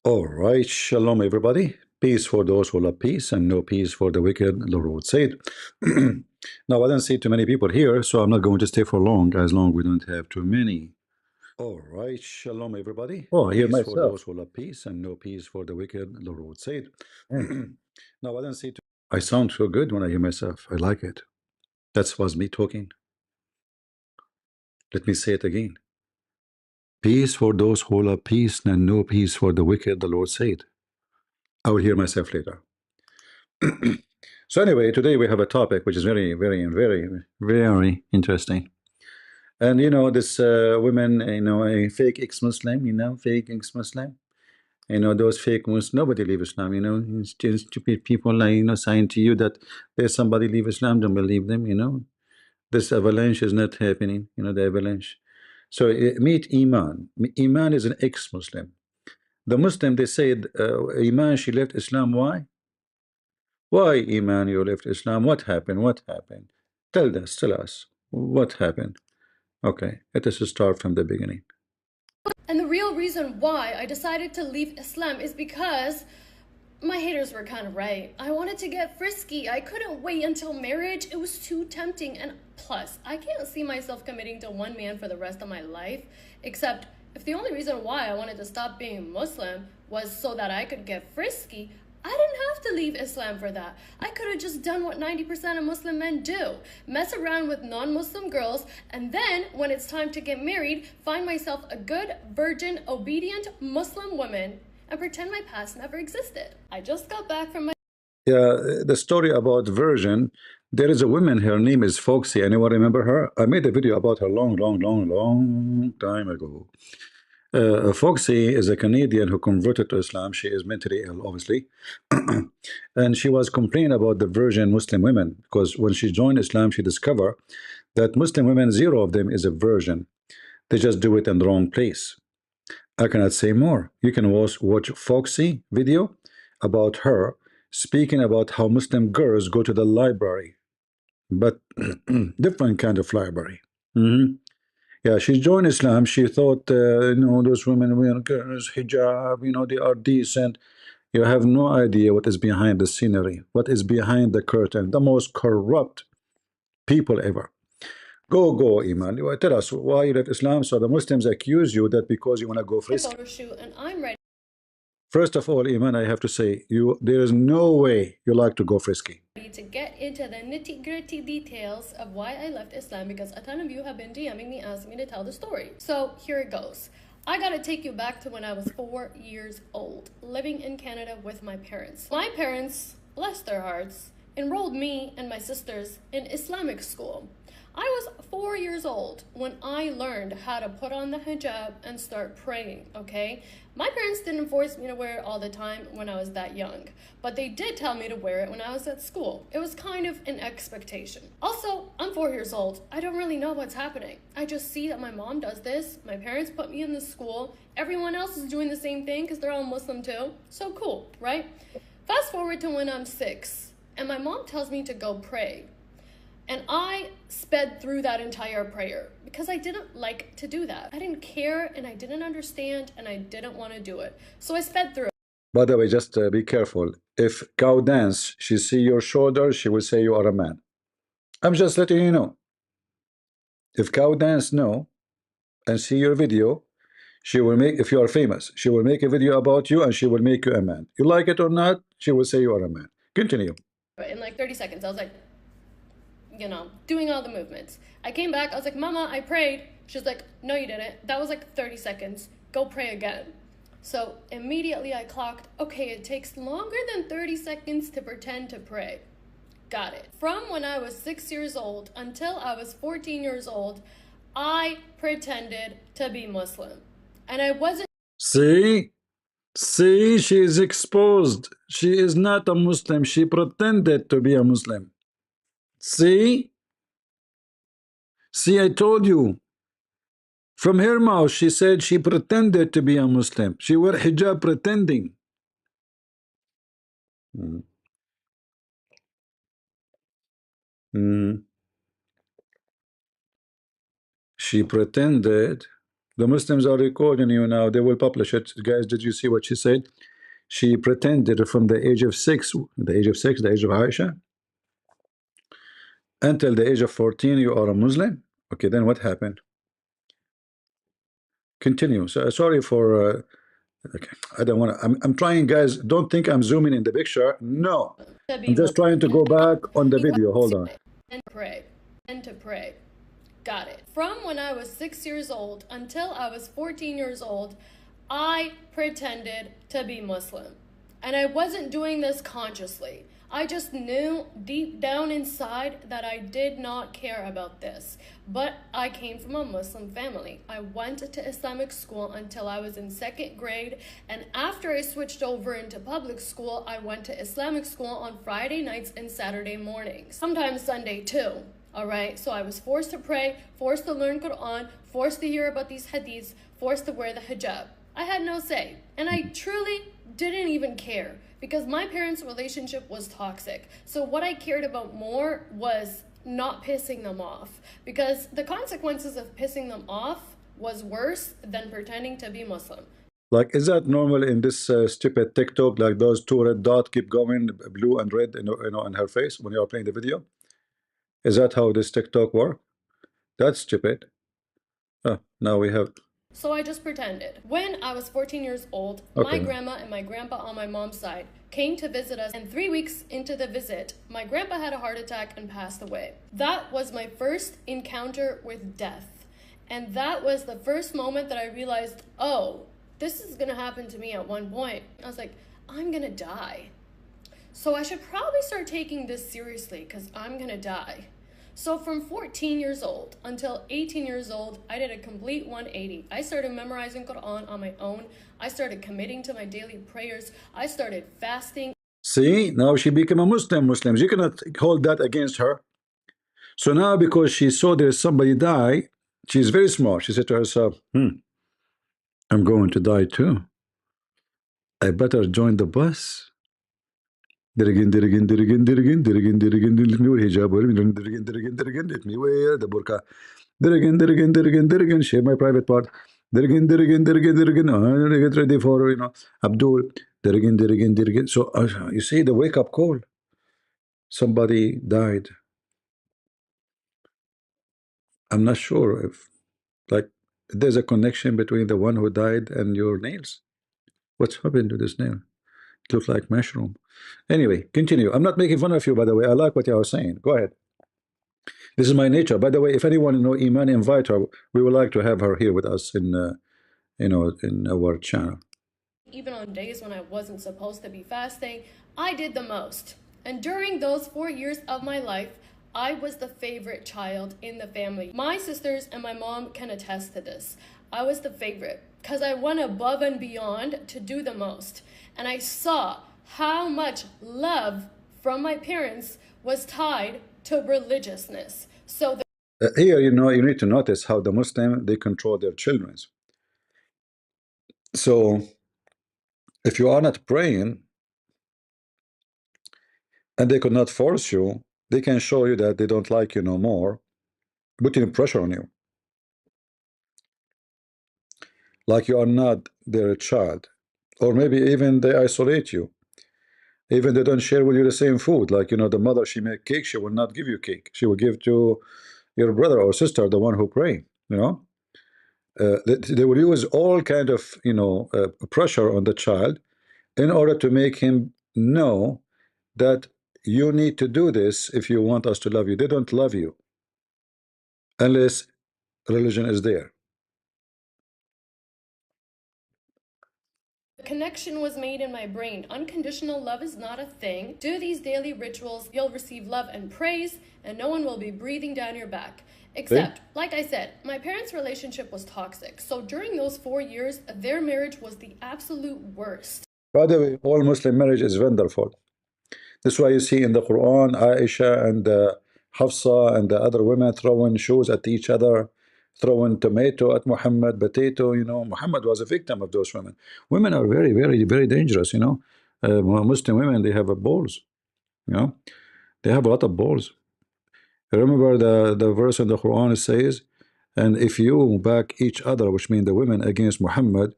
All right, shalom everybody. Peace for those who love peace and no peace for the wicked, the Lord said. Now, I don't see too many people here, so I'm not going to stay for long, as long we don't have too many. All right, shalom everybody. Oh, I hear myself. For those who love peace and no peace for the wicked, the Lord said. Now, I don't see too I sound so good when I hear myself. I like it. That was me talking. Let me say it again. Peace for those who love peace and no peace for the wicked, the Lord said. I will hear myself later. So anyway, today we have a topic which is very interesting. And this women, a fake ex-Muslim, fake ex-Muslim. Those fake Muslims, nobody leave Islam. It's just stupid people like saying to you that there's somebody leave Islam, don't believe them. This avalanche is not happening. The avalanche. So meet Eman. Eman is an ex-Muslim. The Muslim, they said, Eman, she left Islam. Why? Why, Eman, you left Islam? What happened? What happened? Tell us. What happened? Okay, let us start from the beginning. And the real reason why I decided to leave Islam is because my haters were kind of right. I wanted to get frisky. I couldn't wait until marriage. It was too tempting. And plus, I can't see myself committing to one man for the rest of my life, except if the only reason why I wanted to stop being Muslim was so that I could get frisky, I didn't have to leave Islam for that. I could have just done what 90% of Muslim men do. Mess around with non-Muslim girls, and then, when it's time to get married, find myself a good, virgin, obedient Muslim woman and pretend my past never existed. I just got back from my... Yeah, the story about virgin, there is a woman, her name is Foxy. Anyone remember her? I made a video about her long time ago. Foxy is a Canadian who converted to Islam. She is mentally ill, obviously. And she was complaining about the virgin Muslim women because when she joined Islam, she discovered that Muslim women, zero of them is a virgin. They just do it in the wrong place. I cannot say more. You can watch Foxy video about her speaking about how Muslim girls go to the library, but different kind of library. Yeah, she joined Islam. She thought, those women wearing girls, hijab, they are decent. You have no idea what is behind the scenery, what is behind the curtain. The most corrupt people ever. Go, Iman. Tell us why you left Islam. So the Muslims accuse you that because you want to go frisky. Photo shoot, and I'm ready. First of all, Iman, I have to say, there is no way you like to go frisky. To get into the nitty-gritty details of why I left Islam, because a ton of you have been DMing me asking me to tell the story. So here it goes. I gotta take you back to when I was 4 years old, living in Canada with my parents. My parents, bless their hearts, enrolled me and my sisters in Islamic school. I was 4 years old when I learned how to put on the hijab and start praying, okay? My parents didn't force me to wear it all the time when I was that young, but they did tell me to wear it when I was at school. It was kind of an expectation. Also, I'm 4 years old. I don't really know what's happening. I just see that my mom does this, my parents put me in this school, everyone else is doing the same thing because they're all Muslim too. So cool, right? Fast forward to when I'm 6, and my mom tells me to go pray. And I sped through that entire prayer because I didn't like to do that. I didn't care and I didn't understand and I didn't want to do it. So I sped through it. By the way, just be careful. If cow dance, she see your shoulder, she will say you are a man. I'm just letting you know. If cow dance no and see your video, she will make, if you are famous, she will make a video about you and she will make you a man. You like it or not, she will say you are a man. Continue. In like 30 seconds, I was like, doing all the movements. I came back, I was like, Mama, I prayed. She's like, no, you didn't. That was like 30 seconds. Go pray again. So immediately I clocked, okay, it takes longer than 30 seconds to pretend to pray. Got it. From when I was 6 years old until I was 14 years old, I pretended to be Muslim. And I wasn't. See, she is exposed. She is not a Muslim. She pretended to be a Muslim. See, I told you. From her mouth, she said she pretended to be a Muslim. She wore hijab pretending. She pretended The Muslims are recording you now. They will publish it. Guys, did you see what she said? She pretended from the age of 6, the age of Aisha, until the age of 14, you are a Muslim. Okay, then what happened? Continue. So sorry for okay. I don't want to. I'm trying, guys. Don't think I'm zooming in the picture. No, To be I'm just trying to go back on the video. Hold on. and pray and to pray. Got it. From when I was 6 years old until I was 14 years old, I pretended to be Muslim. And I wasn't doing this consciously. I just knew deep down inside that I did not care about this. But I came from a Muslim family. I went to Islamic school until I was in 2nd grade. And after I switched over into public school, I went to Islamic school on Friday nights and Saturday mornings. Sometimes Sunday too. Alright, so I was forced to pray, forced to learn Quran, forced to hear about these hadiths, forced to wear the hijab. I had no say. And I truly didn't even care because my parents' relationship was toxic. So what I cared about more was not pissing them off, because the consequences of pissing them off was worse than pretending to be Muslim. Like, is that normal in this stupid TikTok? Like those 2 red dots keep going, blue and red, in her face when you are playing the video? Is that how this TikTok work? That's stupid. Now we have. So I just pretended. When I was 14 years old, Okay. my grandma and my grandpa on my mom's side came to visit us, and 3 weeks into the visit, my grandpa had a heart attack and passed away. That was my first encounter with death. And that was the first moment that I realized, oh, this is gonna happen to me at one point. I was like, I'm gonna die. So I should probably start taking this seriously because I'm gonna die. So from 14 years old until 18 years old, I did a complete 180. I started memorizing Quran on my own. I started committing to my daily prayers. I started fasting. See, now she became a Muslims. You cannot hold that against her. So now because she saw there's somebody die, she's very smart. She said to herself, I'm going to die too. I better join the bus. Let me wear the burqa. Share my private part. Get ready for Abdul. So you see the wake up call. Somebody died. I'm not sure if there's a connection between the one who died and your nails. What's happened to this nail? It looks like mushroom. Anyway, continue. I'm not making fun of you, by the way. I like what you are saying. Go ahead. This is my nature. By the way, if anyone know Eman, invite her. We would like to have her here with us in in our channel. Even on days when I wasn't supposed to be fasting, I did the most. And during those 4 years of my life, I was the favorite child in the family. My sisters and my mom can attest to this. I was the favorite because I went above and beyond to do the most. And I saw how much love from my parents was tied to religiousness. So here, you need to notice how the Muslim, they control their children. So if you are not praying and they could not force you, they can show you that they don't like you no more, putting pressure on you. Like you are not their child. Or maybe even they isolate you. Even they don't share with you the same food. Like, the mother, she make cake, she will not give you cake. She will give to your brother or sister, the one who pray, they will use all kind of, pressure on the child in order to make him know that you need to do this if you want us to love you. They don't love you unless religion is there. the connection was made in my brain. Unconditional love is not a thing. Do these daily rituals, you'll receive love and praise, and no one will be breathing down your back. Except, like I said, my parents' relationship was toxic. So during those 4 years, their marriage was the absolute worst. By the way, all Muslim marriage is wonderful. That's why you see in the Quran, Aisha and Hafsa and the other women throwing shoes at each other, throwing tomato at Muhammad, potato. Muhammad was a victim of those women. Women are very, very, very dangerous. Muslim women, they have balls. They have a lot of balls. Remember the verse in the Quran says, And if you back each other, which means the women against Muhammad,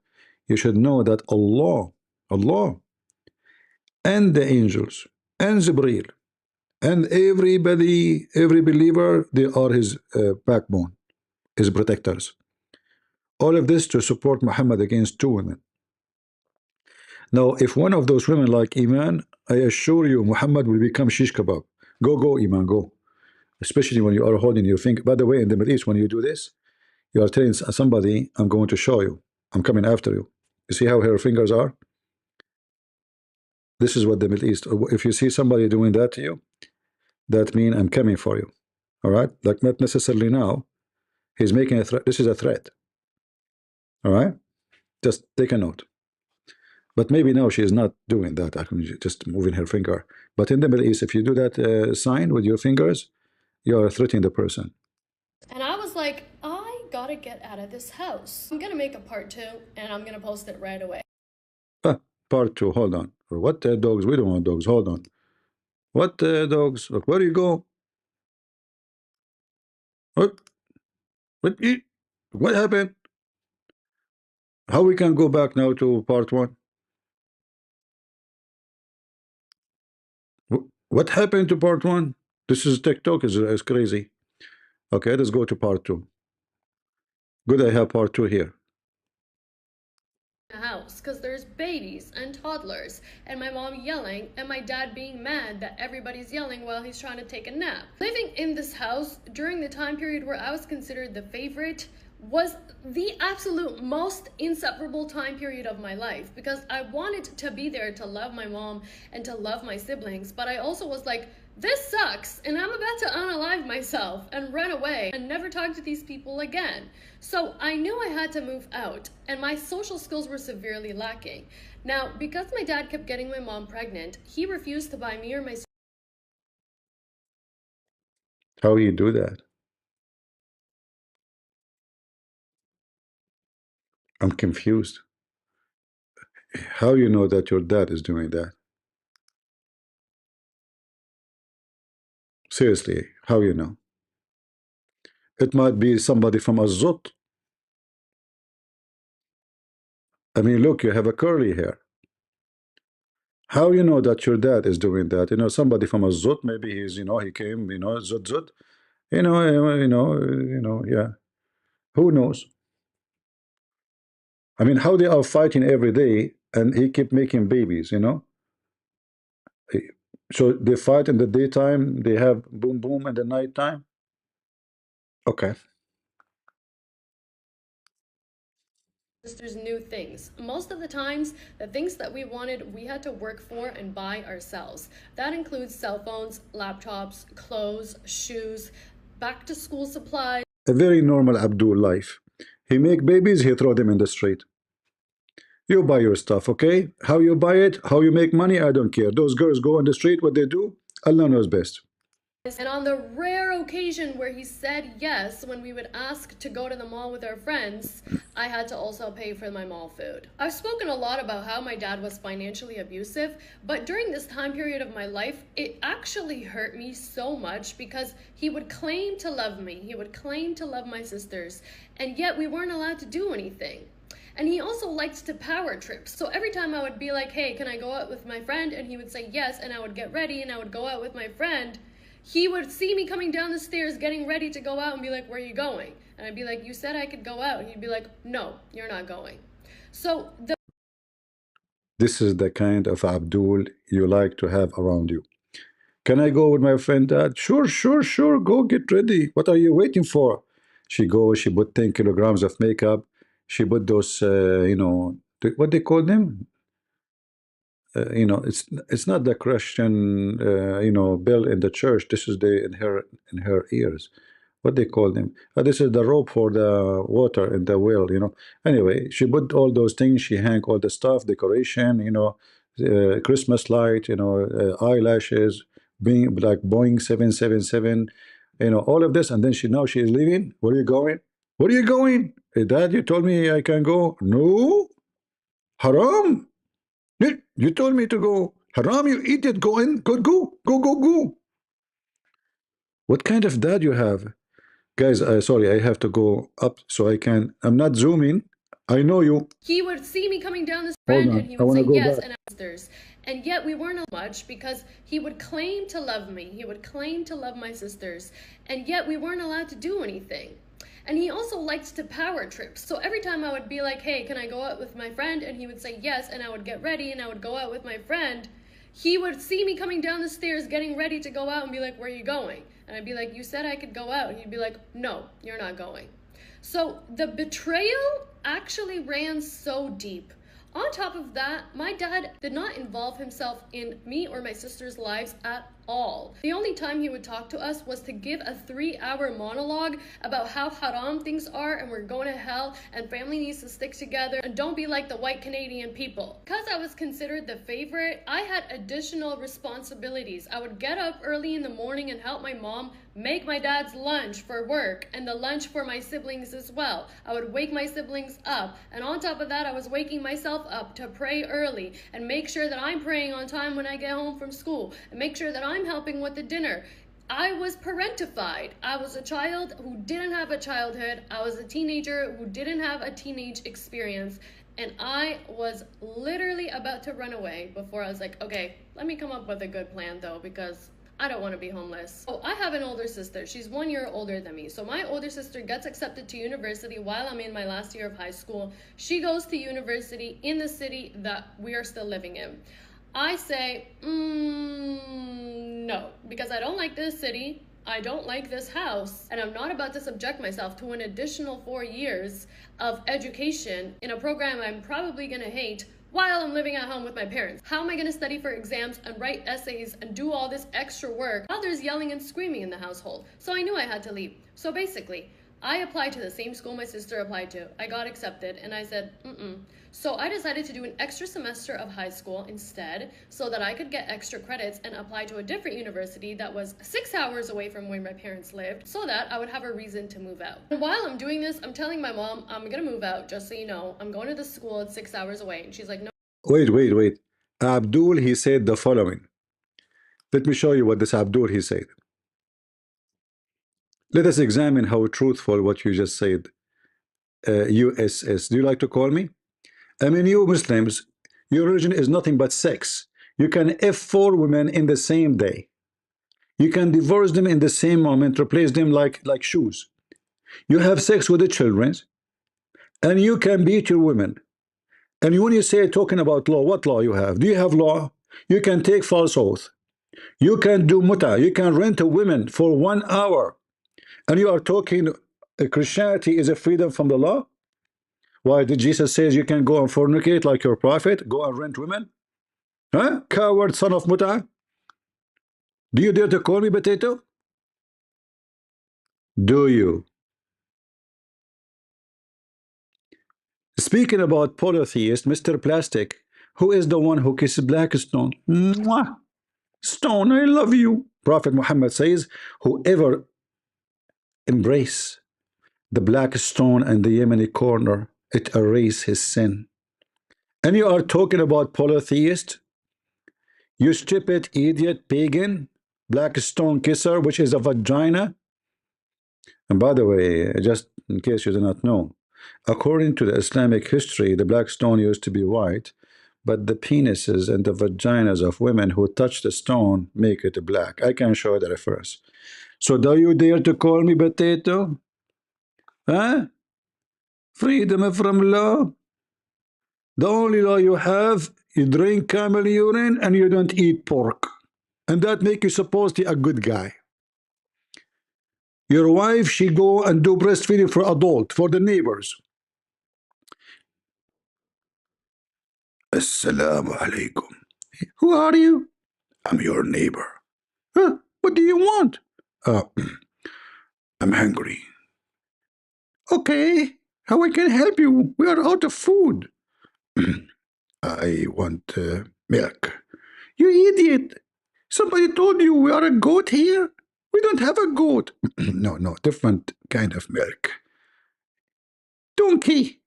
you should know that Allah and the angels and Jibreel and everybody, every believer, they are his backbone, his protectors. All of this to support Muhammad against two women. Now, if one of those women like Eman, I assure you, Muhammad will become shish kebab. Go, Eman, go. Especially when you are holding your finger. By the way, in the Middle East, when you do this, you are telling somebody, I'm going to show you. I'm coming after you. You see how her fingers are? This is what the Middle East. If you see somebody doing that to you, that means I'm coming for you. All right? Like not necessarily now. He's making a threat. This is a threat. All right? Just take a note. But maybe now she is not doing that. Actually, just moving her finger. But in the Middle East, if you do that sign with your fingers, you are threatening the person. And I was like, I gotta get out of this house. I'm gonna make a part 2 and I'm gonna post it right away. Part 2, hold on. What dogs? We don't want dogs. Hold on. What dogs? Look, where do you go? What? What happened? How we can go back now to part 1? What happened to part 1? This is TikTok is crazy. Okay, let's go to part 2. Good, I have part 2 here. House because there's babies and toddlers and my mom yelling and my dad being mad that everybody's yelling while he's trying to take a nap. Living in this house during the time period where I was considered the favorite was the absolute most inseparable time period of my life because I wanted to be there to love my mom and to love my siblings, but I also was like, this sucks and I'm about to unalive myself and run away and never talk to these people again. So I knew I had to move out and my social skills were severely lacking. Now, because my dad kept getting my mom pregnant, he refused to buy me or my sister. How you do that? I'm confused. How you know that your dad is doing that? Seriously, how you know? It might be somebody from Azot. I mean, look, you have a curly hair. How you know that your dad is doing that? You know, somebody from Azot, maybe he's, he came, Zut. Yeah. Who knows? I mean, how they are fighting every day and he keep making babies. So they fight in the daytime, they have boom boom in the nighttime. Okay. Sisters new things. Most of the times, the things that we wanted, we had to work for and buy ourselves. That includes cell phones, laptops, clothes, shoes, back to school supplies. A very normal Abdul life. He make babies, he throw them in the street. You buy your stuff, okay? How you buy it, how you make money, I don't care. Those girls go on the street, what they do, Allah knows best. And on the rare occasion where he said yes when we would ask to go to the mall with our friends, I had to also pay for my mall food. I've spoken a lot about how my dad was financially abusive, but during this time period of my life, it actually hurt me so much because he would claim to love me, he would claim to love my sisters, and yet we weren't allowed to do anything. And he also liked to power trip. So every time I would be like, hey, can I go out with my friend? And he would say yes, and I would get ready and I would go out with my friend. He would see me coming down the stairs getting ready to go out and be like, where are you going? And I'd be like, you said I could go out. And he'd be like, no, you're not going. So this is the kind of Abdul you like to have around you. Can I go with my friend Dad? Sure, go get ready. What are you waiting for? She goes, she put 10 kilograms of makeup. She put those, what they call them? It's not the Christian, bell in the church. This is the in her ears. What they call them? This is the rope for the water in the well. Anyway, she put all those things. She hang all the stuff, decoration. Christmas light. Eyelashes, being like Boeing 777. All of this, and then now she is leaving. Where are you going? Where are you going? Hey, Dad, you told me I can go. No, haram. You told me to go. Haram, you idiot. Go in. Go. What kind of dad you have? Guys, sorry, I have to go up so I can. I'm not zooming. I know you. He would see me coming down this Hold friend on. and he I would want say to go yes back. and sisters. And yet we weren't much because he would claim to love me. He would claim to love my sisters. And yet we weren't allowed to do anything. And he also liked to power trip. So every time I would be like, hey, can I go out with my friend? And he would say yes, and I would get ready and I would go out with my friend. He would see me coming down the stairs getting ready to go out and be like, where are you going? And I'd be like, you said I could go out. And he'd be like, no, you're not going. So the betrayal actually ran so deep. On top of that, my dad did not involve himself in me or my sister's lives at all. The only time he would talk to us was to give a 3-hour monologue about how haram things are and we're going to hell and family needs to stick together and don't be like the white Canadian people. Because I was considered the favorite, I had additional responsibilities. I would get up early in the morning and help my mom make my dad's lunch for work and the lunch for my siblings as well. I would wake my siblings up, and on top of that I was waking myself up to pray early and make sure that I'm praying on time when I get home from school and make sure that I'm helping with the dinner. I was parentified. I was a child who didn't have a childhood. I was a teenager who didn't have a teenage experience. And I was literally about to run away before I was like, okay, let me come up with a good plan though, because I don't want to be homeless. Oh, I have an older sister. She's 1 year older than me. So my older sister gets accepted to university while I'm in my last year of high school. She goes to university in the city that we are still living in. I say, no, because I don't like this city. I don't like this house, and I'm not about to subject myself to an additional 4 years of education in a program I'm probably gonna hate while I'm living at home with my parents. How am I gonna study for exams and write essays and do all this extra work while there's yelling and screaming in the household? So I knew I had to leave. So basically, I applied to the same school my sister applied to. I got accepted, and I said, So I decided to do an extra semester of high school instead so that I could get extra credits and apply to a different university that was 6 hours away from where my parents lived so that I would have a reason to move out. And while I'm doing this, I'm telling my mom, I'm gonna move out, just so you know. I'm going to the school, it's 6 hours away. And she's like, no. Wait. Abdul, he said the following. Let me show you what this Abdul, he said. Let us examine how truthful what you just said. USS, do you like to call me? I mean, you Muslims, your religion is nothing but sex. You can F4 women in the same day. You can divorce them in the same moment, replace them like shoes. You have sex with the children, and you can beat your women. And when you say talking about law, what law you have? Do you have law? You can take false oath. You can do muta. You can rent a woman for 1 hour. And you are talking Christianity is a freedom from the law? Why did Jesus says you can go and fornicate like your prophet? Go and rent women? Huh? Coward son of muta. Do you dare to call me potato? Do you? Speaking about polytheist, Mr. Plastic, who is the one who kisses black stone? Mwah! Stone, I love you. Prophet Muhammad says, whoever embrace the black stone and the Yemeni corner, it erases his sin. And you are talking about polytheist? You stupid idiot pagan, black stone kisser, which is a vagina. And by the way, just in case you do not know, according to the Islamic history, the black stone used to be white, but the penises and the vaginas of women who touch the stone make it black. I can show the reference. So do you dare to call me potato? Huh? Freedom from law? The only law you have, you drink camel urine and you don't eat pork. And that make you supposed to be a good guy. Your wife, she go and do breastfeeding for adult, for the neighbors. Assalamu alaikum. Who are you? I'm your neighbor. Huh? What do you want? I'm hungry. Okay, how I can help you? We are out of food. I want milk. You idiot. Somebody told you we are a goat here? We don't have a goat. No, different kind of milk. Donkey.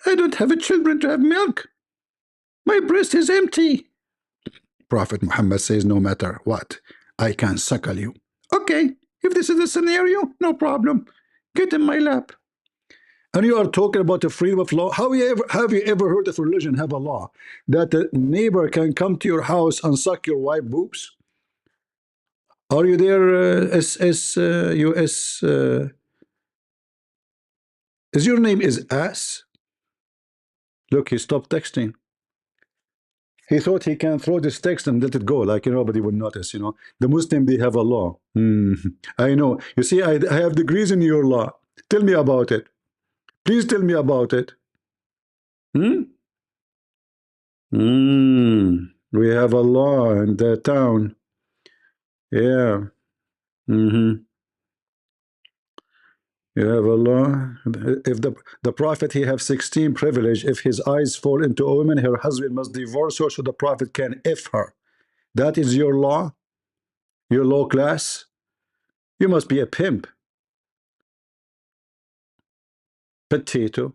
I don't have a children to have milk. My breast is empty. Prophet Muhammad says no matter what, I can suckle you. Okay, if this is the scenario, no problem. Get in my lap. And you are talking about the freedom of law. Have you ever heard of religion have a law that a neighbor can come to your house and suck your wife boobs? Are you there, US? Is your name is ass? Look, he stopped texting. He thought he can throw this text and let it go, like nobody would notice. The Muslim, they have a law. I know. You see, I have degrees in your law. Tell me about it. Please tell me about it. We have a law in the town. Yeah. You have a law. If the prophet, he have 16 privilege. If his eyes fall into a woman, her husband must divorce her so the prophet can F her. That is your law? Your law class? You must be a pimp. Potato.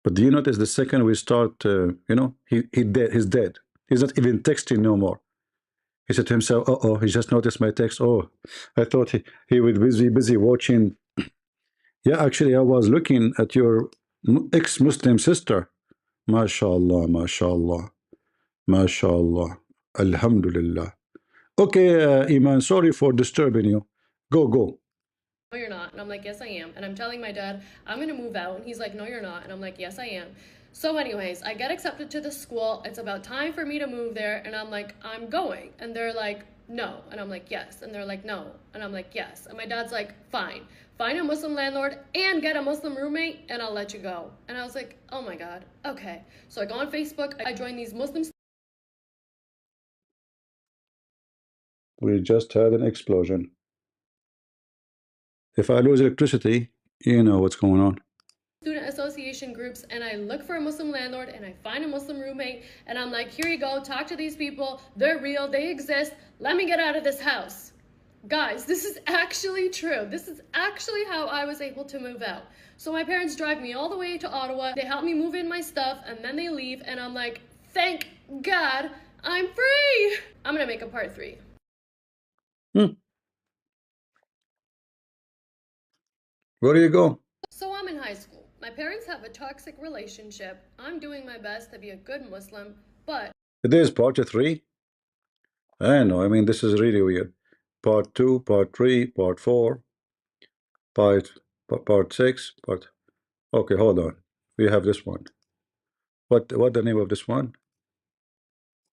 But do you notice the second we start, he's dead. He's not even texting no more. He said to himself, uh-oh, he just noticed my text. Oh, I thought he was busy watching. Yeah, actually, I was looking at your ex-Muslim sister. MashaAllah, MashaAllah, MashaAllah. Alhamdulillah. Okay, Eman, sorry for disturbing you. Go. No, you're not. And I'm like, yes, I am. And I'm telling my dad, I'm going to move out. And he's like, no, you're not. And I'm like, yes, I am. So anyways, I get accepted to the school. It's about time for me to move there. And I'm like, I'm going. And they're like, no. And I'm like, yes. And they're like, no. And I'm like, yes. And my dad's like, fine. Find a Muslim landlord and get a Muslim roommate and I'll let you go. And I was like, oh my God. Okay. So I go on Facebook. I join these Muslims. We just had an explosion. If I lose electricity, you know what's going on. Student association groups, and I look for a Muslim landlord and I find a Muslim roommate and I'm like, here you go, talk to these people, they're real, they exist, let me get out of this house. Guys, this is actually true. This is actually how I was able to move out. So my parents drive me all the way to Ottawa, they help me move in my stuff, and then they leave and I'm like, thank God I'm free. I'm gonna make a part 3. Where do you go? So I'm in high school. My parents have a toxic relationship. I'm doing my best to be a good Muslim, but Today is part 3. I know, I mean, this is really weird. Part 2, part 3, part 4, part 6, okay, hold on. We have this one. What the name of this one?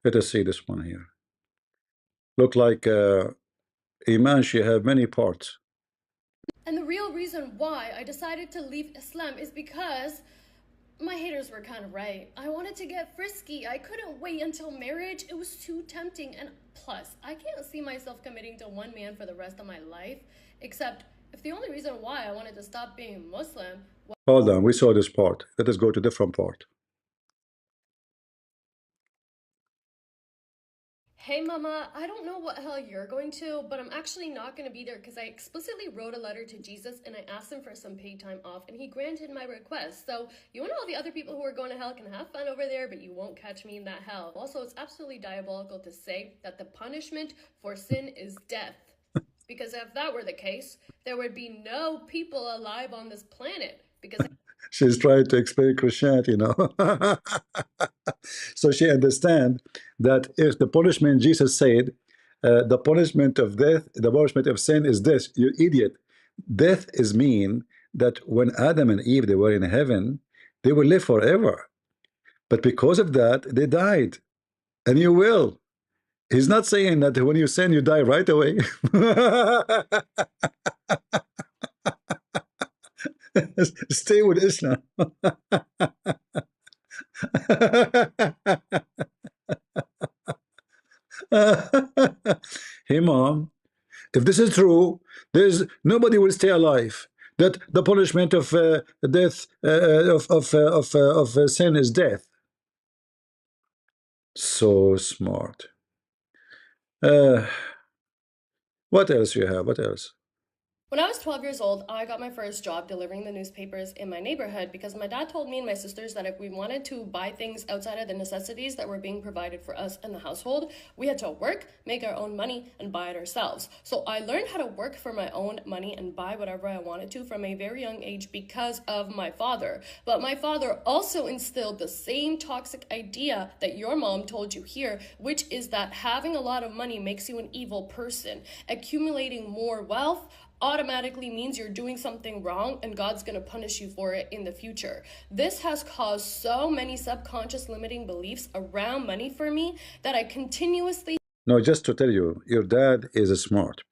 Let us see this one here. Look like Iman, she have many parts. And the real reason why I decided to leave Islam is because my haters were kind of right. I wanted to get frisky. I couldn't wait until marriage. It was too tempting. And plus, I can't see myself committing to one man for the rest of my life. Except if the only reason why I wanted to stop being Muslim was... Hold on, we saw this part. Let us go to different part. Hey mama, I don't know what hell you're going to, but I'm actually not going to be there because I explicitly wrote a letter to Jesus and I asked him for some paid time off and he granted my request. So you and all the other people who are going to hell can have fun over there, but you won't catch me in that hell. Also, it's absolutely diabolical to say that the punishment for sin is death. Because if that were the case, there would be no people alive on this planet. Because she's trying to explain Christianity now. So she understands that if the punishment, Jesus said, the punishment of death, the punishment of sin is death. You idiot. Death is mean that when Adam and Eve, they were in heaven, they will live forever. But because of that, they died. And you will. He's not saying that when you sin, you die right away. Stay with Islam. Hey mom, if this is true, there's nobody will stay alive. That the punishment of death of sin is death. So smart. What else you have? What else? When I was 12 years old, I got my first job delivering the newspapers in my neighborhood because my dad told me and my sisters that if we wanted to buy things outside of the necessities that were being provided for us in the household, we had to work, make our own money, and buy it ourselves. So I learned how to work for my own money and buy whatever I wanted to from a very young age because of my father. But my father also instilled the same toxic idea that your mom told you here, which is that having a lot of money makes you an evil person. Accumulating more wealth automatically means you're doing something wrong and God's going to punish you for it in the future. This has caused so many subconscious limiting beliefs around money for me that I continuously. No, just to tell you, your dad is smart.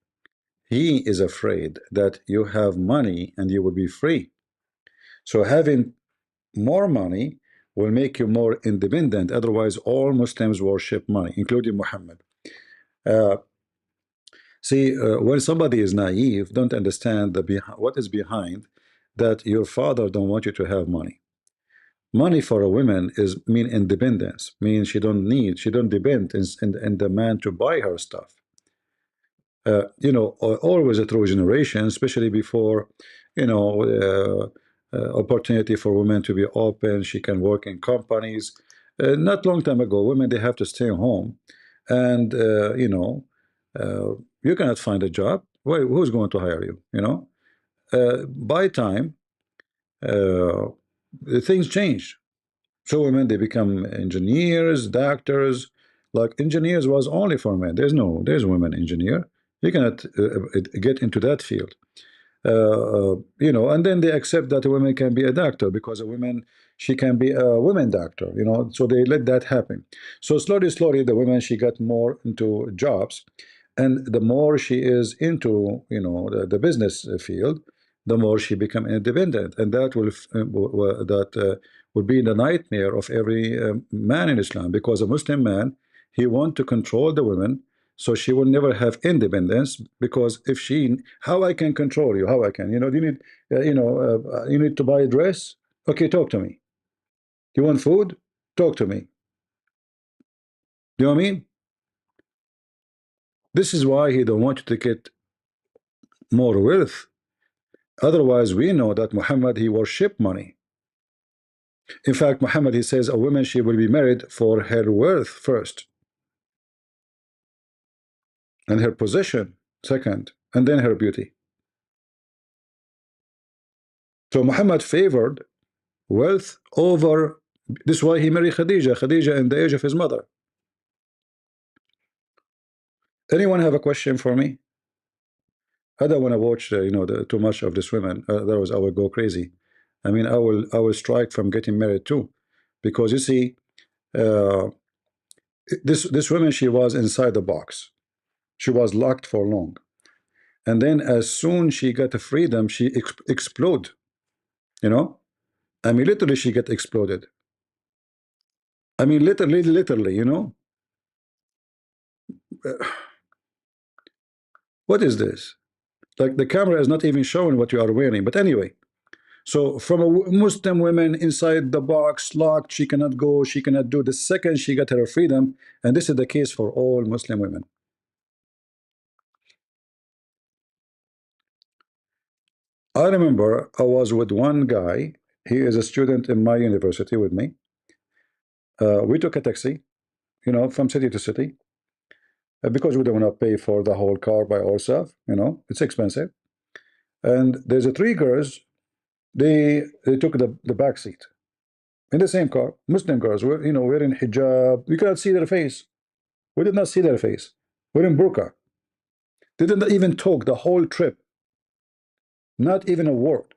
He is afraid that you have money and you will be free. So having more money will make you more independent. Otherwise, all Muslims worship money, including Muhammad. Uh, when somebody is naive, don't understand what is behind that your father don't want you to have money. Money for a woman is mean independence, means she don't depend in the man to buy her stuff. Always through generations, especially before, opportunity for women to be open. She can work in companies. Not long time ago, women, they have to stay home, and you cannot find a job. Well, who's going to hire you? By time, uh, things change. So women, they become engineers, doctors. Like engineers was only for men. There's women engineer. You cannot get into that field. And then they accept that a woman can be a doctor because a woman, she can be a women doctor, so they let that happen. So slowly, the woman, she got more into jobs, and the more she is into, the business field, the more she become independent, and that will be the nightmare of every man in Islam, because a Muslim man, he want to control the women, so she will never have independence. Because if she, how I can control you? How I can? Do you need, you need to buy a dress? Okay, talk to me. You want food? Talk to me. You know what I mean? This is why he don't want you to get more wealth. Otherwise, we know that Muhammad, he worship money. In fact, Muhammad, he says a woman, she will be married for her worth first, and her position second, and then her beauty. So Muhammad favored wealth over. This is why he married Khadija in the age of his mother. Anyone have a question for me? I don't want to watch too much of this women. Otherwise I will go crazy. I mean, I will strike from getting married too, because you see, uh, this woman, she was inside the box. She was locked for long, and then as soon she got the freedom, she explode. You know, I mean, literally, she get exploded. I mean, literally. What is this? Like, the camera is not even showing what you are wearing. But anyway, so from a Muslim woman inside the box, locked, she cannot go, she cannot do. The second she got her freedom, and this is the case for all Muslim women. I remember I was with one guy. He is a student in my university with me. We took a taxi, from city to city, because we don't want to pay for the whole car by ourselves. It's expensive. And there's three girls. They took the back seat in the same car. Muslim girls were, wearing hijab. You cannot see their face. We did not see their face. Wearing burqa. They didn't even talk the whole trip. Not even a word.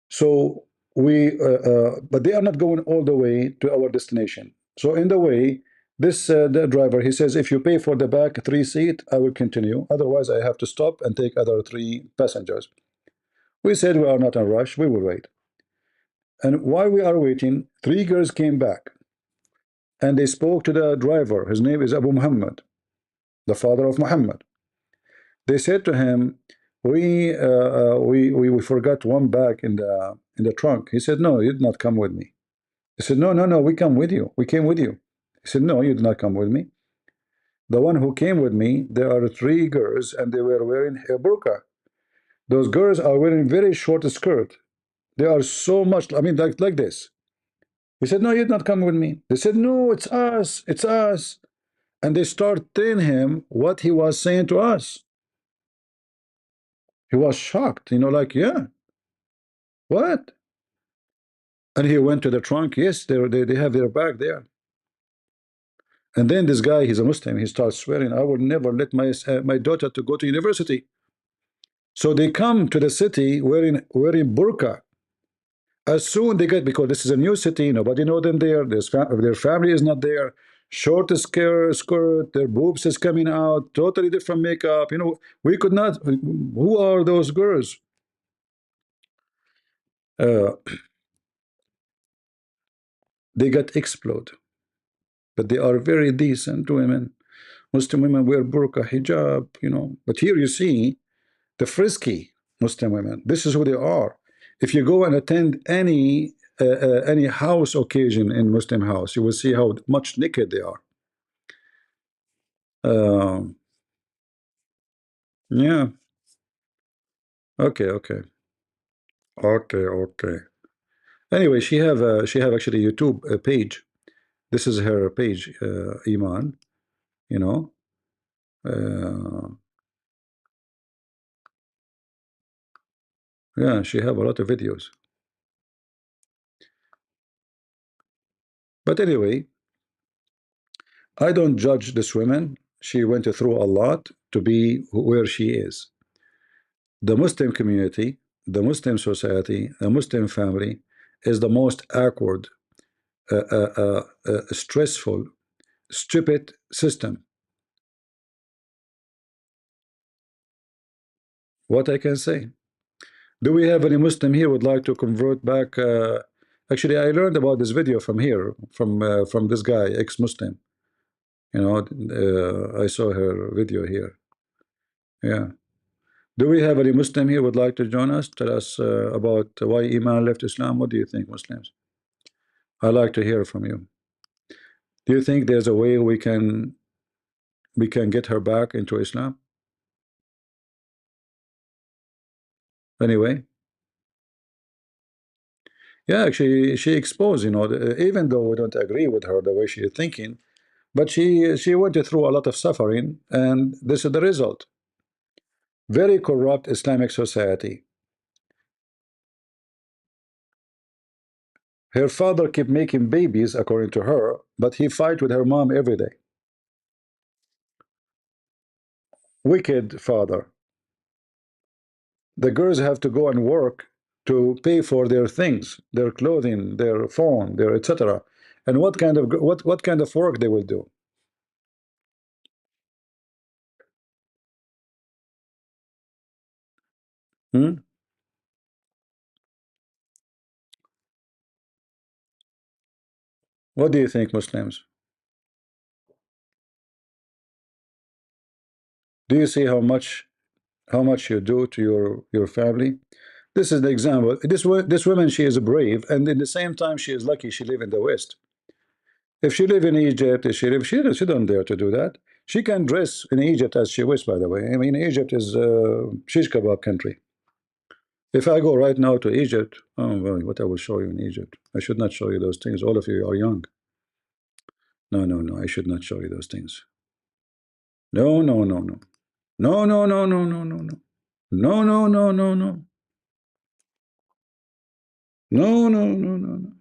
So but they are not going all the way to our destination. So in the way, the driver, he says, if you pay for the back three seat, I will continue. Otherwise, I have to stop and take other three passengers. We said we are not in a rush. We will wait. And while we are waiting, three girls came back, and they spoke to the driver. His name is Abu Muhammad, the father of Muhammad. They said to him, we forgot one bag in the trunk. He said, no, you did not come with me. He said, no, we come with you. We came with you. He said, no, you did not come with me. The one who came with me, there are three girls, and they were wearing a burqa. Those girls are wearing very short skirt. They are so much, I mean, like this. He said, no, you're not coming with me. They said, no, it's us, it's us. And they start telling him what he was saying to us. He was shocked, like, yeah, what? And he went to the trunk. Yes, they have their bag there. And then this guy, he's a Muslim. He starts swearing, I will never let my daughter to go to university. So they come to the city wearing burqa. As soon they get, because this is a new city, nobody know them there. Their family is not there. Short skirt, their boobs is coming out, totally different makeup. We could not. Who are those girls? Uh, they got explode, but they are very decent women. Muslim women wear burqa, hijab, But here you see the frisky Muslim women. This is who they are. If you go and attend any house occasion in Muslim house, you will see how much naked they are. Yeah. Okay. Okay. Okay. Okay. Anyway, she have actually a YouTube page. This is her page, Eman. You know. Uh, yeah, she have a lot of videos. But anyway, I don't judge this woman. She went through a lot to be where she is. The Muslim community, the Muslim society, the Muslim family is the most awkward, stressful, stupid system. What I can say. Do we have any Muslim here would like to convert back? Actually, I learned about this video from here, from this guy, ex-Muslim. I saw her video here. Yeah. Do we have any Muslim here would like to join us? Tell us about why Iman left Islam. What do you think, Muslims? I like to hear from you. Do you think there's a way we can get her back into Islam? Anyway, yeah, actually, she exposed, even though we don't agree with her the way she is thinking, but she went through a lot of suffering, and this is the result. Very corrupt Islamic society. Her father kept making babies, according to her, but he fight with her mom every day. Wicked father. The girls have to go and work to pay for their things, their clothing, their phone, their etc. And what kind of work they will do? Hmm? What do you think, Muslims? Do you see how much you do to your family? This is the example. This woman, she is brave, and in the same time, she is lucky she live in the West. If she live in Egypt, if she don't dare to do that. She can dress in Egypt as she wish. By the way, I mean Egypt is shish kebab country. If I go right now to Egypt, oh well, what I will show you in Egypt? I should not show you those things. All of you are young. No, no, no. I should not show you those things. No, no, no, no. No, no, no, no, no, no, no. No, no, no, no, no. No, no, no, no, no.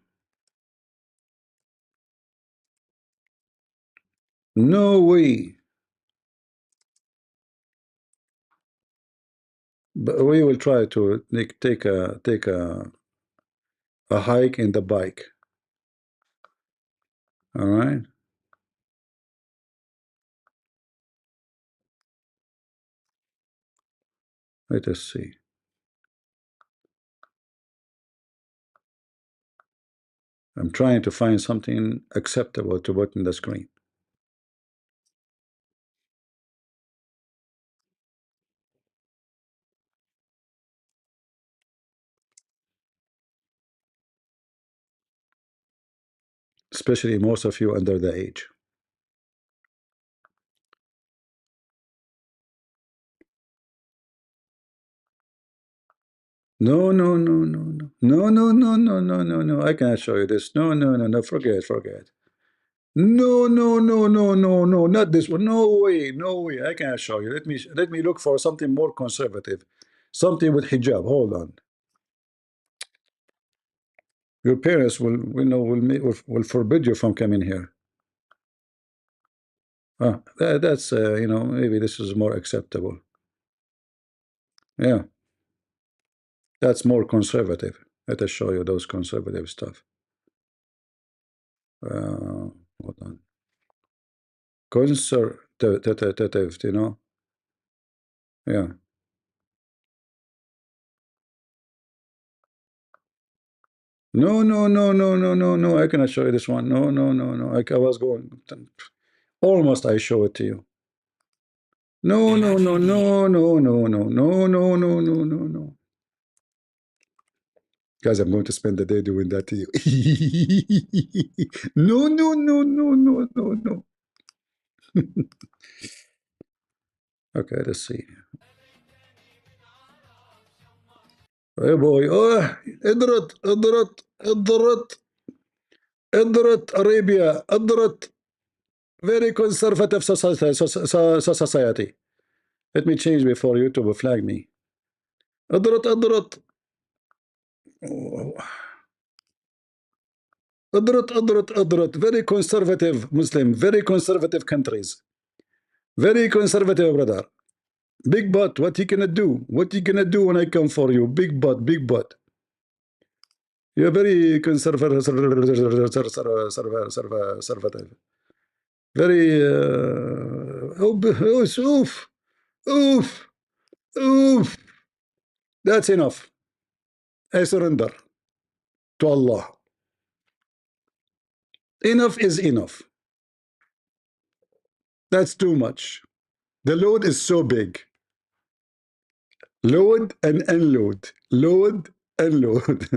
No way. But we will try to take a hike in the bike. All right. Let us see. I'm trying to find something acceptable to put in the screen. Especially most of you under the age. No, no, no, no, no. No, no, no, no, no, no, no. I cannot show you this. No, no, no, no. Forget, forget. No, no, no, no, no, no, not this one. No way, no way. I cannot show you. Let me look for something more conservative. Something with hijab. Hold on. Your parents will forbid you from coming here. That's maybe this is more acceptable. Yeah, that's more conservative. Let us show you those conservative stuff. Hold on. Conservative, yeah. No, no, no, no, no, no, no. I cannot show you this one. No, no, no, no. I was going almost. I show it to you. No, no, no, no, no, no, no, no, no, no, no, no, no. Guys, I'm going to spend the day doing that to you. No, no, no, no, no, no, no. Okay, let's see. Hey boy, oh, Idrat, Arabia, Idrat, very conservative society. Let me change before YouTube will flag me. Idrat. Idrat, very conservative Muslim, very conservative countries, very conservative brother. Big butt, what you gonna do? What you gonna do when I come for you? Big butt, big butt. You're very conservative. Very oof, oof, oof. That's enough. I surrender to Allah. Enough is enough. That's too much. The load is so big. Load and unload. Load and load.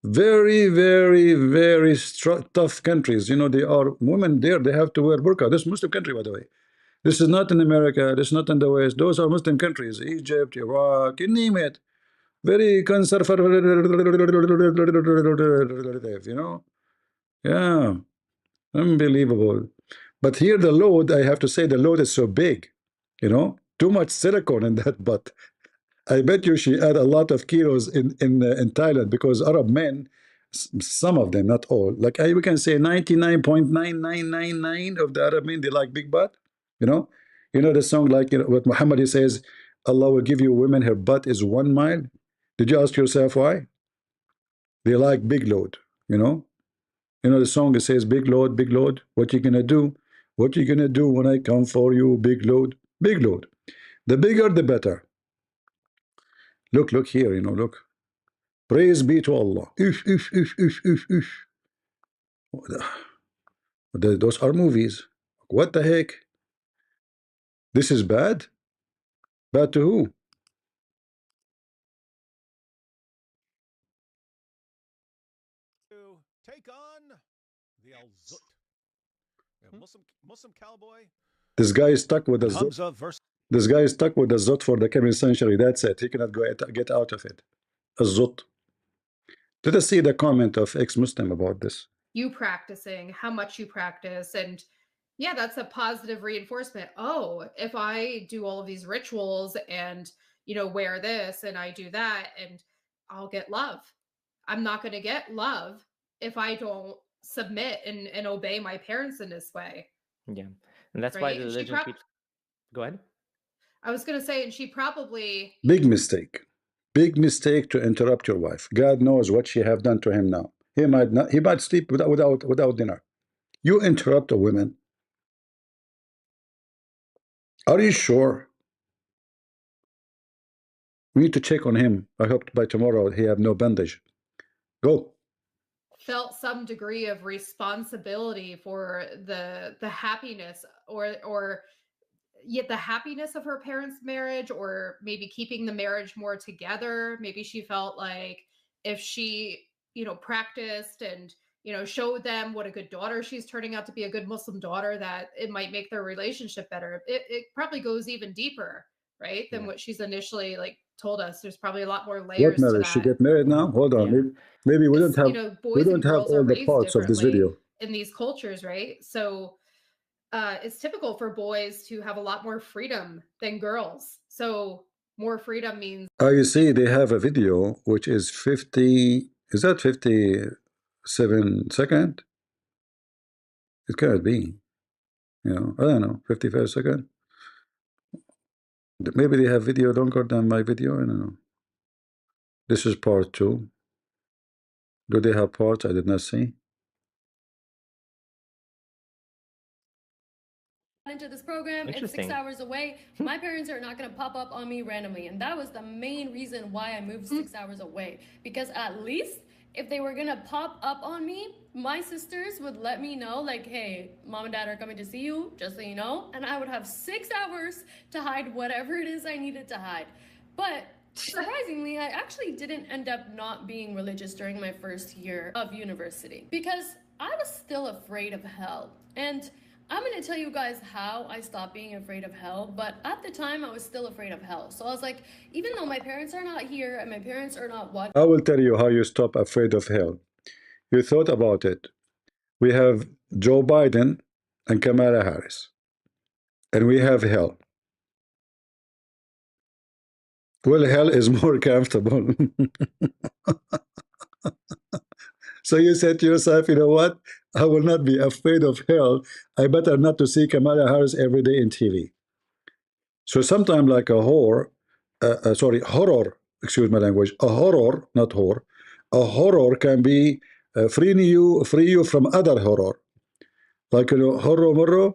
Very, very, very tough countries. They are women there. They have to wear burqa. This Muslim country, by the way. This is not in America. This is not in the West. Those are Muslim countries. Egypt, Iraq, you name it. Very conservative, Yeah, unbelievable. But here the load, I have to say the load is so big. Too much silicone in that butt. I bet you she had a lot of kilos in Thailand because Arab men, some of them, not all, like we can say 99.9999 of the Arab men, they like big butt. You know, the song like what Muhammad he says, Allah will give you women her butt is 1 mile. Did you ask yourself why? They like big load. The song it says big load, big load. What you gonna do? What you gonna do when I come for you? Big load, big load. The bigger, the better. Look here, look. Praise be to Allah. Those are movies. What the heck? This is bad? Bad to who? To take on the Al Zut. Muslim cowboy. This guy is stuck with the Zut. This guy is stuck with the Zut for the coming century. That's it. He cannot get out of it. A Zut. Let us see the comment of ex-Muslim about this. You practicing, how much you practice, and yeah, that's a positive reinforcement. Oh, if I do all of these rituals and wear this and I do that, and I'll get love. I'm not going to get love if I don't submit and obey my parents in this way. Yeah, and that's why the religion keeps. Go ahead. I was going to say, and she probably big mistake to interrupt your wife. God knows what she have done to him now. He might sleep without dinner. You interrupt a woman. Are you sure? We need to check on him. I hope by tomorrow he have no bandage. Go. Felt some degree of responsibility for the happiness or yet the happiness of her parents' marriage, or maybe keeping the marriage more together. Maybe she felt like if she, practiced and, showed them what a good daughter she's turning out to be, a good Muslim daughter, that it might make their relationship better. It probably goes even deeper, right, than what she's initially like told us. There's probably a lot more What layers to marriage? She that. get married now? Hold on. Yeah. Maybe we Because, don't have boys and girls are all the raised parts of this differently video. in these cultures, right? So it's typical for boys to have a lot more freedom than girls. So more freedom means. You see, they have a video which is 50. Is that 57 second? It cannot be. I don't know. 55 second. Maybe they have video longer than my video. I don't know. This is part 2. Do they have parts I did not see? Into this program, it's 6 hours away. My parents are not going to pop up on me randomly, and that was the main reason why I moved 6 hours away, because at least if they were going to pop up on me, my sisters would let me know, like, hey, mom and dad are coming to see you, just so you know, and I would have 6 hours to hide whatever it is I needed to hide. But surprisingly, I actually didn't end up not being religious during my first year of university, because I was still afraid of hell. And I'm going to tell you guys how I stopped being afraid of hell, but at the time I was still afraid of hell. So I was like, even though my parents are not here and my parents are not watching. I will tell you how you stop afraid of hell. You thought about it. We have Joe Biden and Kamala Harris, and we have hell. Well, hell is more comfortable. So you said to yourself, you know what? I will not be afraid of hell. I better not to see Kamala Harris every day in TV. So sometimes like a horror, excuse my language, a horror, not horror, a horror can be free you from other horror. Like, horror,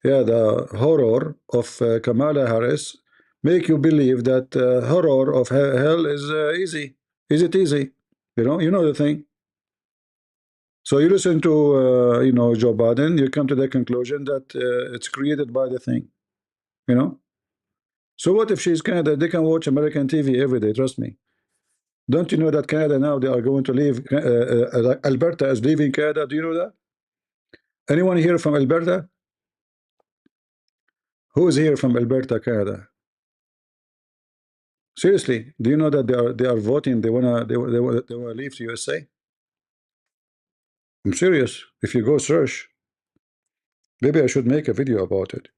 yeah, the horror of Kamala Harris make you believe that horror of hell is easy. Is it easy? You know the thing. So you listen to Joe Biden, you come to the conclusion that it's created by the thing. So what if she's Canada? They can watch American TV every day. Trust me. Don't you know that Canada now they are going to leave? Alberta is leaving Canada. Do you know that? Anyone here from Alberta? Who is here from Alberta, Canada? Seriously, do you know that they are voting? They wanna leave to USA. I'm serious. If you go search, maybe I should make a video about it.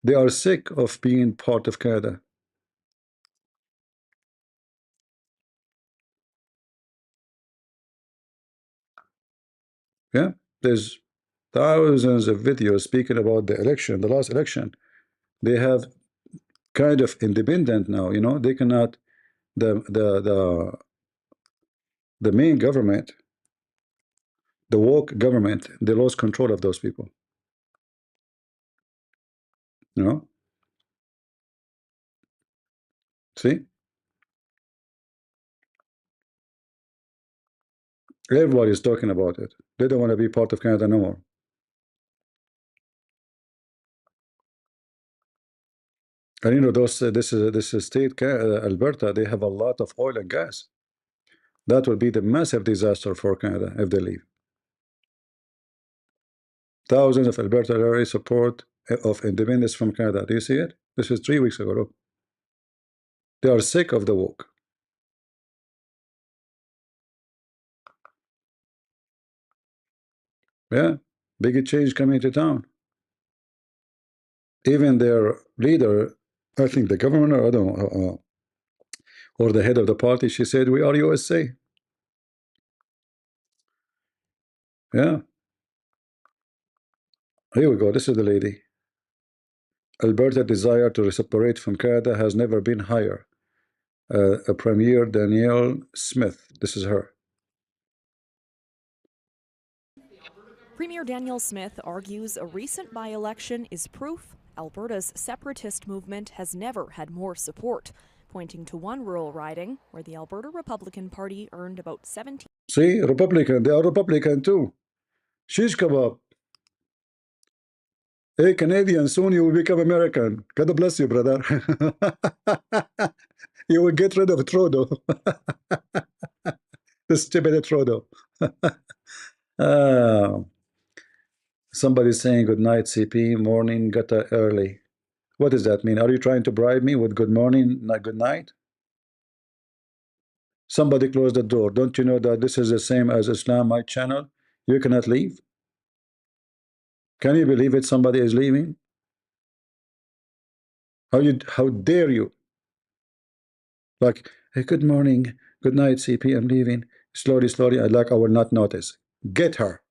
They are sick of being part of Canada. Yeah, there's thousands of videos speaking about the election, the last election. They have kind of independent now. They cannot. The main government, the woke government, they lost control of those people. See, everybody's talking about it. They don't want to be part of Canada no more. And this is state Alberta. They have a lot of oil and gas. That will be the massive disaster for Canada if they leave. Thousands of Alberta already support of independence from Canada. Do you see it? This is 3 weeks ago. Look. They are sick of the woke. Yeah, big change coming to town. Even their leader, I think the governor, I don't know, or the head of the party, she said, "We are USA." Yeah. Here we go. This is the lady. Alberta's desire to separate from Canada has never been higher. Premier Danielle Smith. This is her. Premier Danielle Smith argues a recent by-election is proof Alberta's separatist movement has never had more support, pointing to one rural riding where the Alberta Republican Party earned about 17. See, Republican. They are Republican too. Shish kebab. Hey, Canadian, soon you will become American. God bless you, brother. You will get rid of Trudeau. The stupid Trudeau. Somebody saying good night, CP. Morning, gata early. What does that mean? Are you trying to bribe me with good morning, not good night? Somebody close the door. Don't you know that this is the same as Islam, my channel? You cannot leave. Can you believe it? Somebody is leaving. How dare you? Like, hey, good morning, good night, CP. I'm leaving. Slowly, slowly. I will not notice. Get her.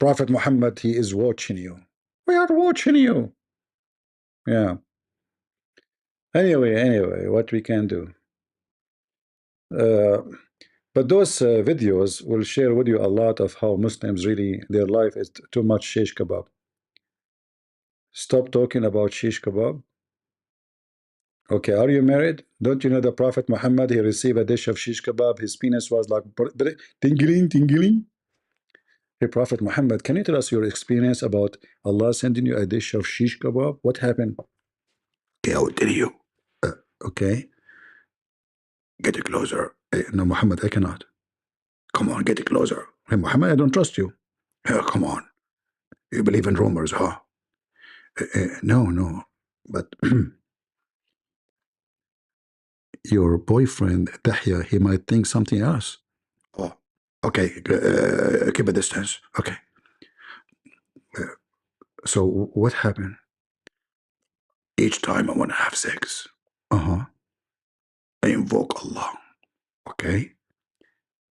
Prophet Muhammad, he is watching you. We are watching you. Yeah. Anyway, what we can do. But those videos will share with you a lot of how Muslims really, their life is too much shish kebab. Stop talking about shish kebab. Okay, are you married? Don't you know the Prophet Muhammad, he received a dish of shish kebab, his penis was like tingling, tingling. Hey, Prophet Muhammad, can you tell us your experience about Allah sending you a dish of shish kebab? What happened? Okay, I will tell you. Okay. Get it closer. No, Muhammad, I cannot. Come on, get it closer. Hey, Muhammad, I don't trust you. Come on. You believe in rumors, huh? No. But your boyfriend, Dahya, he might think something else. Oh, okay. Keep a distance. Okay. So what happened? Each time I want to have sex, I invoke Allah. Okay.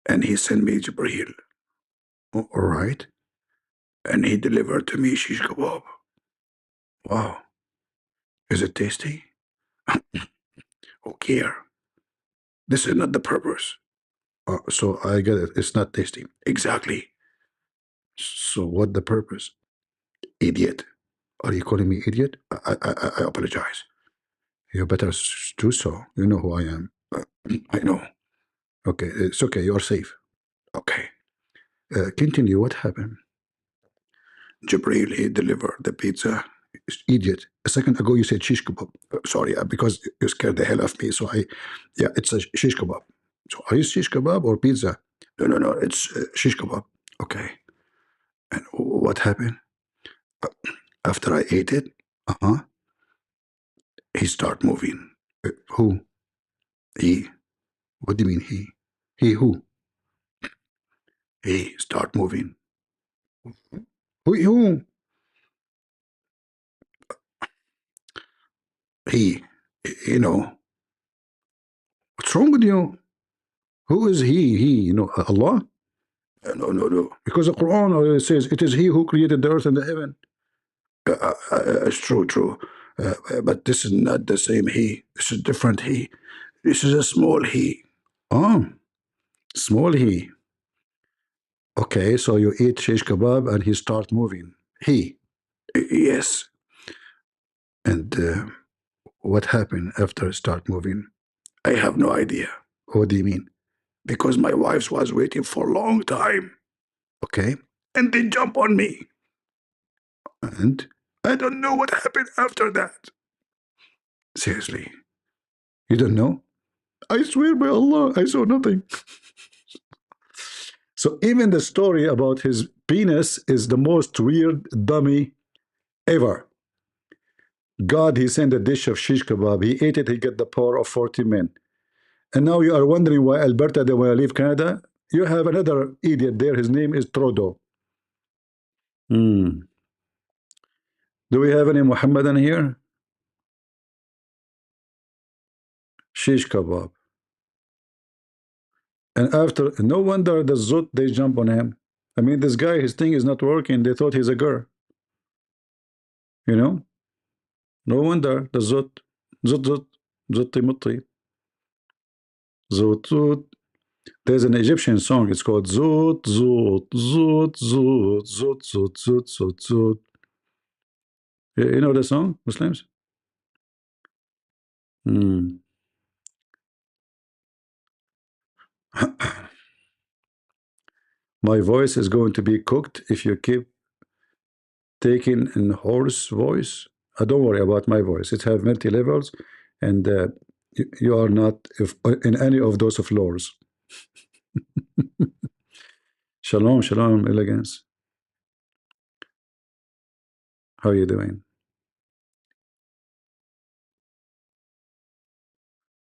And he sent me Jibreel. All right. And he delivered to me shish kebab. Wow. Is it tasty? Who care? This is not the purpose. So I get it. It's not tasty. Exactly. So what the purpose? Idiot. Are you calling me idiot? I apologize. You better do so. You know who I am. I know. Okay, it's okay. You're safe. Okay. Continue. What happened? Jibreel, he delivered the pizza. Idiot. A second ago you said shish kebab. Sorry, because you scared the hell of me. So yeah, it's a shish kebab. So are you shish kebab or pizza? No, it's shish kebab. Okay. And what happened? After I ate it, he start moving. Who? He. What do you mean he? He who? He start moving. Who? He. You know. What's wrong with you? Who is he? He, Allah? No. Because the Quran says it is He who created the earth and the heaven. It's true. But this is not the same He. This is different He. This is a small He. Oh, small He. Okay, so you eat shish kebab and he start moving. He. Yes. And what happened after start moving? I have no idea. What do you mean? Because my wife was waiting for a long time. Okay. And they jump on me. And I don't know what happened after that. Seriously. You don't know? I swear by Allah, I saw nothing. So even the story about his penis is the most weird dummy ever. God, he sent a dish of shish kebab. He ate it, he got the power of 40 men. And now you are wondering why Alberta, they want to leave Canada? You have another idiot there. His name is Trudeau. Do we have any Muhammadan here? Shish kebab. And after, no wonder the Zut, they jump on him. I mean, this guy, his thing is not working. They thought he's a girl. You know? No wonder the Zut. Zutti mutti. Zut. There's an Egyptian song. It's called Zut. You know the song, Muslims? My voice is going to be cooked if you keep taken in hoarse voice. Don't worry about my voice. It have multi levels, and you are not in any of those floors. Shalom, shalom, elegance. How are you doing?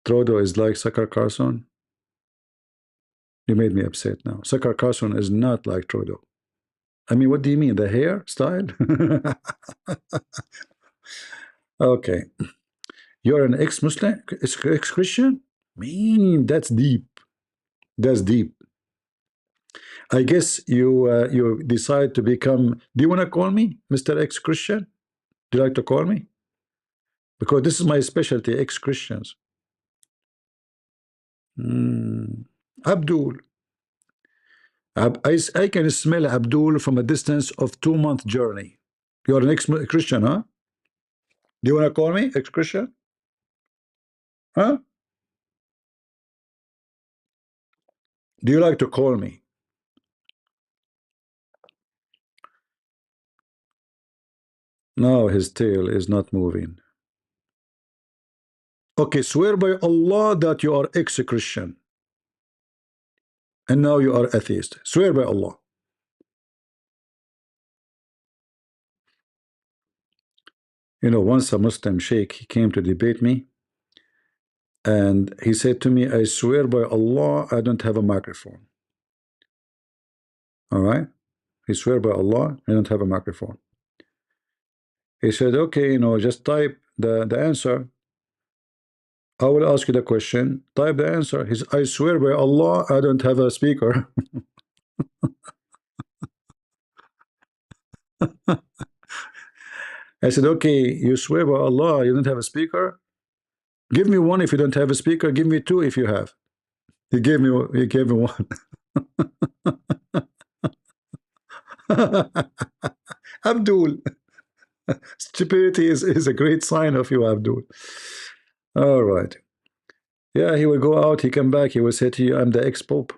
Trodo is like Sucker Carson. You made me upset now. Sucker Carson is not like Trodo. I mean, what do you mean? The hair style? Okay. You're an ex-Muslim? Ex-Christian? Man, that's deep. That's deep. I guess you decide to become... Do you want to call me Mr. Ex-Christian? Do you like to call me? Because this is my specialty, ex-Christians. Abdul. I can smell Abdul from a distance of 2-month journey. You're an ex-Christian, huh? Do you want to call me ex-Christian? Huh? Do you like to call me? No, his tail is not moving. Okay, swear by Allah that you are ex-Christian. And now you are atheist. Swear by Allah. You know, once a Muslim sheikh, he came to debate me, and he said to me, I swear by Allah, I don't have a microphone. All right? He swear by Allah, I don't have a microphone. He said, okay, you know, just type the answer. I will ask you the question. Type the answer. He said, I swear by Allah, I don't have a speaker. I said, okay, you swear by Allah, you don't have a speaker? Give me one if you don't have a speaker. Give me two if you have. He gave me one. Abdul. Stupidity is a great sign of you, Abdul. All right. Yeah, he will go out, he come back, he will say to you, I'm the ex-pope.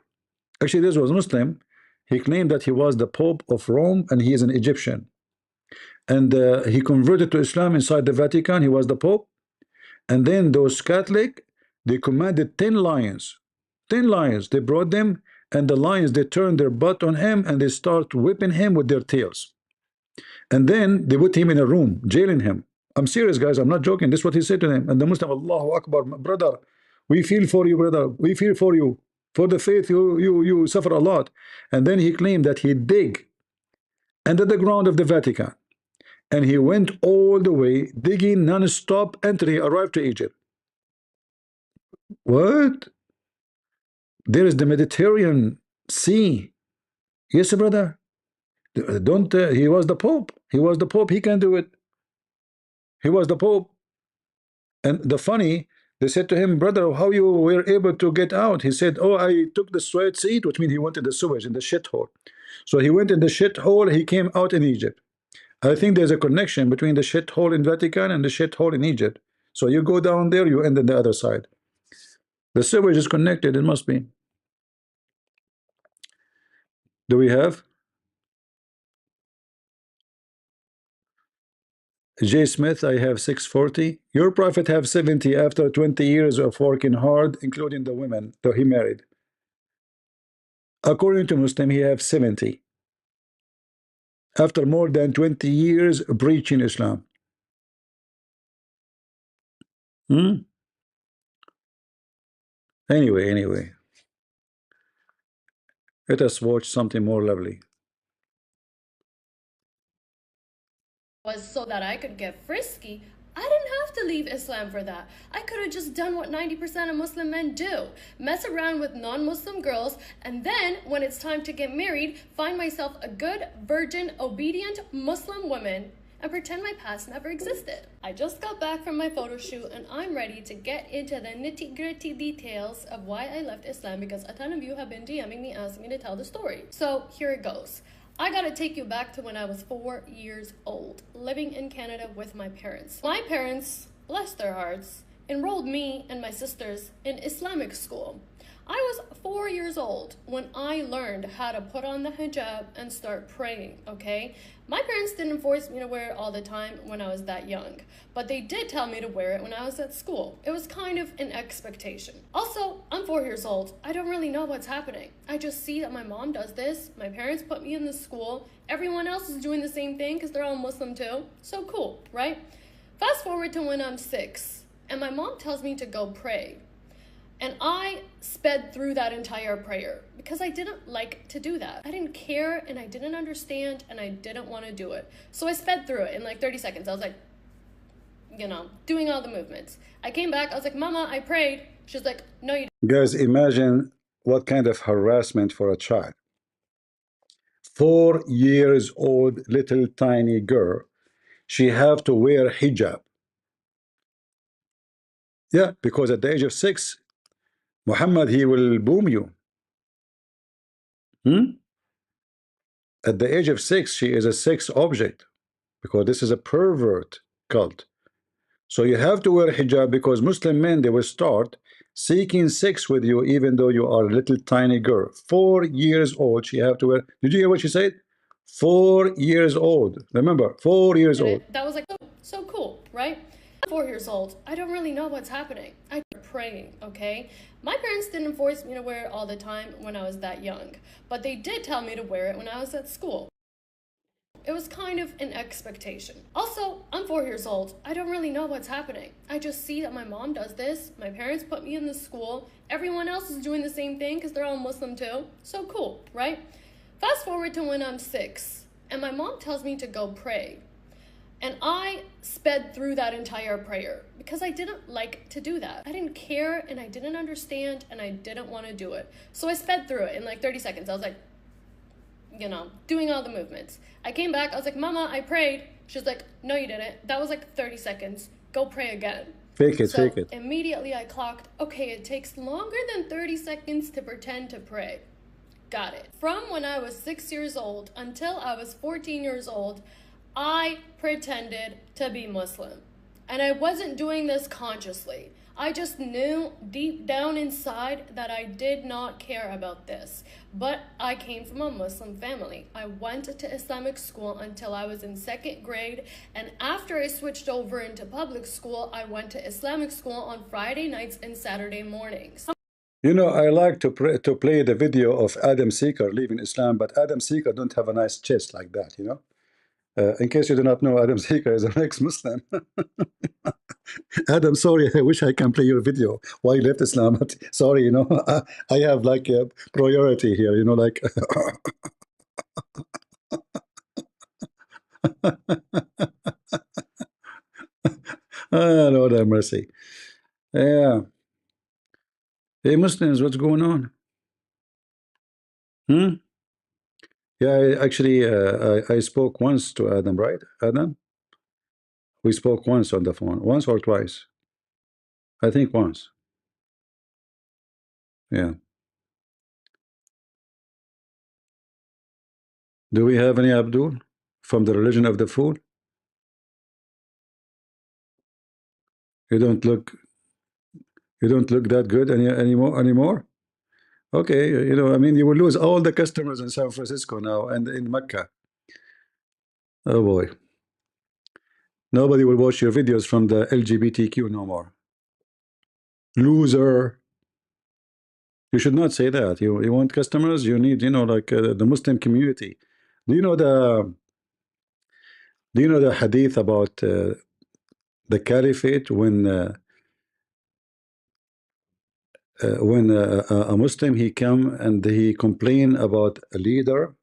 Actually, this was Muslim. He claimed that he was the Pope of Rome and he is an Egyptian. And he converted to Islam inside the Vatican. He was the Pope. And then those Catholic, they commanded 10 lions. 10 lions. They brought them, and the lions, they turned their butt on him and they start whipping him with their tails. And then they put him in a room, jailing him. I'm serious, guys. I'm not joking. This is what he said to them. And the Muslim, Allahu Akbar, brother, we feel for you, brother. We feel for you. For the faith, you suffer a lot. And then he claimed that he dig under the ground of the Vatican. And he went all the way, digging non-stop until he arrived to Egypt. What? There is the Mediterranean Sea. Yes, brother. Don't. He was the Pope. He was the Pope. He can do it. He was the Pope. And the funny, they said to him, brother, how you were able to get out? He said, oh, I took the sweat seat, which means he went in the sewage, in the shithole. So he went in the shithole. He came out in Egypt. I think there's a connection between the shithole in Vatican and the shithole in Egypt. So you go down there, you end on the other side. The sewage is connected, it must be. Do we have? J. Smith, I have 640. Your prophet have 70 after 20 years of working hard, including the women that he married. According to Muslim, he have 70. After more than 20 years preaching Islam. Anyway. Let us watch something more lovely. Was so that I could get frisky. I didn't have to leave Islam for that. I could have just done what 90% of Muslim men do. Mess around with non-Muslim girls, and then, when it's time to get married, find myself a good, virgin, obedient Muslim woman and pretend my past never existed. I just got back from my photo shoot and I'm ready to get into the nitty-gritty details of why I left Islam, because a ton of you have been DMing me asking me to tell the story. So here it goes. I gotta take you back to when I was 4 years old, living in Canada with my parents. My parents, bless their hearts, enrolled me and my sisters in Islamic school. I was 4 years old when I learned how to put on the hijab and start praying, okay? My parents didn't force me to wear it all the time when I was that young, but they did tell me to wear it when I was at school. It was kind of an expectation. Also, I'm 4 years old. I don't really know what's happening. I just see that my mom does this, my parents put me in this school, everyone else is doing the same thing because they're all Muslim too. So cool, right? Fast forward to when I'm 6, and my mom tells me to go pray. And I sped through that entire prayer because I didn't like to do that. I didn't care and I didn't understand and I didn't want to do it. So I sped through it in like 30 seconds. I was like, you know, doing all the movements. I came back, I was like, Mama, I prayed. She's like, no, you didn't. Guys, imagine what kind of harassment for a child. 4 years old little tiny girl, she have to wear hijab. Yeah, because at the age of 6, Muhammad, he will boom you. At the age of 6, she is a sex object because this is a pervert cult. So you have to wear hijab because Muslim men, they will start seeking sex with you even though you are a little tiny girl. 4 years old, she have to wear. Did you hear what she said? 4 years old. Remember, 4 years old. That was like so cool, right? 4 years old. I don't really know what's happening. I'm praying, okay? My parents didn't force me to wear it all the time when I was that young, but they did tell me to wear it when I was at school. It was kind of an expectation. Also, I'm 4 years old. I don't really know what's happening. I just see that my mom does this, my parents put me in this school, everyone else is doing the same thing because they're all Muslim too. So cool, right? Fast forward to when I'm 6, and my mom tells me to go pray. And I sped through that entire prayer because I didn't like to do that. I didn't care and I didn't understand and I didn't want to do it. So I sped through it in like 30 seconds. I was like, you know, doing all the movements. I came back, I was like, Mama, I prayed. She's like, no, you didn't. That was like 30 seconds. Go pray again. Fake it, so fake it. Immediately I clocked, okay, it takes longer than 30 seconds to pretend to pray. Got it. From when I was 6 years old until I was 14 years old, I pretended to be Muslim. And I wasn't doing this consciously. I just knew deep down inside that I did not care about this. But I came from a Muslim family. I went to Islamic school until I was in 2nd grade. And after I switched over into public school, I went to Islamic school on Friday nights and Saturday mornings. You know, I like to play the video of Adam Seeker leaving Islam, but Adam Seeker don't have a nice chest like that, you know. In case you do not know, Adam Seeker is an ex-Muslim. Adam, sorry, I wish I can play your video why you left Islam. But sorry, you know, I have like a priority here, you know, like. Lord have mercy. Yeah. Hey, Muslims, what's going on? Yeah, actually, I spoke once to Adam, right? Adam? We spoke once on the phone. Once or twice? I think once. Yeah. Do we have any Abdul from the religion of the fool? You don't look that good anymore? Okay, you know, I mean, you will lose all the customers in San Francisco now and in Mecca. Oh boy. Nobody will watch your videos from the LGBTQ no more. Loser. You should not say that. You want customers, you need, you know, like the Muslim community. Do you know the hadith about the caliphate when a Muslim he come and he complain about a leader,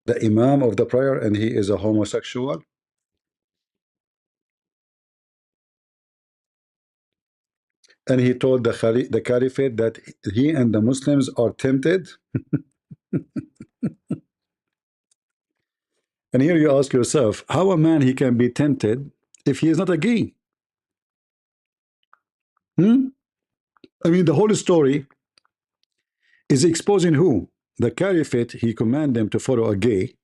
the imam of the prayer, and he is a homosexual? And he told the caliphate that he and the Muslims are tempted. And here you ask yourself, how a man he can be tempted if he is not a gay? I mean, the whole story is exposing who? The caliphate, he command them to follow a gay.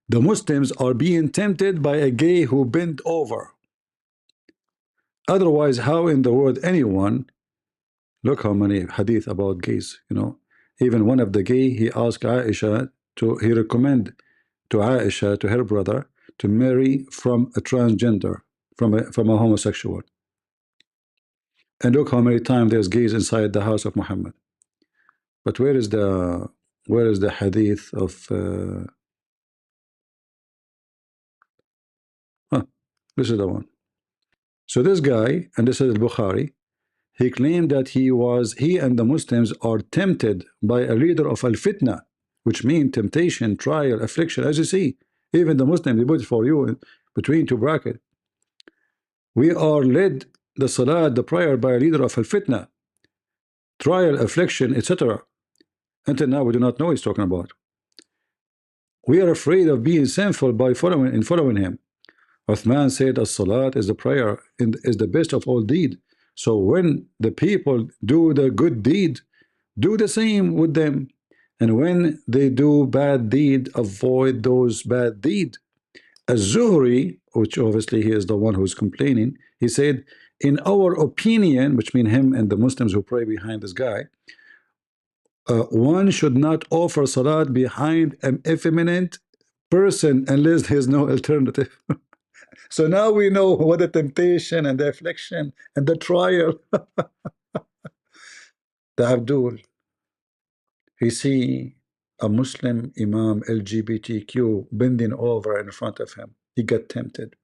The Muslims are being tempted by a gay who bent over. Otherwise, how in the world anyone Look how many hadith about gays, you know. Even one of the gay, he asked Aisha he recommend to Aisha, to her brother, to marry from a transgender, from a homosexual. And look how many times there's gays inside the house of Muhammad. But where is the hadith of this is the one. So this guy, and this is Bukhari, he claimed that he and the Muslims are tempted by a leader of al-fitna, which means temptation, trial, affliction. As you see, even the Muslim, they put it for you between two brackets. We are led the salat, the prayer, by a leader of al-fitna, trial, affliction, etc. Until now, we do not know what he's talking about. We are afraid of being sinful by following him. Uthman said, as-salat is the prayer, is the best of all deed. So when the people do the good deed, do the same with them. And when they do bad deed, avoid those bad deed. Az-Zuhri, which obviously he is the one who's complaining, he said, in our opinion, which means him and the Muslims who pray behind this guy, one should not offer salat behind an effeminate person unless there's no alternative. So now we know what the temptation and the affliction and the trial. The Abdul, he see a Muslim Imam LGBTQ bending over in front of him. He got tempted.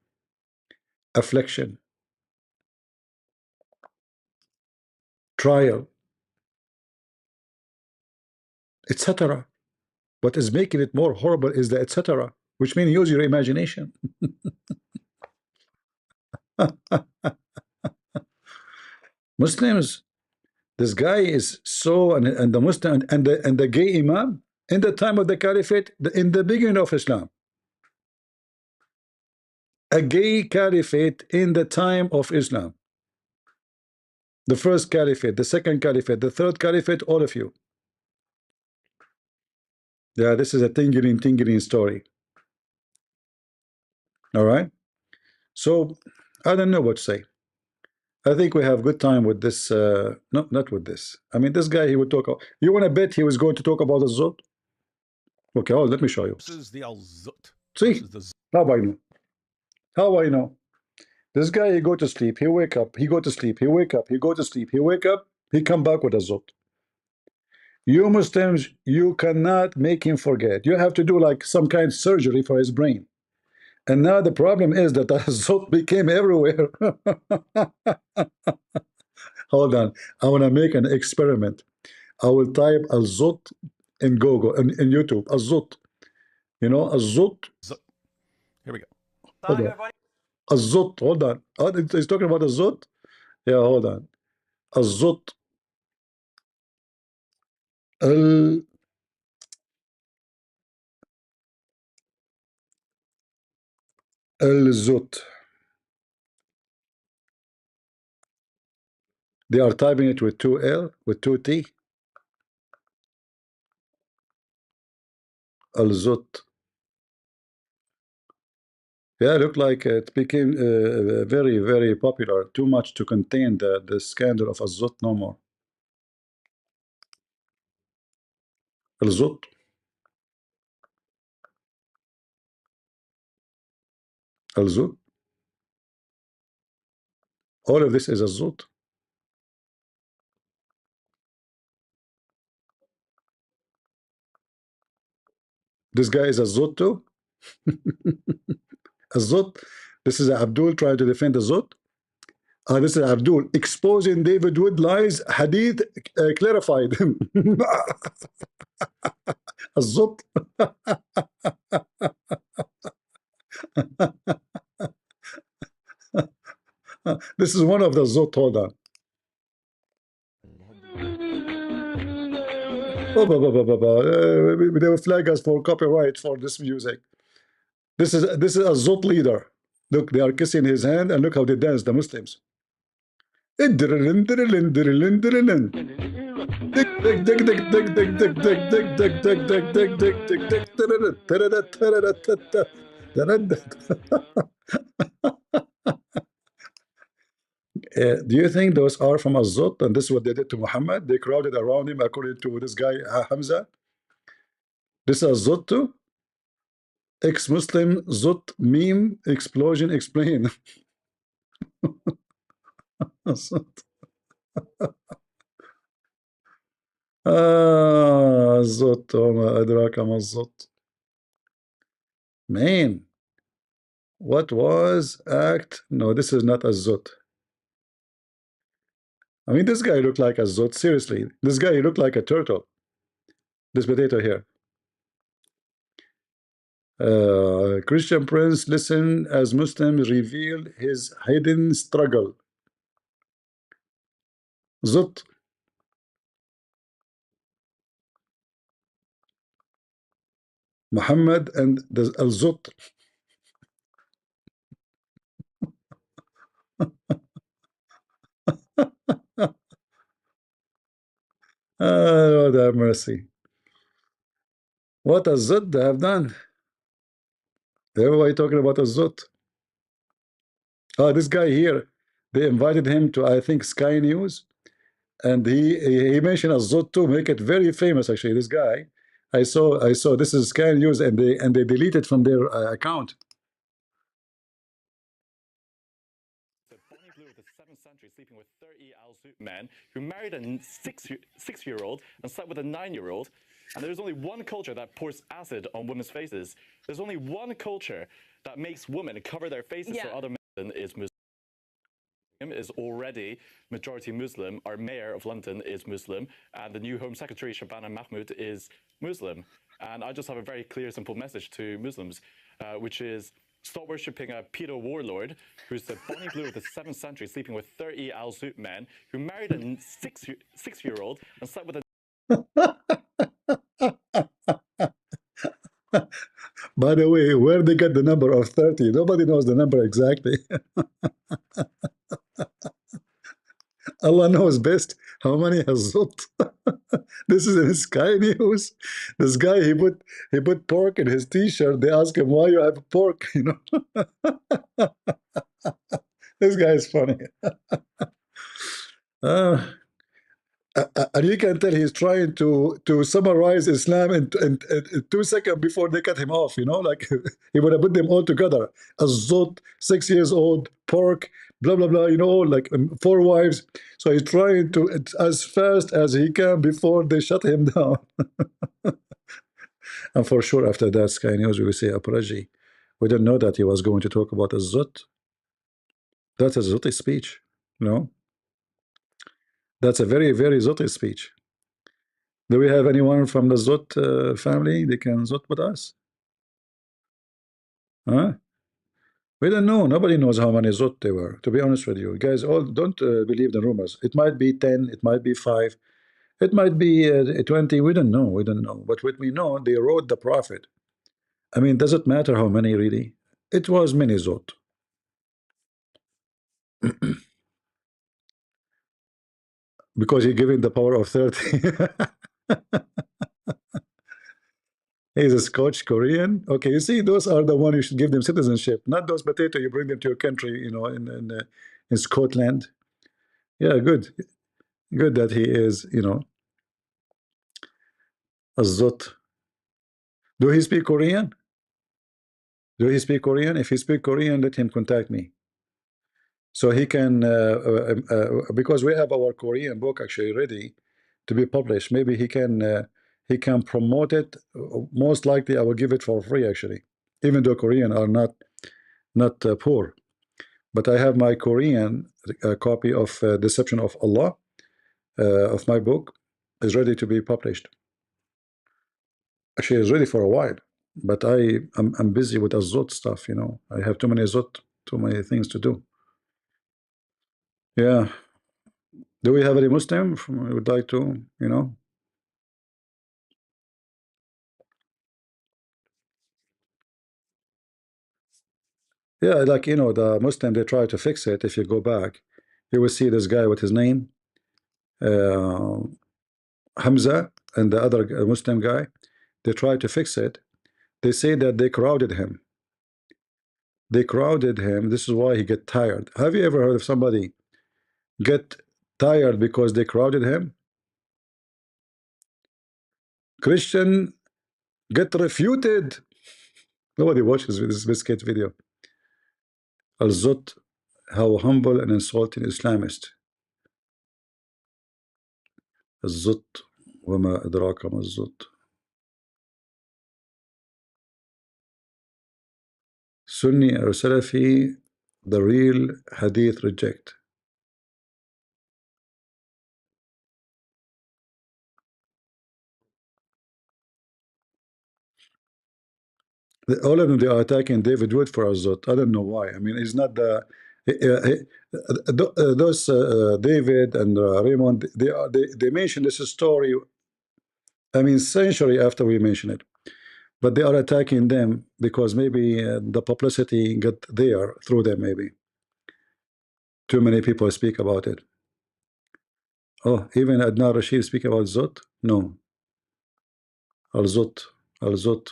Affliction, trial, etc. What is making it more horrible is the etc., which means use your imagination. Muslims, this guy is so, and the Muslim and the gay Imam in the time of the Caliphate, in the beginning of Islam, a gay caliphate in the time of Islam, the first caliphate, the second caliphate, the third caliphate, all of you. Yeah, this is a tingling story. All right. So I don't know what to say. I think we have good time with this. No, not with this. I mean, this guy, he would talk. You want to bet he was going to talk about the Zot? Okay, oh, let me show you. This is the al-Zut. See, how I know? How I know? This guy, he go to sleep, he wake up, he go to sleep, he wake up, he go to sleep, he wake up, he come back with a Zot. You Muslims, you cannot make him forget. You have to do like some kind of surgery for his brain. And now the problem is that the Zot became everywhere. Hold on, I want to make an experiment. I will type al-Zut in Google, in YouTube, al-Zut. You know, al-Zut. Here we go. Al-Zut, hold on. Oh, he's talking about al-Zut? Yeah, hold on. Al-Zut. Al-Zut. They are typing it with 2 L, with 2 T. Al-Zut. Yeah, it looked like it became very, very popular. Too much to contain the scandal of Al-Zut no more. Al-Zut. Al-Zut. All of this is Al-Zut. This guy is Al-Zut too? Al-Zut. This is Abdul trying to defend Al-Zut. This is Abdul exposing David Wood lies. Hadith clarified. Al-Zut. This is one of the Zut. Hold on. They will flag us for copyright for this music. This is a Zut leader. Look, they are kissing his hand, and look how they dance, the Muslims. Do you think those are from Azot and this is what they did to Muhammad? They crowded around him according to this guy Hamza. This is Azot too? Ex-Muslim Zot meme explosion explain. الزط وما أدراك ما الزط. Man, what was act? No, this is not a zot. I mean, this guy looked like a zot. Seriously, this guy looked like a turtle. This potato here. Christian Prince, listen as Muslims reveal his hidden struggle. Zot. Muhammad and the al-Zot. Lord have mercy. What a Zot they have done. Everybody talking about a Zot. Oh, this guy here, they invited him to, I think, Sky News, and he mentioned a Zot too, make it very famous. Actually, this guy, I saw this is Sky News, and they deleted from their account. The 7th century, sleeping with 30 Al-Zut men who married a six-year-old and slept with a 9-year-old. And there's only one culture that pours acid on women's faces. There's only one culture that makes women cover their faces so other men is Muslim. Is already majority Muslim. Our mayor of London is Muslim, and the new Home Secretary Shabana Mahmood is Muslim. And I just have a very clear, simple message to Muslims, which is stop worshipping a pedo warlord who's the Bonnie Blue of the 7th century, sleeping with 30 Al-Zut men who married a six-year-old and slept with a. By the way, where they get the number of 30? Nobody knows the number exactly. Allah knows best how many has Zot. This is in Sky News. This guy, he put pork in his t-shirt. They ask him why you have pork, you know. This guy is funny. And you can tell he's trying to summarize Islam in 2 seconds before they cut him off, you know, like he would have put them all together. Azot, 6 years old, pork, blah, blah, blah, you know, like 4 wives. So he's trying to, as fast as he can before they shut him down. And for sure, after that, Sky News, we will say apology. We didn't know that he was going to talk about Azot. That's a Zoti speech, you know. That's a very, very Zoti speech. Do we have anyone from the Zot family? They can Zot with us? Huh? We don't know. Nobody knows how many Zot they were, to be honest with you. Guys, all don't believe the rumors. It might be 10, it might be 5, it might be 20. We don't know. We don't know. But what we know, they wrote the Prophet. I mean, does it matter how many really? It was many Zot. Because he gave him the power of 30. He's a Scotch Korean. Okay, you see, those are the ones you should give them citizenship, not those potato you bring them to your country, you know, in Scotland. Yeah, good that he is, you know, a Zot. Do he speak Korean? Do he speak Korean? If he speak Korean, let him contact me. So he can, because we have our Korean book actually ready to be published. Maybe he can promote it. Most likely, I will give it for free actually, even though Korean are not poor. But I have my Korean copy of Deception of Allah of my book is ready to be published. Actually, it's ready for a while, but I'm busy with Azot stuff. You know, I have too many Azot, too many things to do. Yeah. Do we have any Muslim who would like to, you know? Yeah, like, you know, the Muslim, they try to fix it. If you go back, you will see this guy with his name, Hamza, and the other Muslim guy. They try to fix it. They say that they crowded him. They crowded him. This is why he get tired. Have you ever heard of somebody get tired because they crowded him. Christian get refuted. Nobody watches this biscuit video. Al-Zut, how humble and insulting Islamist. Al-Zut, وما أدراك ما الزut. Sunni or Salafi, the real hadith reject. All of them, they are attacking David Wood for Al-Zut. I don't know why. I mean, he's not the those David and Raymond. They mentioned this story. I mean, century after we mentioned it, but they are attacking them because maybe the publicity got there through them. Maybe too many people speak about it. Oh, even Adnan Rashid speak about Zut? No. Al-Zut. Al-Zut.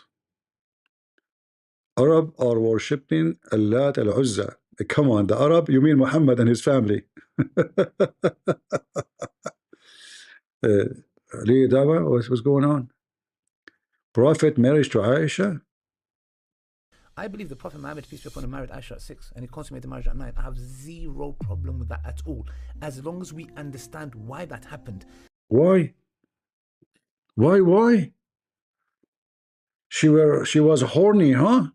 Arab are worshipping Allat al-Uzza. Come on, the Arab, you mean Muhammad and his family. What's going on? Prophet marriage to Aisha? I believe the Prophet Muhammad, peace be upon him, married Aisha at 6 and he consummated the marriage at 9. I have zero problem with that at all, as long as we understand why that happened. Why? Why? She was horny, huh?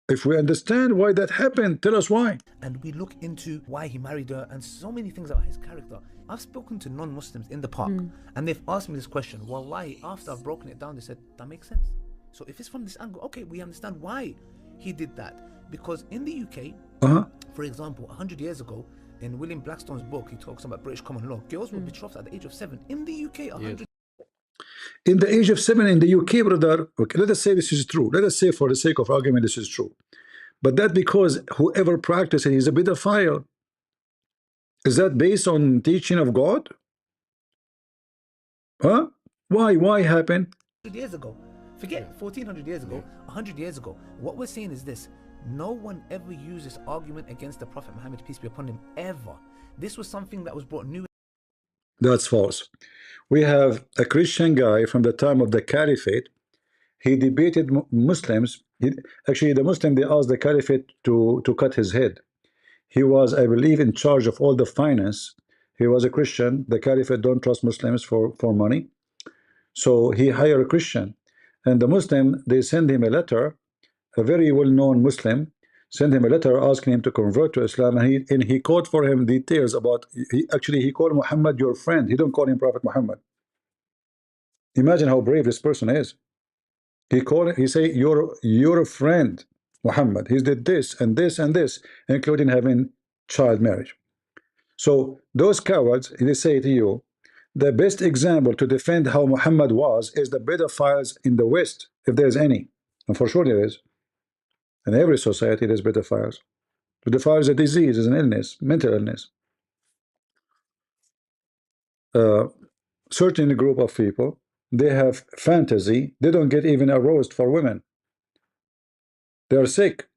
If we understand why that happened, tell us why. And we look into why he married her and so many things about his character. I've spoken to non-Muslims in the park and they've asked me this question. Wallahi, after I've broken it down, they said, that makes sense. So if it's from this angle, okay, we understand why he did that. Because in the UK, for example, 100 years ago, in William Blackstone's book, he talks about British common law. Girls were betrothed at the age of 7. In the UK, 100 in the age of 7 in the UK, brother, okay, let us say this is true. Let us say for the sake of argument this is true. But that because whoever practices it is a pedophile. Is that based on teaching of God? Huh? Why happen? 100 years ago. Forget 1400 years ago, 100 years ago. What we're saying is this. No one ever used this argument against the Prophet Muhammad, peace be upon him, ever. This was something that was brought new. That's false. We have a Christian guy from the time of the Caliphate. He debated Muslims. Actually, the Muslim, they asked the Caliphate to cut his head. He was, I believe, in charge of all the finance. He was a Christian. The Caliphate don't trust Muslims for money. So he hired a Christian. And the Muslim, they send him a letter, a very well-known Muslim, sent him a letter asking him to convert to Islam, and he quote for him details about, he called Muhammad your friend. He don't call him Prophet Muhammad. Imagine how brave this person is. He say you're a friend, Muhammad. He did this and this and this, including having child marriage. So those cowards, they say to you, the best example to defend how Muhammad was is the pedophiles in the West, if there's any. And for sure there is. In every society there's pedophiles. Pedophiles is a disease, is an illness, mental illness. Certain group of people, they have fantasy, they don't get even aroused for women. They are sick.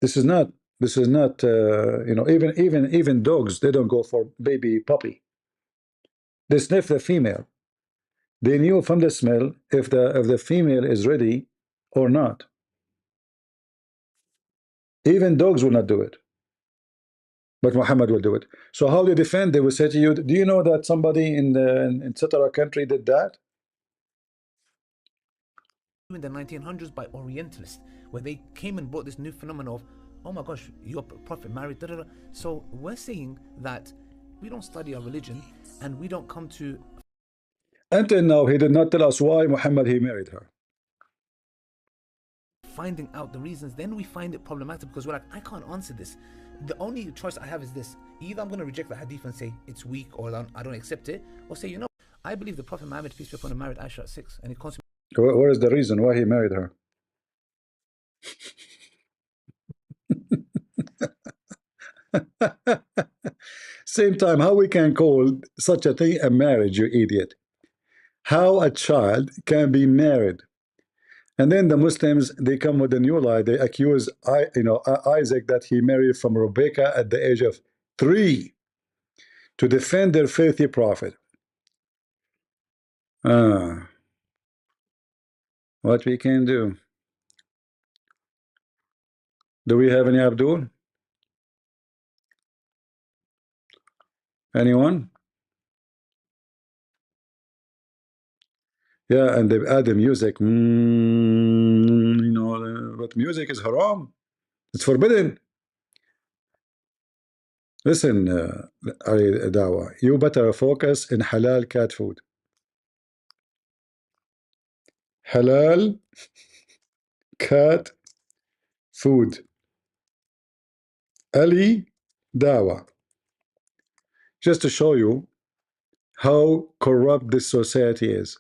This is not you know, even dogs, they don't go for baby puppy. They sniff the female. They knew from the smell if the female is ready or not. Even dogs will not do it, but Muhammad will do it. So how they defend? They will say to you, do you know that somebody in etc. country did that? In the 1900s by Orientalists, where they came and brought this new phenomenon of, oh my gosh, your Prophet married, da, da, da. So we're saying that we don't study our religion and we don't come to... Until now, he did not tell us why Muhammad he married her. Finding out the reasons, then we find it problematic because we're like, I can't answer this. The only choice I have is this. Either I'm going to reject the hadith and say it's weak or I don't accept it, or say, you know, I believe the Prophet Muhammad, peace be upon him, married Aisha at 6 and he consummated... What is the reason why he married her? Same time, how we can call such a thing a marriage, you idiot? How a child can be married? And then the Muslims, they come with a new lie. They accuse Isaac that he married from Rebecca at the age of 3, to defend their faithy prophet. What we can do? Do we have any Abdul? Anyone? Yeah, and they add the music. You know, but music is haram. It's forbidden. Listen, Dawa, you better focus in halal cat food. Halal cat food. Ali Dawa. Just to show you how corrupt this society is.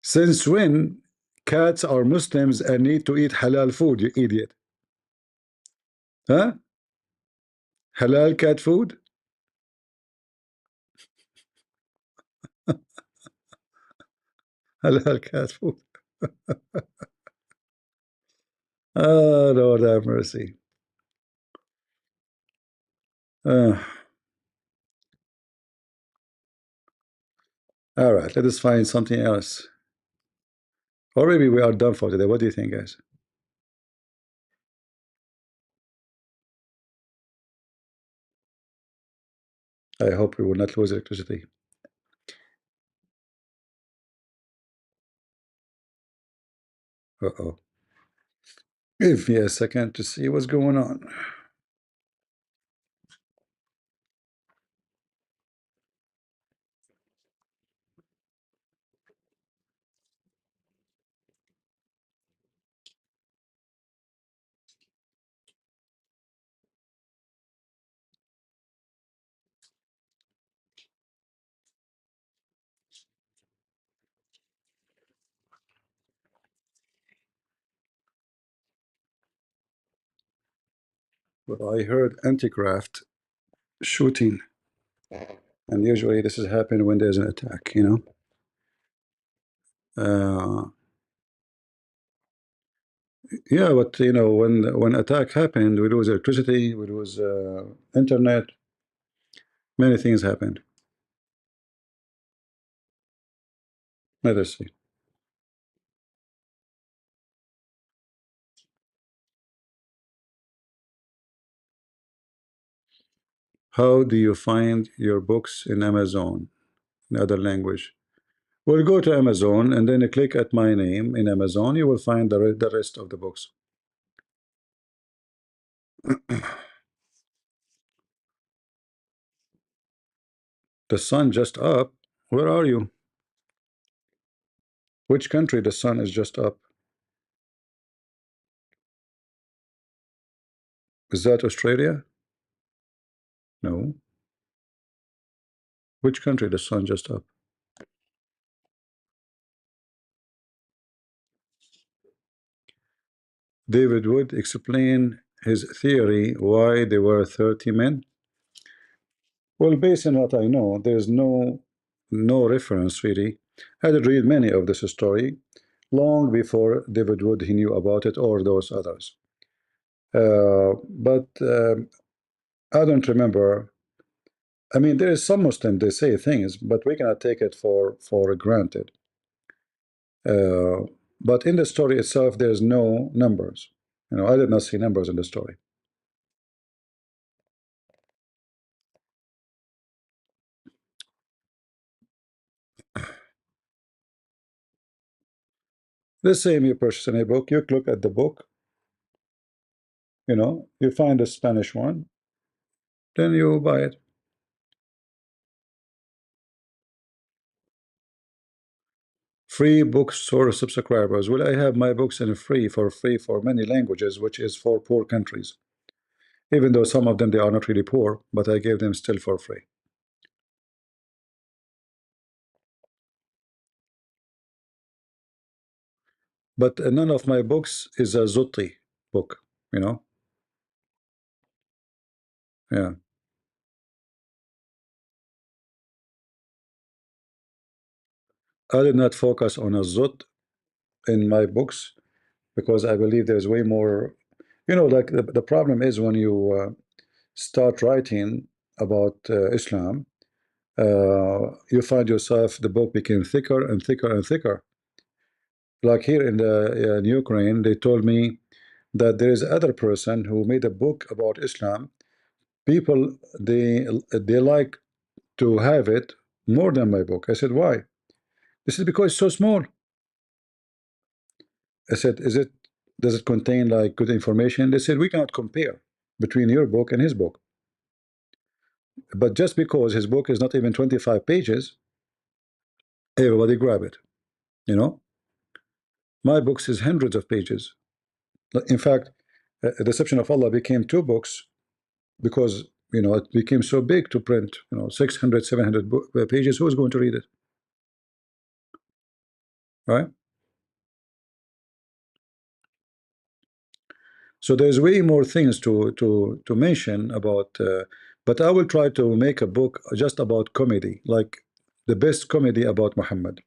Since when cats are Muslims and need to eat halal food, you idiot? Huh? Halal cat food? Halal cat food. Oh, Lord have mercy. All right, let us find something else. Or maybe we are done for today. What do you think, guys? I hope we will not lose electricity. Uh-oh. Give me a second to see what's going on. Well, I heard anti-craft shooting, and usually this has happened when there's an attack, you know. Yeah, but you know, when attack happened, we lose electricity, we lose internet, many things happened. Let us see. How do you find your books in Amazon in other language? Well, go to Amazon and then click at my name in Amazon. You will find the rest of the books. The sun just up. Where are you? Which country the sun is just up? Is that Australia? No. Which country the sun just up? David Wood explain his theory why there were 30 men. Well, based on what I know, there's no reference really. I did read many of this story long before David Wood he knew about it or those others. But I don't remember. I mean, there is some Muslim they say things, but we cannot take it for granted. But in the story itself, there's no numbers. You know, I did not see numbers in the story. The same, you purchase any book, you look at the book, you know, you find the Spanish one, then you buy it. Free bookstore subscribers. Well, I have my books in free for many languages, which is for poor countries. Even though some of them they are not really poor, but I gave them still for free. But none of my books is a Zutti book, you know. Yeah. I did not focus on a Zut in my books because I believe there's way more, you know, like the problem is when you start writing about Islam, you find yourself, the book became thicker and thicker and thicker. Like here in Ukraine, they told me that there is other person who made a book about Islam. People, they like to have it more than my book. I said, why? This is because it's so small. I said, does it contain like good information? They said, we cannot compare between your book and his book. But just because his book is not even 25 pages, everybody grab it. You know, my books is hundreds of pages. In fact, Deception of Allah became 2 books because, you know, it became so big to print, you know, 600, 700 pages. Who is going to read it? Right? So there's way more things to mention about, but I will try to make a book just about comedy, like the best comedy about Muhammad.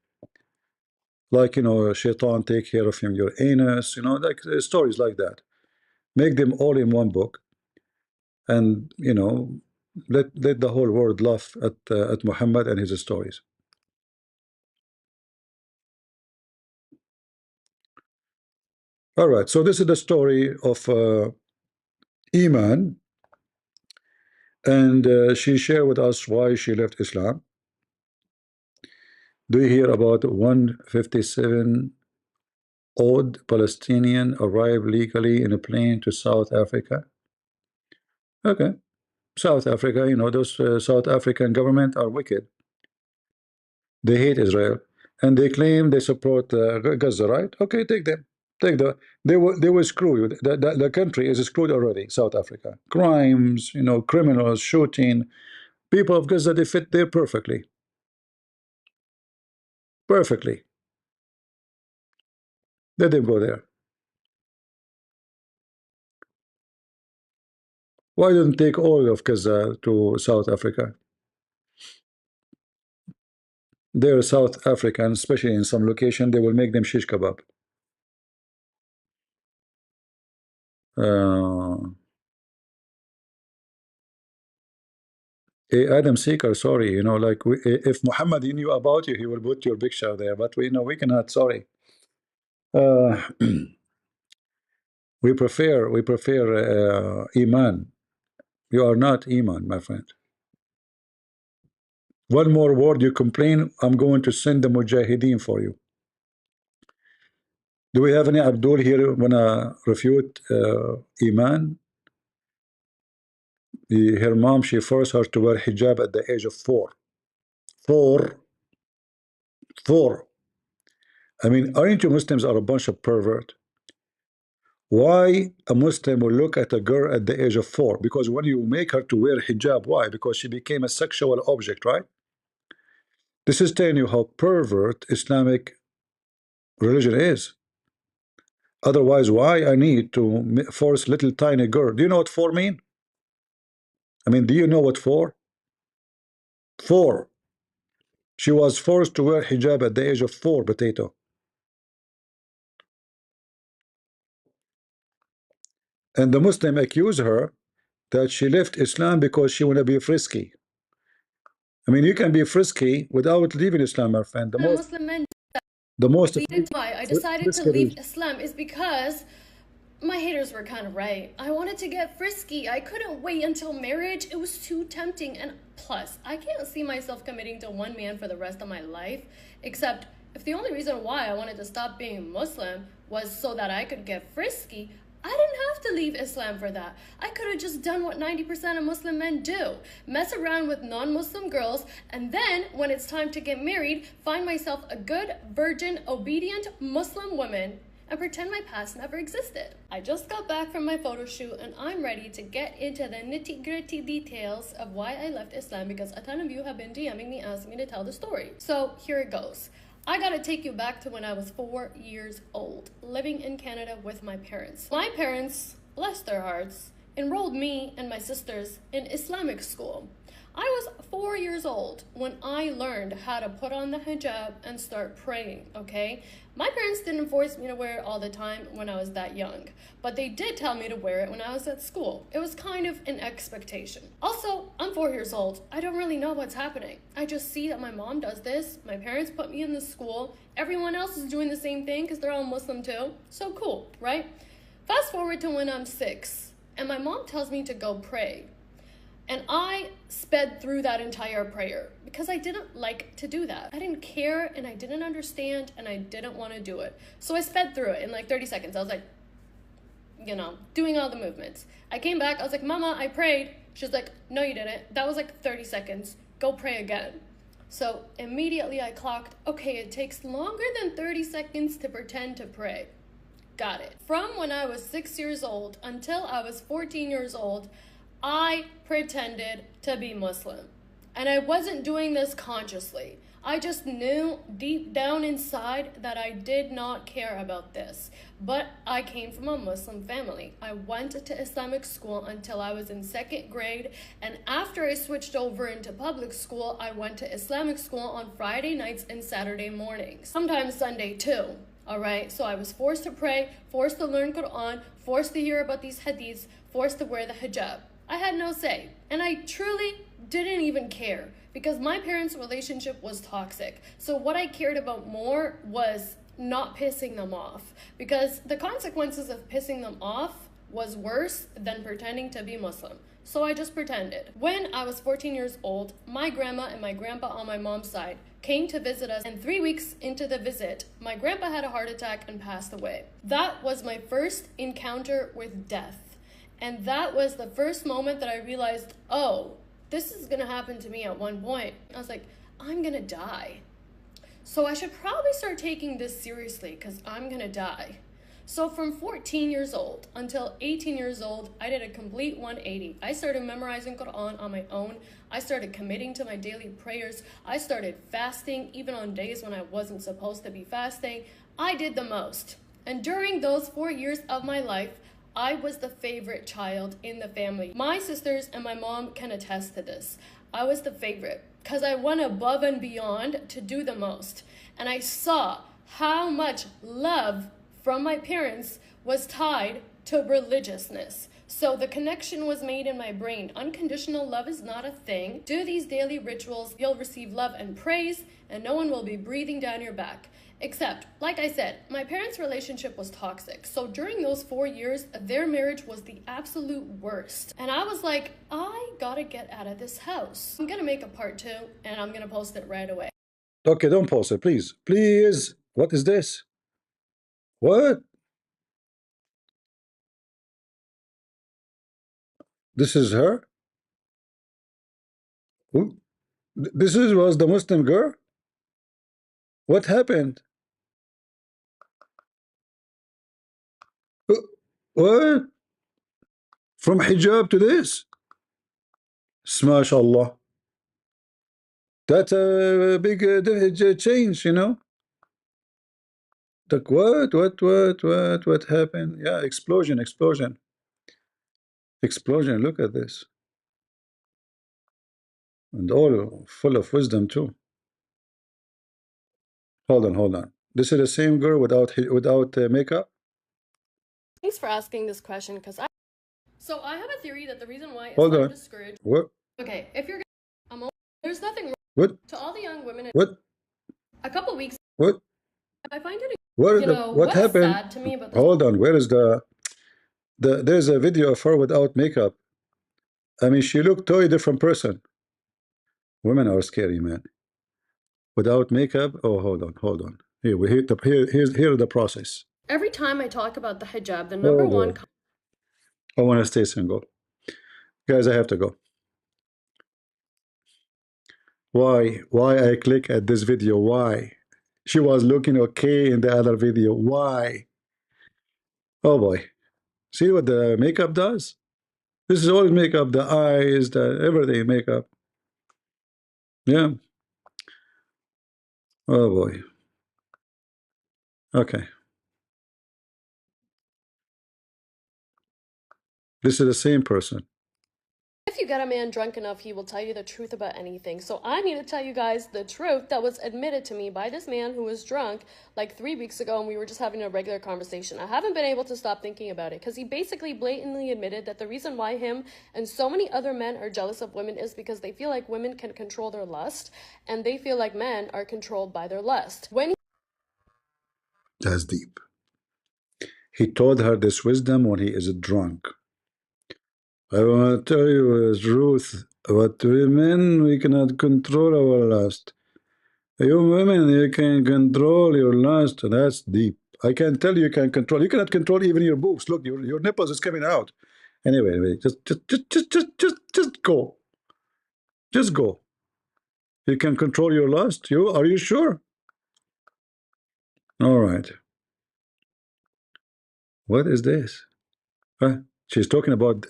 Like, you know, Shaitan take care of him, your anus, you know, like stories like that. Make them all in one book, and you know, let the whole world laugh at Muhammad and his stories. All right, so this is the story of Eman, and she shared with us why she left Islam. Do you hear about 157 odd Palestinian arrived legally in a plane to South Africa? Okay, South Africa, you know, those South African government are wicked. They hate Israel, and they claim they support Gaza, right? Okay, take them. They will screw you. The country is screwed already. South Africa, crimes, you know, criminals, shooting. People of Gaza, they fit there perfectly. Perfectly. Let them go there. Why don't take all of Gaza to South Africa? They're South African, especially in some location, they will make them shish kebab. Adam Seeker, sorry, you know, like if Muhammad knew about you, he will put your picture there, but we know we cannot. Sorry. We prefer Iman. You are not Iman, my friend. One more word you complain, I'm going to send the Mujahideen for you. Do we have any Abdul here wanna refute Iman? Her mom, she forced her to wear hijab at the age of 4. 4. I mean, aren't you Muslims are a bunch of pervert? Why a Muslim will look at a girl at the age of 4? Because when you make her to wear hijab, why? Because she became a sexual object, right? This is telling you how pervert Islamic religion is. Otherwise, why I need to force little tiny girl? Do you know what 4 mean? I mean, do you know what 4? 4. She was forced to wear hijab at the age of 4, potato. And the Muslim accused her that she left Islam because she want to be frisky. I mean, you can be frisky without leaving Islam, my friend. The most why I decided to leave Islam is because my haters were kind of right. I wanted to get frisky. I couldn't wait until marriage. It was too tempting. And plus, I can't see myself committing to one man for the rest of my life. Except if the only reason why I wanted to stop being Muslim was so that I could get frisky, I didn't have to leave Islam for that. I could have just done what 90% of Muslim men do. Mess around with non-Muslim girls, and then, when it's time to get married, find myself a good, virgin, obedient Muslim woman and pretend my past never existed. I just got back from my photo shoot and I'm ready to get into the nitty-gritty details of why I left Islam because a ton of you have been DMing me asking me to tell the story. So here it goes. I gotta take you back to when I was 4 years old, living in Canada with my parents. My parents, bless their hearts, enrolled me and my sisters in Islamic school. I was 4 years old when I learned how to put on the hijab and start praying, okay? My parents didn't force me to wear it all the time when I was that young, but they did tell me to wear it when I was at school. It was kind of an expectation. Also, I'm 4 years old. I don't really know what's happening. I just see that my mom does this, my parents put me in this school, everyone else is doing the same thing because they're all Muslim too. So cool, right? Fast forward to when I'm 6, and my mom tells me to go pray. And I sped through that entire prayer because I didn't like to do that. I didn't care and I didn't understand and I didn't want to do it. So I sped through it in like 30 seconds. I was like, you know, doing all the movements. I came back, I was like, Mama, I prayed. She's like, no, you didn't. That was like 30 seconds. Go pray again. So immediately I clocked, okay, it takes longer than 30 seconds to pretend to pray. Got it. From when I was 6 years old until I was 14 years old, I pretended to be Muslim. And I wasn't doing this consciously. I just knew deep down inside that I did not care about this. But I came from a Muslim family. I went to Islamic school until I was in 2nd grade. And after I switched over into public school, I went to Islamic school on Friday nights and Saturday mornings. Sometimes Sunday too. All right, so I was forced to pray, forced to learn Quran, forced to hear about these hadiths, forced to wear the hijab. I had no say, and I truly didn't even care because my parents' relationship was toxic. So what I cared about more was not pissing them off because the consequences of pissing them off was worse than pretending to be Muslim. So I just pretended. When I was 14 years old, my grandma and my grandpa on my mom's side came to visit us, and 3 weeks into the visit, my grandpa had a heart attack and passed away. That was my first encounter with death. And that was the first moment that I realized, oh, this is gonna happen to me at one point. I was like, I'm gonna die. So I should probably start taking this seriously because I'm gonna die. So from 14 years old until 18 years old, I did a complete 180. I started memorizing Quran on my own. I started committing to my daily prayers. I started fasting even on days when I wasn't supposed to be fasting. I did the most. And during those 4 years of my life, I was the favorite child in the family. My sisters and my mom can attest to this. I was the favorite because I went above and beyond to do the most. And I saw how much love from my parents was tied to religiousness. So the connection was made in my brain. Unconditional love is not a thing. Do these daily rituals, you'll receive love and praise, and no one will be breathing down your back. Except, like I said, my parents' relationship was toxic. So during those 4 years, their marriage was the absolute worst. And I was like, I gotta get out of this house. I'm gonna make a part 2, and I'm gonna post it right away. Okay, don't post it, please. Please. What is this? What? This is her? Who? This was the Muslim girl? What happened? What? From hijab to this? MashaAllah. That's a big change, you know? Like what happened? Yeah, explosion. Look at this. And all full of wisdom too. Hold on. This is the same girl without makeup? Thanks for asking this question because So I have a theory that the reason why Hold Islam on. discouraged. What? Okay, if you're there's nothing wrong What? to all the young women. What? A couple weeks. What? I find it. What What's happened? sad to me about this. Hold on. Where is there's a video of her without makeup. I mean, she looked totally different person. Women are scary, man. Without makeup. Oh, hold on. Here the process. Every time I talk about the hijab, the number one. I want to stay single. Guys, I have to go. Why I click at this video? Why? She was looking okay in the other video. Why? Oh boy. See what the makeup does? This is all makeup, the eyes, the everything makeup. Yeah. Oh boy. Okay. This is the same person. If you get a man drunk enough, he will tell you the truth about anything. So I need to tell you guys the truth that was admitted to me by this man who was drunk like 3 weeks ago, and we were just having a regular conversation. I haven't been able to stop thinking about it because he basically blatantly admitted that the reason why him and so many other men are jealous of women is because they feel like women can control their lust, and they feel like men are controlled by their lust. That's deep. He told her this wisdom when he is drunk. I want to tell you the truth. But women, we cannot control our lust. You women, you can control your lust. That's deep. I can tell you can control. You cannot control even your boobs. Look, your nipples is coming out. Anyway, just go. Just go. You can control your lust. Are you sure? All right. What is this? Huh? She's talking about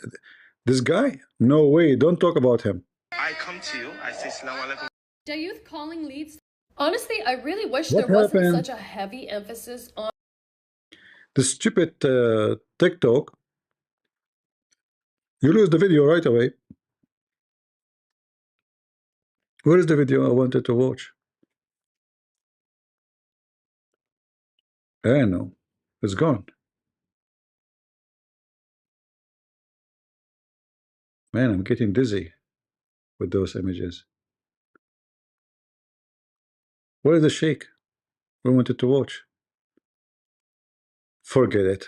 this guy? No way. Don't talk about him. I come to you. I say salam alaikum. Youth calling leads. Honestly, I really wish there wasn't such a heavy emphasis on the stupid TikTok. You lose the video right away. Where is the video I wanted to watch? I know. It's gone. Man, I'm getting dizzy with those images. Where is the sheikh we wanted to watch? Forget it.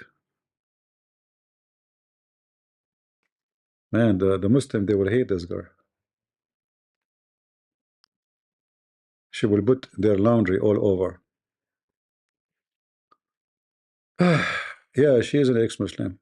Man, the Muslim, they will hate this girl. She will put their laundry all over. Yeah, she is an ex-Muslim.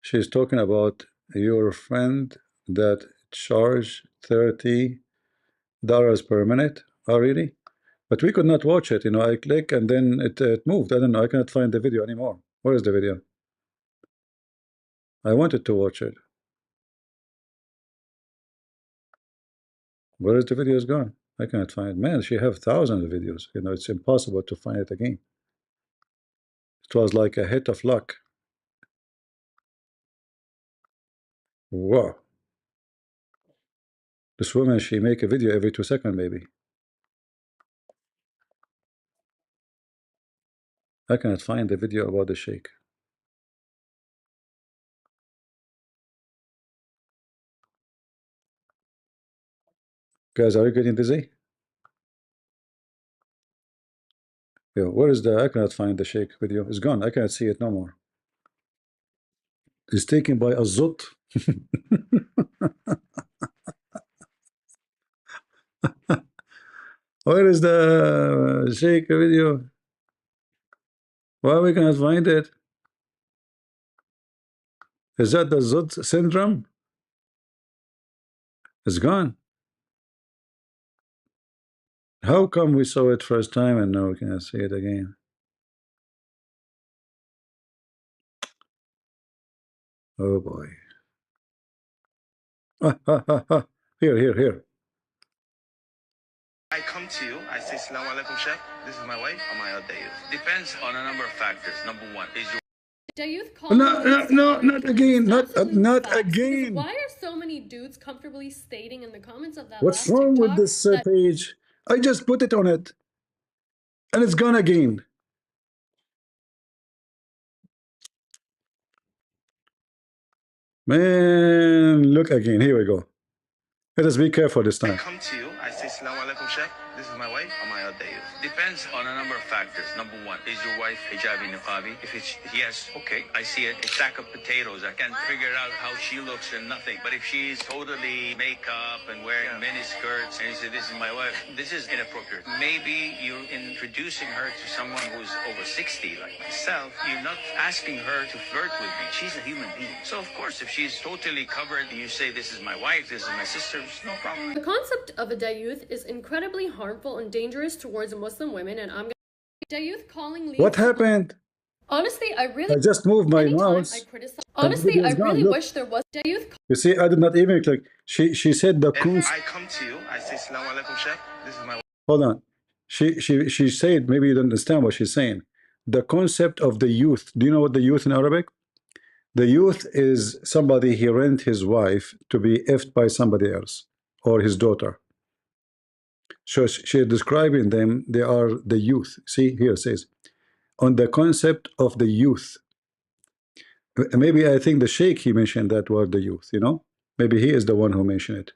She's talking about your friend that charged $30 per minute. Oh, really? But we could not watch it. You know, I click and then it moved. I don't know. I cannot find the video anymore. Where is the video? I wanted to watch it. Where is the video is gone? I cannot find it. Man, she have thousands of videos. You know, it's impossible to find it again. It was like a hit of luck. Wow. This woman, she make a video every 2 seconds, maybe. I cannot find the video about the sheikh. Guys, are you getting dizzy? Yeah, where is I cannot find the sheikh video. It's gone. I cannot see it no more. It's taken by a zut. Where is the sheikh video? Why we cannot find it? Is that the zut syndrome? It's gone. How come we saw it first time and now we cannot see it again? Oh boy. Here. I come to you. I say salam alaikum, Sheikh. This is my wife. Am I a dayuth? Depends on a number of factors. Number one is your. No, not again. Not again. Why are so many dudes comfortably stating in the comments of that? What's wrong with this page? I just put it on it, and it's gone again. Man, look again. Here we go. Let us be careful this time. I come to you. I say salam alaikum, Sheikh. This is my wife. Am I a dayuth? Depends on a number of factors. Number one, is your wife hijabi niqabi? If it's yes, okay, I see it. A sack of potatoes. I can't figure out how she looks and nothing. But if she's totally makeup and wearing mini skirts and you say this is my wife, this is inappropriate. Maybe you're introducing her to someone who's over 60 like myself. You're not asking her to flirt with me. She's a human being. So of course, if she's totally covered and you say this is my wife, this is my sister, no problem. The concept of a dayuth is incredibly harmful and dangerous towards Muslim women, and I'm Dayuth calling leads. What happened? Honestly, I just moved my mouse. Honestly, I really wish there was a youth. You see, I did not even click. She said the if I come to you, I say, Assalamu alaikum, Sheikh. This is my. Hold on. She said, maybe you don't understand what she's saying. The concept of the youth. Do you know what the youth in Arabic? The youth is somebody he rent his wife to be effed by somebody else or his daughter. So she's describing them. They are the youth. See here it says on the concept of the youth. Maybe I think the Sheikh he mentioned that word, the youth. You know, maybe he is the one who mentioned it.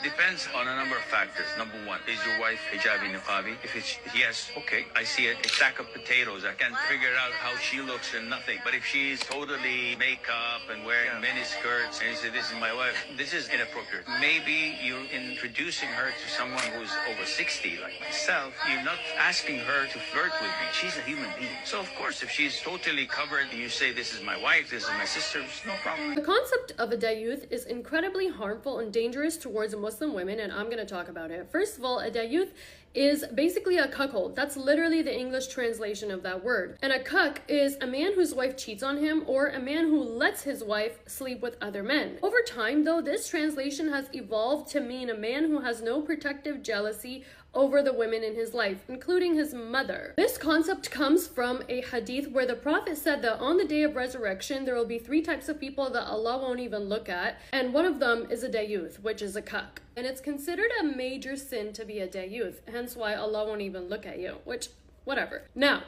Depends on a number of factors. Number one, is your wife hijabi niqabi? If it's yes, okay, I see it. A sack of potatoes. I can't figure out how she looks and nothing. But if she's totally makeup and wearing mini skirts and you say, this is my wife, this is inappropriate. Maybe you're introducing her to someone who's over 60, like myself. You're not asking her to flirt with me. She's a human being. So of course, if she's totally covered and you say, this is my wife, this is my sister, no problem. The concept of a dayuth is incredibly harmful and dangerous towards Muslim women, and I'm going to talk about it. First of all, a dayuth is basically a cuckold. That's literally the English translation of that word. And a cuck is a man whose wife cheats on him or a man who lets his wife sleep with other men. Over time, though, this translation has evolved to mean a man who has no protective jealousy over the women in his life, including his mother. This concept comes from a hadith where the Prophet said that on the day of resurrection, there will be 3 types of people that Allah won't even look at, and one of them is a dayuth, which is a cuck. And it's considered a major sin to be a dayuth, hence why Allah won't even look at you, which, whatever. Now,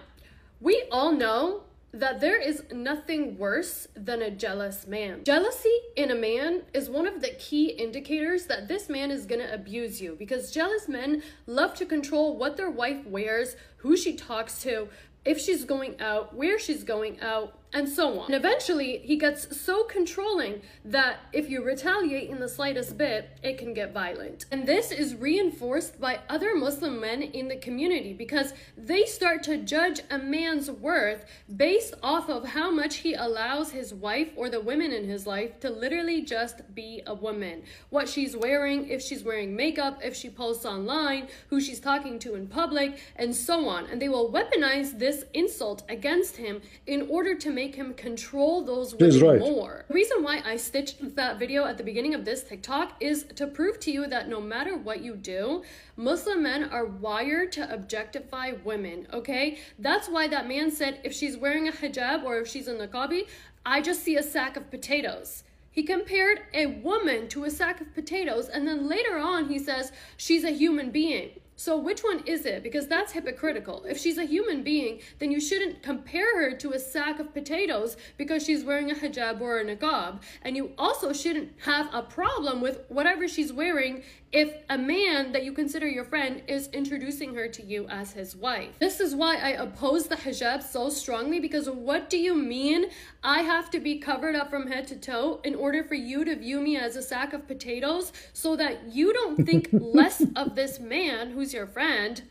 we all know that there is nothing worse than a jealous man. Jealousy in a man is one of the key indicators that this man is gonna abuse you, because jealous men love to control what their wife wears, who she talks to, if she's going out, where she's going out, and so on. And eventually, he gets so controlling that if you retaliate in the slightest bit, it can get violent. And this is reinforced by other Muslim men in the community because they start to judge a man's worth based off of how much he allows his wife or the women in his life to literally just be a woman. What she's wearing, if she's wearing makeup, if she posts online, who she's talking to in public, and so on. And they will weaponize this insult against him in order to make him control those women more. The reason why I stitched that video at the beginning of this TikTok is to prove to you that no matter what you do, Muslim men are wired to objectify women, okay? That's why that man said, if she's wearing a hijab or if she's a niqabi, I just see a sack of potatoes. He compared a woman to a sack of potatoes, and then later on he says she's a human being. So which one is it? Because that's hypocritical. If she's a human being, then you shouldn't compare her to a sack of potatoes because she's wearing a hijab or a niqab. And you also shouldn't have a problem with whatever she's wearing if a man that you consider your friend is introducing her to you as his wife. This is why I oppose the hijab so strongly, because what do you mean I have to be covered up from head to toe in order for you to view me as a sack of potatoes so that you don't think less of this man who's your friend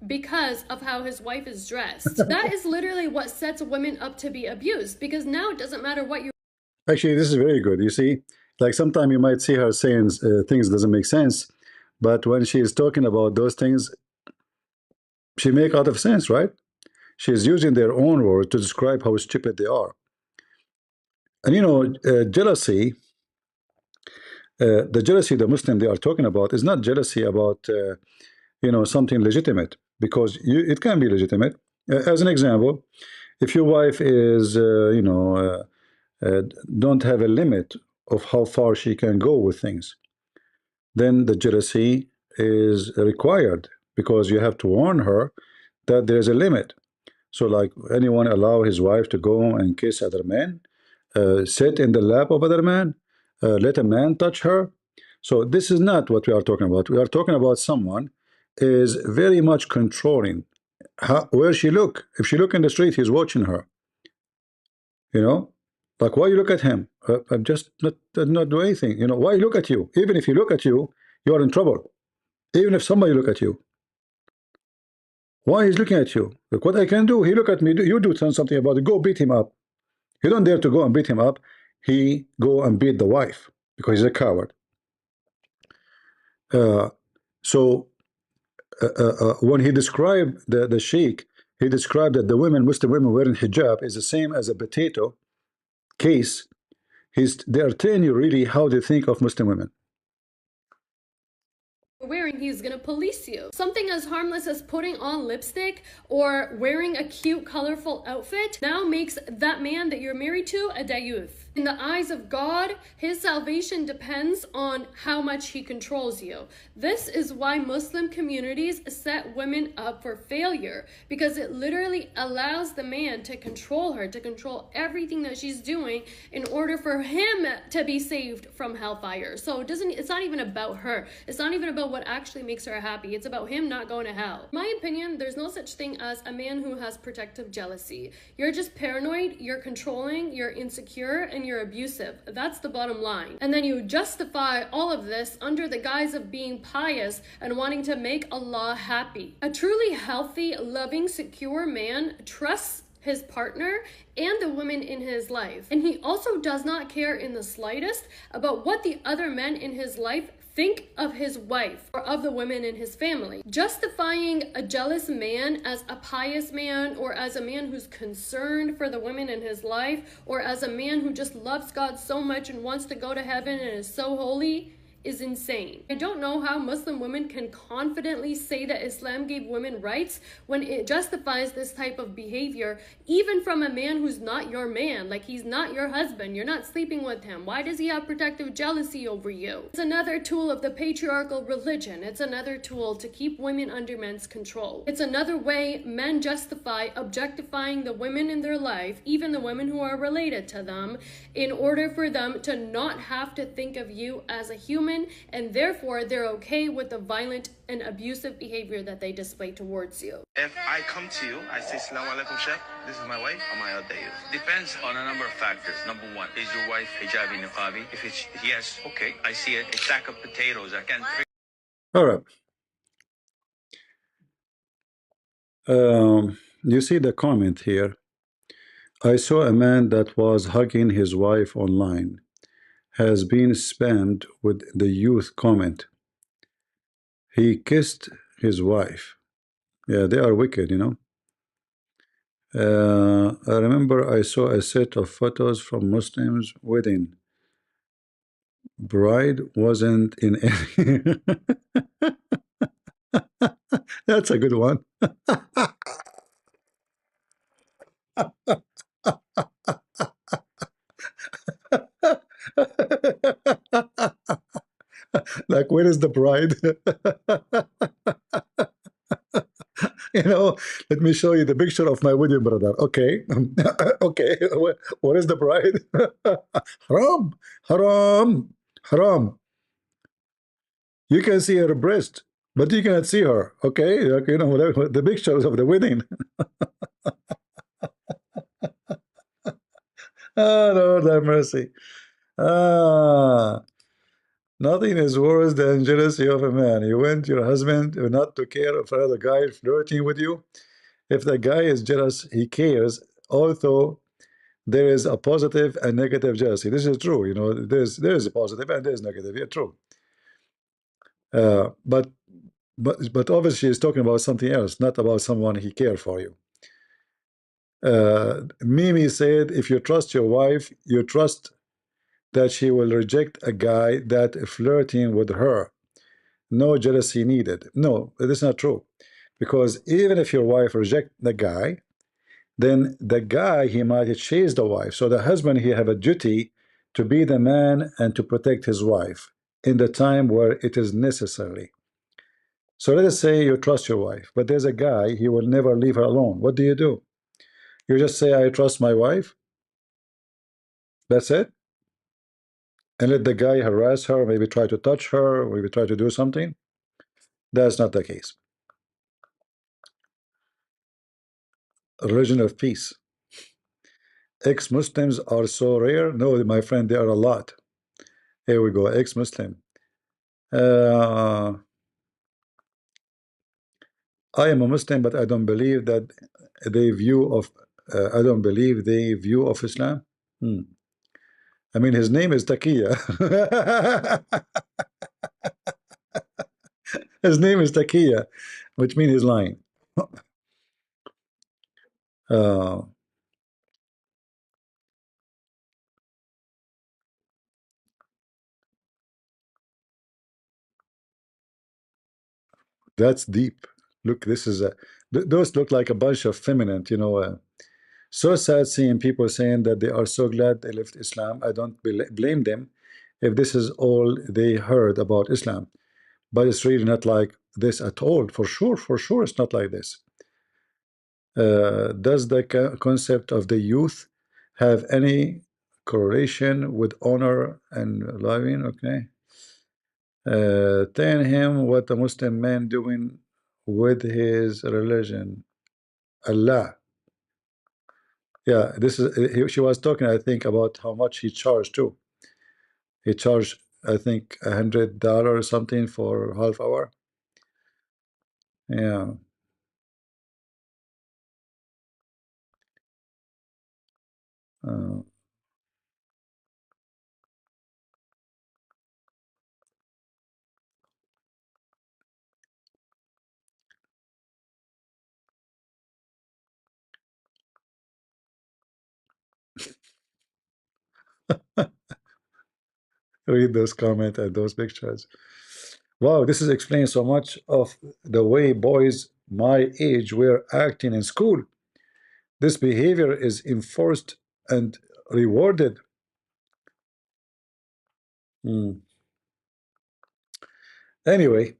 because of how his wife is dressed? That is literally what sets women up to be abused, because now it doesn't matter what you... Actually, this is very good. You see, like sometimes you might see her saying things that doesn't make sense, but when she is talking about those things, she make out of sense, right? She's using their own words to describe how stupid they are. And you know, jealousy, the jealousy the Muslim they are talking about is not jealousy about you know, something legitimate, because it can be legitimate. As an example, if your wife is you know, don't have a limit of how far she can go with things, then the jealousy is required, because you have to warn her that there's a limit. So like anyone allow his wife to go and kiss other men, sit in the lap of other men, let a man touch her. So this is not what we are talking about. We are talking about someone is very much controlling where she look. If she look in the street, he's watching her. You know, like, why you look at him? I'm just not do anything. You know, why look at you? Even if he look at you, you are in trouble. Even if somebody look at you, why he's looking at you? Look what I can do. He look at me. You do something about it. Go beat him up. You don't dare to go and beat him up. He go and beat the wife because he's a coward. So when he described the sheikh, he described that the Muslim women wearing hijab is the same as a potato case. They are telling you really how they think of Muslim women. Wearing, he's gonna police you. Something as harmless as putting on lipstick or wearing a cute, colorful outfit now makes that man that you're married to a dayuth. In the eyes of God, his salvation depends on how much he controls you. This is why Muslim communities set women up for failure, because it literally allows the man to control her, to control everything that she's doing in order for him to be saved from hellfire. So it's not even about her. It's not even about what actually makes her happy. It's about him not going to hell. In my opinion, there's no such thing as a man who has protective jealousy. You're just paranoid, you're controlling, you're insecure, and you're abusive. That's the bottom line. And then you justify all of this under the guise of being pious and wanting to make Allah happy. A truly healthy, loving, secure man trusts his partner and the women in his life. And he also does not care in the slightest about what the other men in his life think of his wife or of the women in his family. Justifying a jealous man as a pious man, or as a man who's concerned for the women in his life, or as a man who just loves God so much and wants to go to heaven and is so holy, is insane. I don't know how Muslim women can confidently say that Islam gave women rights when it justifies this type of behavior, even from a man who's not your man. Like, he's not your husband. You're not sleeping with him. Why does he have protective jealousy over you? It's another tool of the patriarchal religion. It's another tool to keep women under men's control. It's another way men justify objectifying the women in their life, even the women who are related to them, in order for them to not have to think of you as a human, and therefore they're okay with the violent and abusive behavior that they display towards you. If I come to you, I say, Assalamu alaikum, Sheikh, this is my wife, am I out there? Depends on a number of factors. Number one, is your wife hijabi, niqabi? If it's yes, okay, I see it. A sack of potatoes, I can't. All right. You see the comment here. I saw a man that was hugging his wife online. Has been spammed with the youth comment. He kissed his wife. Yeah, they are wicked, you know. I remember I saw a set of photos from Muslims' wedding. Bride wasn't in any. That's a good one. Like, where is the bride? You know, let me show you the picture of my wedding, brother. Okay. Okay, what is the bride? Haram, haram, haram. You can see her breast, but you cannot see her. Okay, you know, whatever, the pictures of the wedding. Oh, Lord have mercy. Nothing is worse than jealousy of a man. You want your husband not to care for another guy flirting with you. If the guy is jealous, he cares, although there is a positive and negative jealousy. This is true. You know, there is a positive and there is negative. Yeah, true. But obviously he's talking about something else, not about someone he cares for you. Mimi said, if you trust your wife, you trust that she will reject a guy that flirting with her. No jealousy needed. No, that's not true. Because even if your wife reject the guy, then the guy, he might chase the wife. So the husband, he have a duty to be the man and to protect his wife in the time where it is necessary. So let us say you trust your wife, but there's a guy, he will never leave her alone. What do? You just say, I trust my wife. That's it. And let the guy harass her, maybe try to touch her, maybe try to do something. That's not the case. Religion of peace. Ex-Muslims are so rare. No, my friend, there are a lot. Here we go, ex-Muslim. I am a Muslim, but I don't believe that they view of I don't believe they view of Islam. I mean, his name is Taqiya. His name is Taqiya, which means he's lying. Uh, that's deep. Look, this is a those look like a bunch of feminine, you know. So sad seeing people saying that they are so glad they left Islam. I don't blame them if this is all they heard about Islam. But it's really not like this at all. For sure, it's not like this. Does the concept of the youth have any correlation with honor and loving? Okay. Tell him what the Muslim man doing with his religion. Allah. Yeah, this is she was talking, I think, about how much he charged too. He charged, I think, $100 or something for half hour. Yeah. Uh, read those comments and those pictures. Wow, this is explaining so much of the way boys my age were acting in school. This behavior is enforced and rewarded. Hmm. Anyway,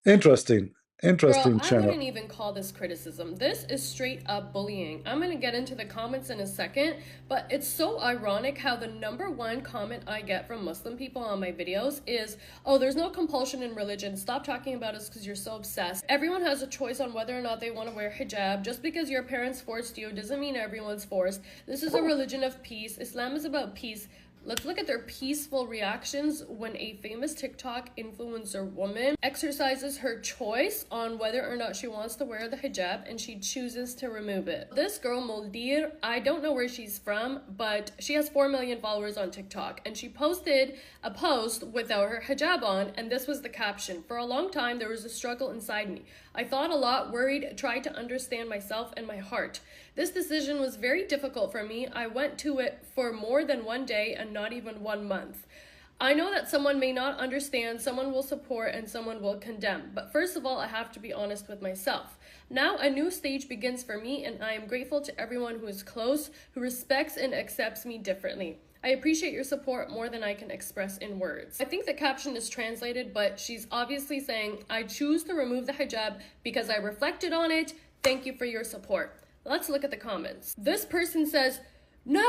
interesting, Girl, I channel. wouldn't even call this criticism. This is straight up bullying. I'm gonna get into the comments in a second, but it's so ironic how the #1 comment I get from Muslim people on my videos is, oh, there's no compulsion in religion. Stop talking about us because you're so obsessed. Everyone has a choice on whether or not they want to wear hijab. Just because your parents forced you doesn't mean everyone's forced. This is a religion of peace. Islam is about peace. Let's look at their peaceful reactions when a famous TikTok influencer woman exercises her choice on whether or not she wants to wear the hijab and she chooses to remove it. This girl, Moldir, I don't know where she's from, but she has 4 million followers on TikTok, and she posted a post without her hijab on, and this was the caption. For a long time, there was a struggle inside me. I thought a lot, worried, tried to understand myself and my heart. This decision was very difficult for me. I went to it for more than 1 day and not even 1 month. I know that someone may not understand, someone will support, and someone will condemn. But first of all, I have to be honest with myself. Now a new stage begins for me, and I am grateful to everyone who is close, who respects and accepts me differently. I appreciate your support more than I can express in words. I think the caption is translated, but she's obviously saying, I choose to remove the hijab because I reflected on it. Thank you for your support. Let's look at the comments. This person says, no,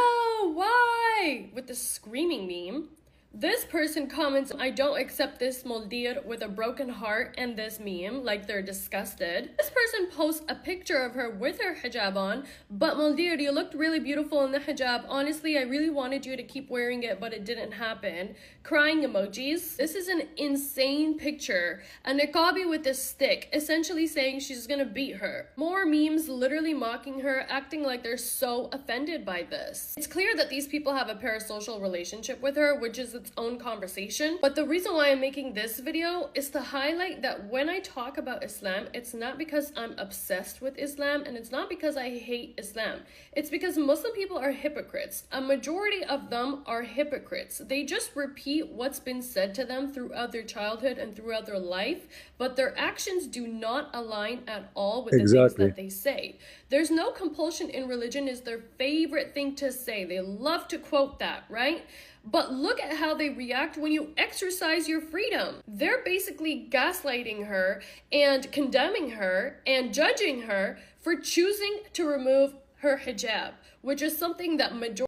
why? With the screaming meme. This person comments, I don't accept this Moldir with a broken heart and this meme, like they're disgusted. This person posts a picture of her with her hijab on, but Moldir, you looked really beautiful in the hijab. Honestly, I really wanted you to keep wearing it, but it didn't happen. Crying emojis. This is an insane picture. A niqabi with a stick, essentially saying she's gonna beat her. More memes literally mocking her, acting like they're so offended by this. It's clear that these people have a parasocial relationship with her, which is its own conversation. But the reason why I'm making this video is to highlight that when I talk about Islam, it's not because I'm obsessed with Islam, and it's not because I hate Islam. It's because Muslim people are hypocrites. A majority of them are hypocrites. They just repeat what's been said to them throughout their childhood and throughout their life, but their actions do not align at all with the things that they say. There's no compulsion in religion is their favorite thing to say. They love to quote that, right? But look at how they react when you exercise your freedom. They're basically gaslighting her and condemning her and judging her for choosing to remove her hijab, which is something that majority.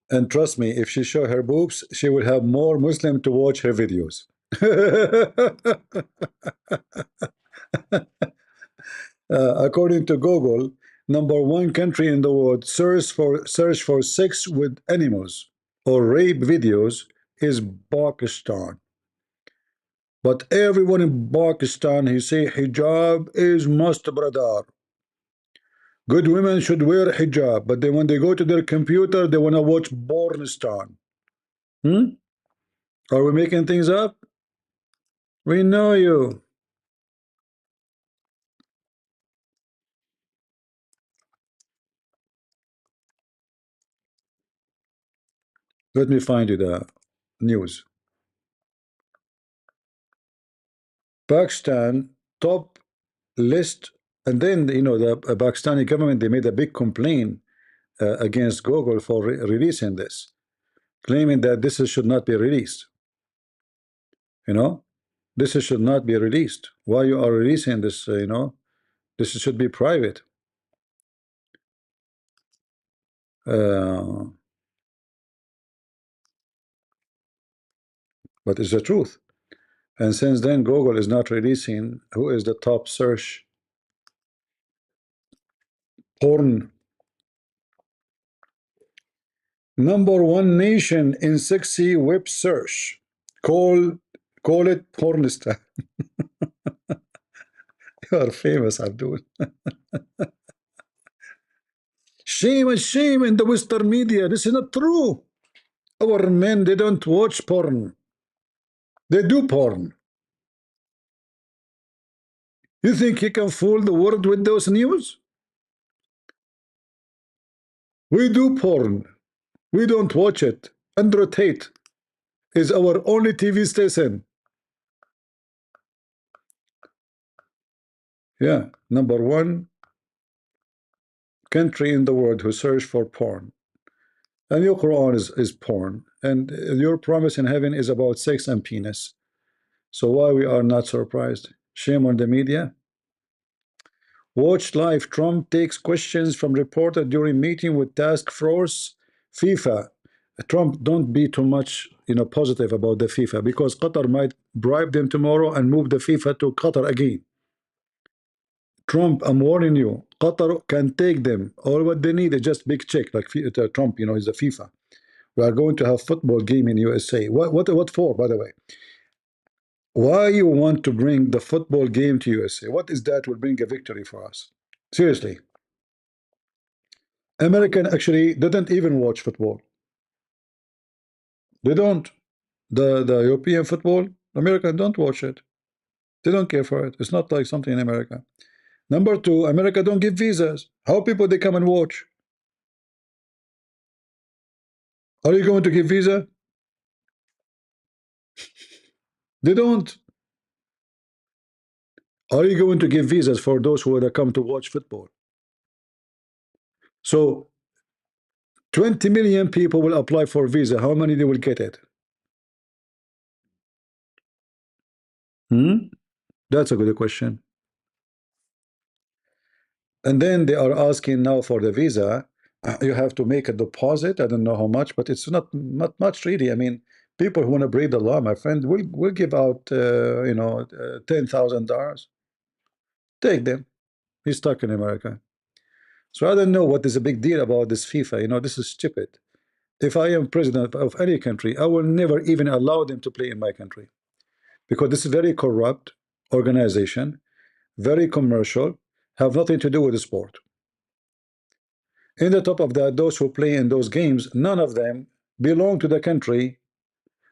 And trust me, if she show her boobs, she will have more Muslim to watch her videos. According to Google, #1 country in the world search for sex with animals or rape videos is Pakistan. But everyone in Pakistan, he say hijab is must, brother. Good women should wear hijab, but then when they go to their computer, they want to watch porn star. Are we making things up? We know you. Let me find you the news. Pakistan top list, and then the Pakistani government, they made a big complaint against Google for releasing this, claiming that this should not be released. This should not be released. Why you are releasing this? This should be private. But it's the truth. And since then, Google is not releasing who is the top search porn. #1 nation in sexy web search. Call it pornstar. You are famous, Abdul. Shame and shame in the Western media. This is not true. Our men, they don't watch porn. They do porn. You think he can fool the world with those news? We do porn. We don't watch it. Andrew Tate is our only TV station. Yeah, #1 country in the world who search for porn. And your Quran is porn. And your promise in heaven is about sex and penis. So why we are not surprised? Shame on the media. Watch live. Trump takes questions from reporter during meeting with task force FIFA. Trump, don't be too much positive about the FIFA, because Qatar might bribe them tomorrow and move the FIFA to Qatar again. Trump, I'm warning you, Qatar can take them. All what they need is just big check, like Trump, is the FIFA. We are going to have football game in USA. What for, by the way? Why you want to bring the football game to USA? What is that will bring a victory for us? Seriously. American actually didn't even watch football. They don't. The European football, Americans don't watch it. They don't care for it. It's not like something in America. #2, America don't give visas. How people they come and watch? Are you going to give visa? They don't. Are you going to give visas for those who want to come to watch football? So 20 million people will apply for visa. How many they will get it? That's a good question. And then they are asking now for the visa. You have to make a deposit. I don't know how much, but it's not much really. I mean, people who want to break the law, my friend, will give out $10,000. Take them. He's stuck in America. So I don't know what is a big deal about this FIFA. This is stupid. If I am president of any country, I will never even allow them to play in my country, because this is very corrupt organization, very commercial, have nothing to do with the sport. In the top of that, those who play in those games, none of them belong to the country.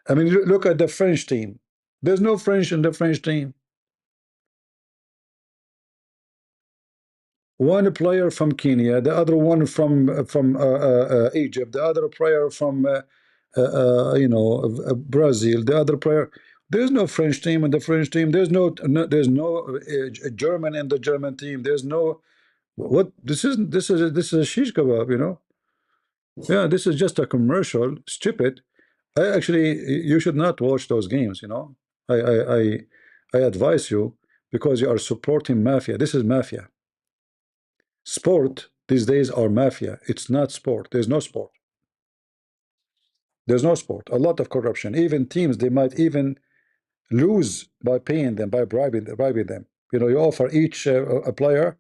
I mean, look at the French team. There's no French in the French team. One player from Kenya, the other one from Egypt, the other player from Brazil, the other player. There's no French team in the French team. There's no German in the German team. There's no what. This is a shish kebab. Yeah, this is just a commercial. Stupid. Actually, you should not watch those games. I advise you, because you are supporting mafia. This is mafia. Sport these days are mafia. It's not sport. There's no sport. There's no sport. A lot of corruption. Even teams, they might even lose by paying them, by bribing them. You offer each a player,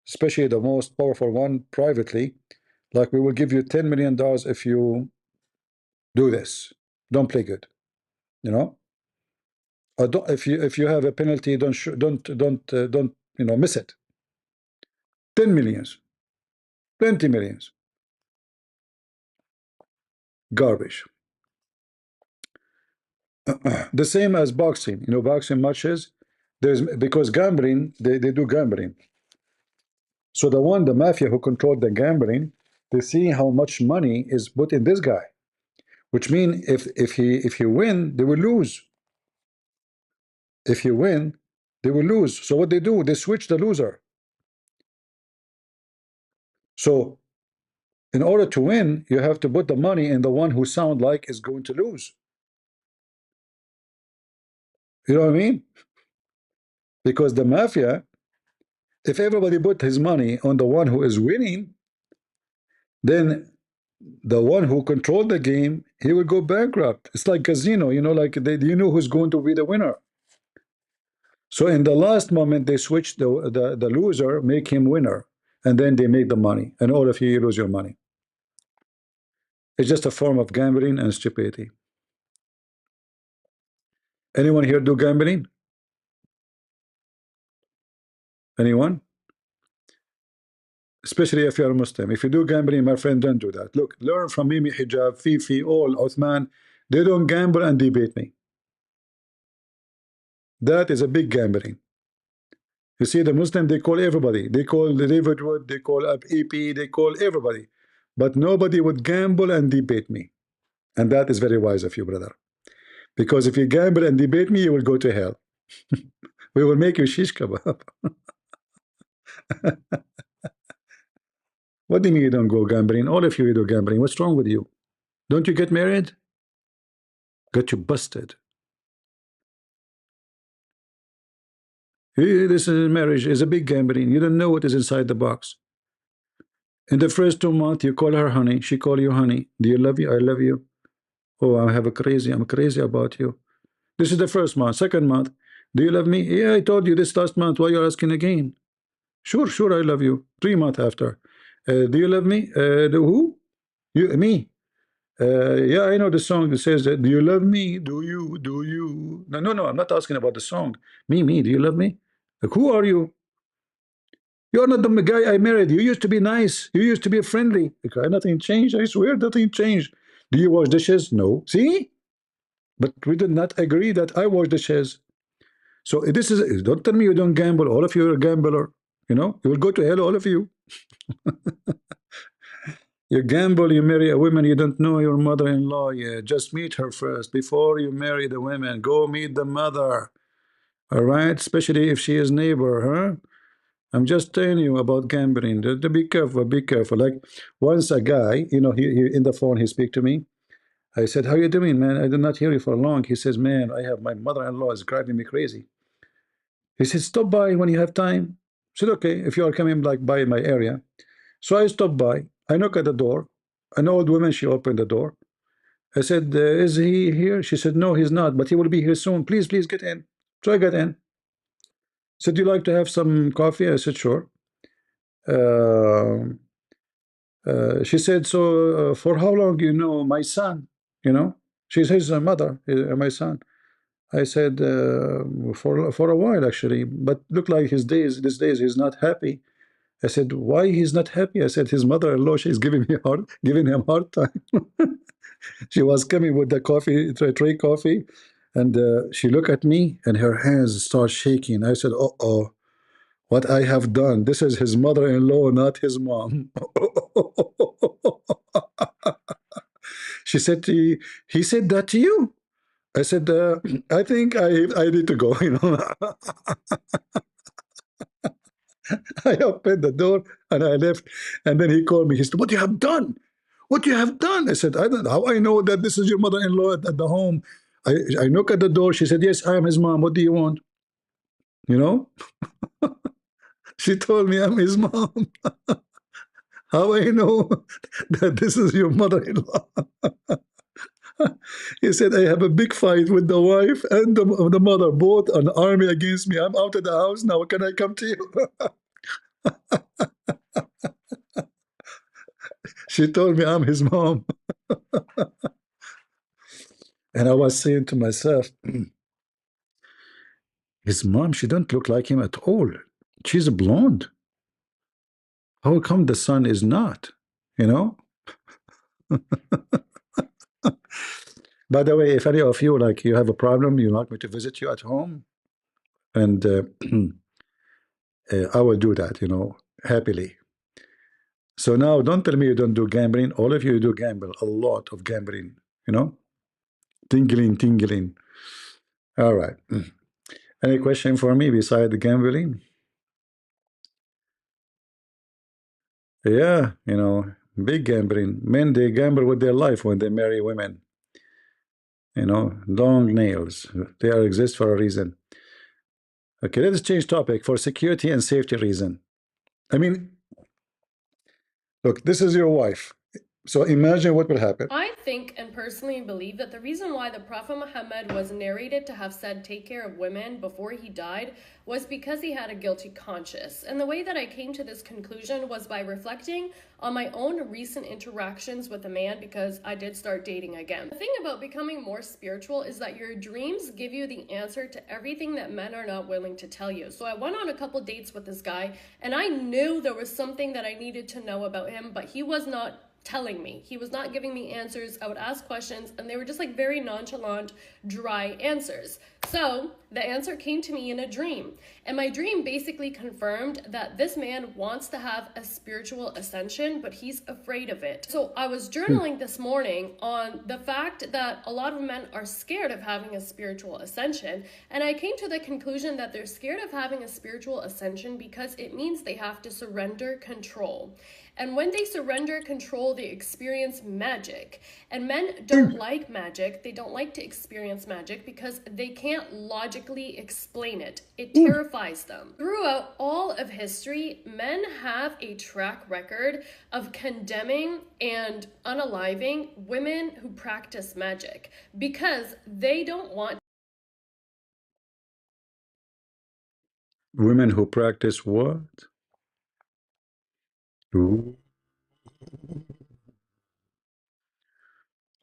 especially the most powerful one, privately, like, we will give you $10 million if you do this. Don't play good. If you have a penalty, don't miss it. 10 millions, 20 millions. Garbage. The same as boxing. Boxing matches, because gambling, they do gambling. So the mafia who controlled the gambling, they see how much money is put in this guy. which means if he win, they will lose. If he win, they will lose. So what they do, they switch the loser. So in order to win, you have to put the money in the one who sound like is going to lose. You know what I mean? Because the mafia, if everybody put his money on the one who is winning, then the one who controlled the game, he will go bankrupt. It's like casino, you know, like you know who's going to be the winner. So in the last moment, they switch the loser, make him winner, and then they make the money, and all of you lose your money. It's just a form of gambling and stupidity. Anyone here do gambling? Anyone? Especially if you're a Muslim. If you do gambling, my friend, don't do that. Look, learn from Mimi, Hijab, Fifi, all, Uthman. They don't gamble and debate me. That is a big gambling. You see, the Muslim, they call everybody. They call David Wood, they call up EP, they call everybody. But nobody would gamble and debate me. And that is very wise of you, brother. Because if you gamble and debate me, you will go to hell. We will make you shish kebab. What do you mean you don't go gambling? All of you do gambling. What's wrong with you? Don't you get married? Got you busted. This is marriage is a big gambling. You don't know what is inside the box. In the first 2 months, you call her honey. She call you honey. Do you love you? I love you. Oh, I'm crazy about you. This is the first month. Second month, do you love me? Yeah, I told you this last month. Why you're asking again? Sure, I love you. 3 months after. Do you love me? Who? You, me. Yeah, I know the song that says that. Do you love me? Do you? No, I'm not asking about the song. Me, do you love me? Like, who are you? You're not the guy I married. You used to be nice. You used to be friendly. Okay, nothing changed. I swear, nothing changed. Do you wash dishes? No. See? But we did not agree that I wash dishes. So this is, don't tell me you don't gamble. All of you are a gambler. You know, you will go to hell, all of you. You gamble, you marry a woman, you don't know your mother-in-law yet. Just meet her first before you marry the women. Go meet the mother. All right? Especially if she is neighbor, huh? I'm just telling you about gambling. Be careful, be careful. Like once a guy, you know, he in the phone, he speak to me. I said, how you doing, man? I did not hear you for long. He says, man, I have my mother-in-law is driving me crazy. He said, stop by when you have time. I said, okay, if you are coming like by my area. So I stopped by. I knock at the door. An old woman, she opened the door. I said, is he here? She said, no, he's not, but he will be here soon. Please get in. So I got in. Said, do you like to have some coffee? I said, sure. She said, so for how long you know my son? You know, she's his mother, my son. I said, for a while actually, but look like these days he's not happy. I said, why he's not happy? I said, his mother-in-law, she's giving him hard time. She was coming with the coffee, tray coffee, and she looked at me and her hands start shaking. I said, uh-oh, what I have done. This is his mother-in-law, not his mom. She said, he said that to you? I said, I think I need to go, you know. I opened the door and I left. And then he called me. He said, what you have done? What you have done? I said, I don't know. How I know that this is your mother-in-law at the home? I knock at the door. She said, yes, I am his mom. What do you want? You know? She told me I'm his mom. How I know that this is your mother-in-law? He said, I have a big fight with the wife and the mother, both an army against me. I'm out of the house now. Can I come to you? She told me I'm his mom. And I was saying to myself, his mom, she don't look like him at all. She's a blonde. How come the son is not? You know? By the way, if any of you, like, you have a problem, you like me to visit you at home, and I will do that, you know, happily. So now don't tell me you don't do gambling. All of you do gamble, a lot of gambling. you know, tingling. All right. Any question for me beside the gambling? Yeah, you know, big gambling. Men, they gamble with their life when they marry women. You know, long nails. They exist for a reason. Okay, let's change topic for security and safety reason. I mean, look, this is your wife. So imagine what will happen. I think and personally believe that the reason why the Prophet Muhammad was narrated to have said take care of women before he died was because he had a guilty conscience. And the way that I came to this conclusion was by reflecting on my own recent interactions with a man, because I did start dating again. The thing about becoming more spiritual is that your dreams give you the answer to everything that men are not willing to tell you. So I went on a couple dates with this guy, and I knew there was something that I needed to know about him, but he was not telling me. He was not giving me answers. I would ask questions and they were just like very nonchalant, dry answers. So the answer came to me in a dream. And my dream basically confirmed that this man wants to have a spiritual ascension, but he's afraid of it. So I was journaling this morning on the fact that a lot of men are scared of having a spiritual ascension. And I came to the conclusion that they're scared of having a spiritual ascension because it means they have to surrender control. And when they surrender control, they experience magic. And men don't like magic. They don't like to experience magic because they can't logically explain it. It terrifies them. Throughout all of history, men have a track record of condemning and unaliving women who practice magic because they don't want. Women who practice what? Ooh.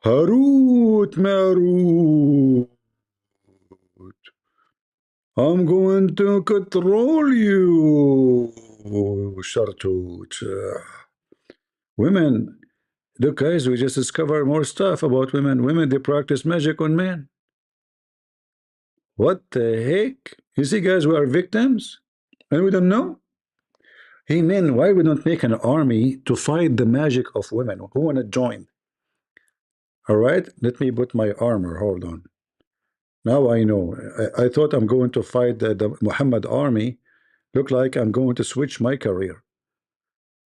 Harut Marut. I'm going to control you, Shartut. Women, look, guys, we just discovered more stuff about women. Women, they practice magic on men. What the heck? You see, guys, we are victims and we don't know. Hey, men, why we don't make an army to fight the magic of women? Who want to join? All right, let me put my armor. Hold on. Now I know. I thought I'm going to fight the Muhammad army. Look like I'm going to switch my career.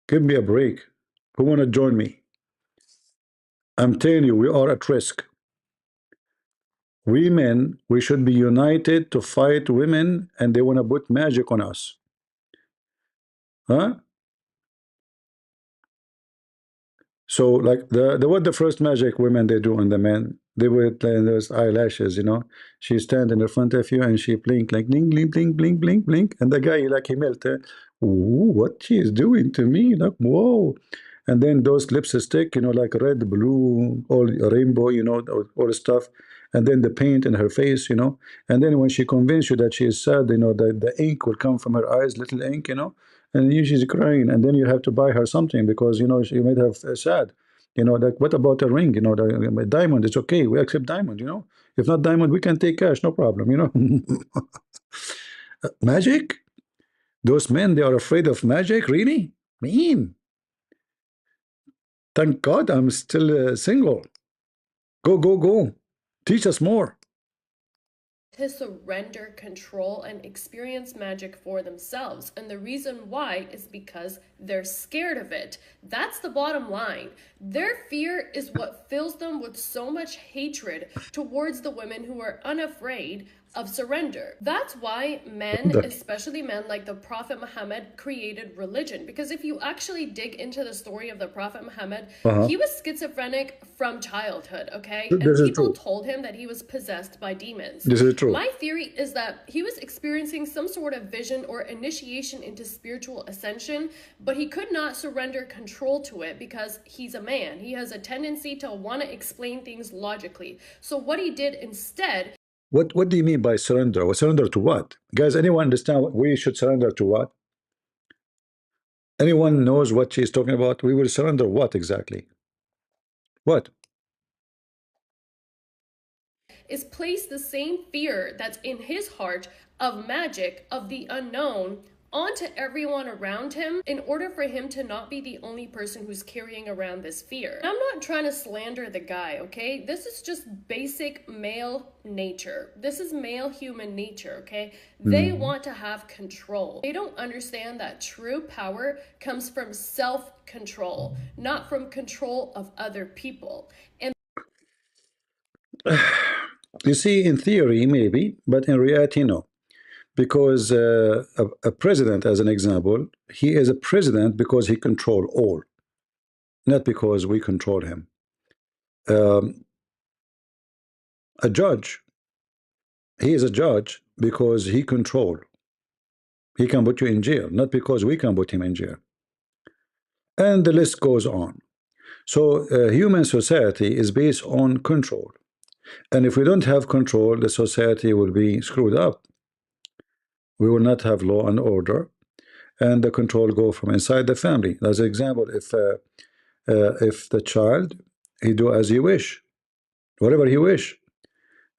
Give me a break. Who want to join me? I'm telling you, we are at risk. We men, we should be united to fight women, and they want to put magic on us. Huh? So, like what the first magic women they do on the men? They would those eyelashes, you know. She stand in the front of you and she blink like blink, blink, blink, blink, blink, blink, and the guy like he melted. Ooh, what she is doing to me? Like whoa! And then those lipstick, you know, like red, blue, all rainbow, you know, all the stuff. And then the paint in her face, you know. And then when she convinced you that she is sad, you know, the ink will come from her eyes, little ink, you know. And then she's crying, and then you have to buy her something because you know she made her sad. You know, like what about a ring? You know, the diamond. It's okay. We accept diamond. You know, if not diamond, we can take cash, no problem. You know, magic. Those men, they are afraid of magic. Really? Mean. Thank God I'm still single. Go, go, go. Teach us more. To surrender control and experience magic for themselves. And the reason why is because they're scared of it. That's the bottom line. Their fear is what fills them with so much hatred towards the women who are unafraid of surrender. That's why men, especially men like the Prophet Muhammad, created religion. Because if you actually dig into the story of the Prophet Muhammad, he was schizophrenic from childhood, okay? And people told him that he was possessed by demons. This is true. My theory is that he was experiencing some sort of vision or initiation into spiritual ascension, but he could not surrender control to it because he's a man. He has a tendency to want to explain things logically. So what he did instead. What do you mean by surrender? Well, surrender to what? Guys, anyone understand what we should surrender to what? Anyone knows what she's talking about? We will surrender what exactly? What? Is place the same fear that's in his heart of magic, of the unknown, onto everyone around him in order for him to not be the only person who's carrying around this fear. I'm not trying to slander the guy, okay? This is just basic male nature. This is male human nature, okay? They want to have control. They don't understand that true power comes from self-control, not from control of other people. And you see, in theory, maybe, but in reality, no. Because a president, as an example, he is a president because he controls all, not because we control him. A judge, he is a judge because he controls. He can put you in jail, not because we can put him in jail. And the list goes on. So human society is based on control. And if we don't have control, the society will be screwed up. We will not have law and order, and the control go from inside the family. As an example, if the child, he do as he wish, whatever he wish,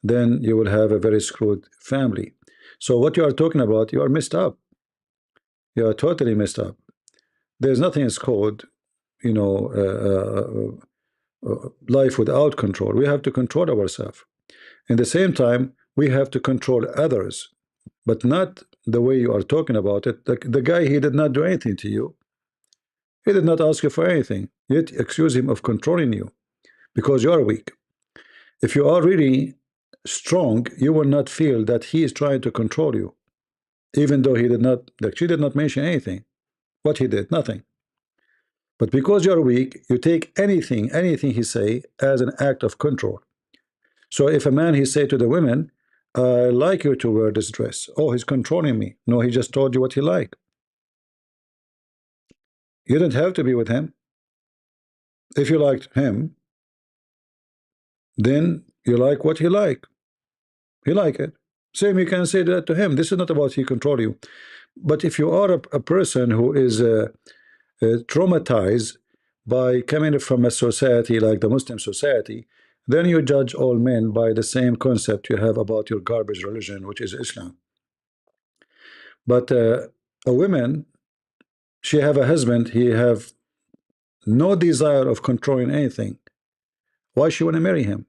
then you will have a very screwed family. So what you are talking about, you are messed up. You are totally messed up. There's nothing is called, you know, life without control. We have to control ourselves. In the same time, we have to control others, but not the way you are talking about it. The guy, he did not do anything to you. He did not ask you for anything, yet accuse him of controlling you because you are weak. If you are really strong, you will not feel that he is trying to control you, even though he did not, like she did not mention anything. What he did, nothing. But because you are weak, you take anything he say as an act of control. So if a man, he say to the women, I like you to wear this dress. Oh, he's controlling me. No, he just told you what he like. You don't have to be with him. If you liked him, then you like what he like. He like it. Same, you can say that to him. This is not about he control you. But if you are a person who is traumatized by coming from a society like the Muslim society, then you judge all men by the same concept you have about your garbage religion, which is Islam. But a woman, she have a husband, he have no desire of controlling anything. Why she want to marry him?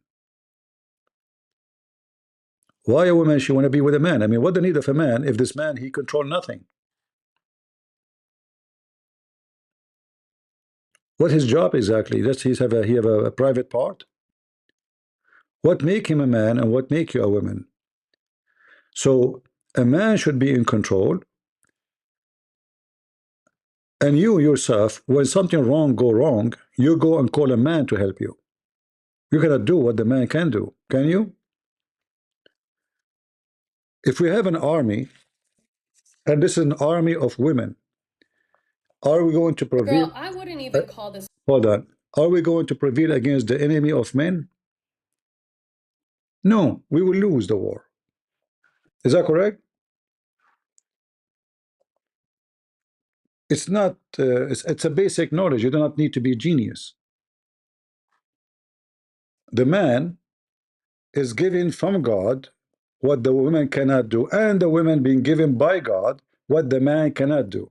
Why a woman she want to be with a man? I mean, what the need of a man if this man, he control nothing? What his job exactly? Does he have a private part? What make him a man and what make you a woman? So a man should be in control, and you yourself, when something go wrong, you go and call a man to help you. You cannot do what the man can do, can you? If we have an army, and this is an army of women, are we going to prevail? Girl, I wouldn't even call this. Hold on. Are we going to prevail against the enemy of men? No, we will lose the war. Is that correct? It's not. It's a basic knowledge. You do not need to be a genius. The man is given from God what the woman cannot do, and the woman being given by God what the man cannot do.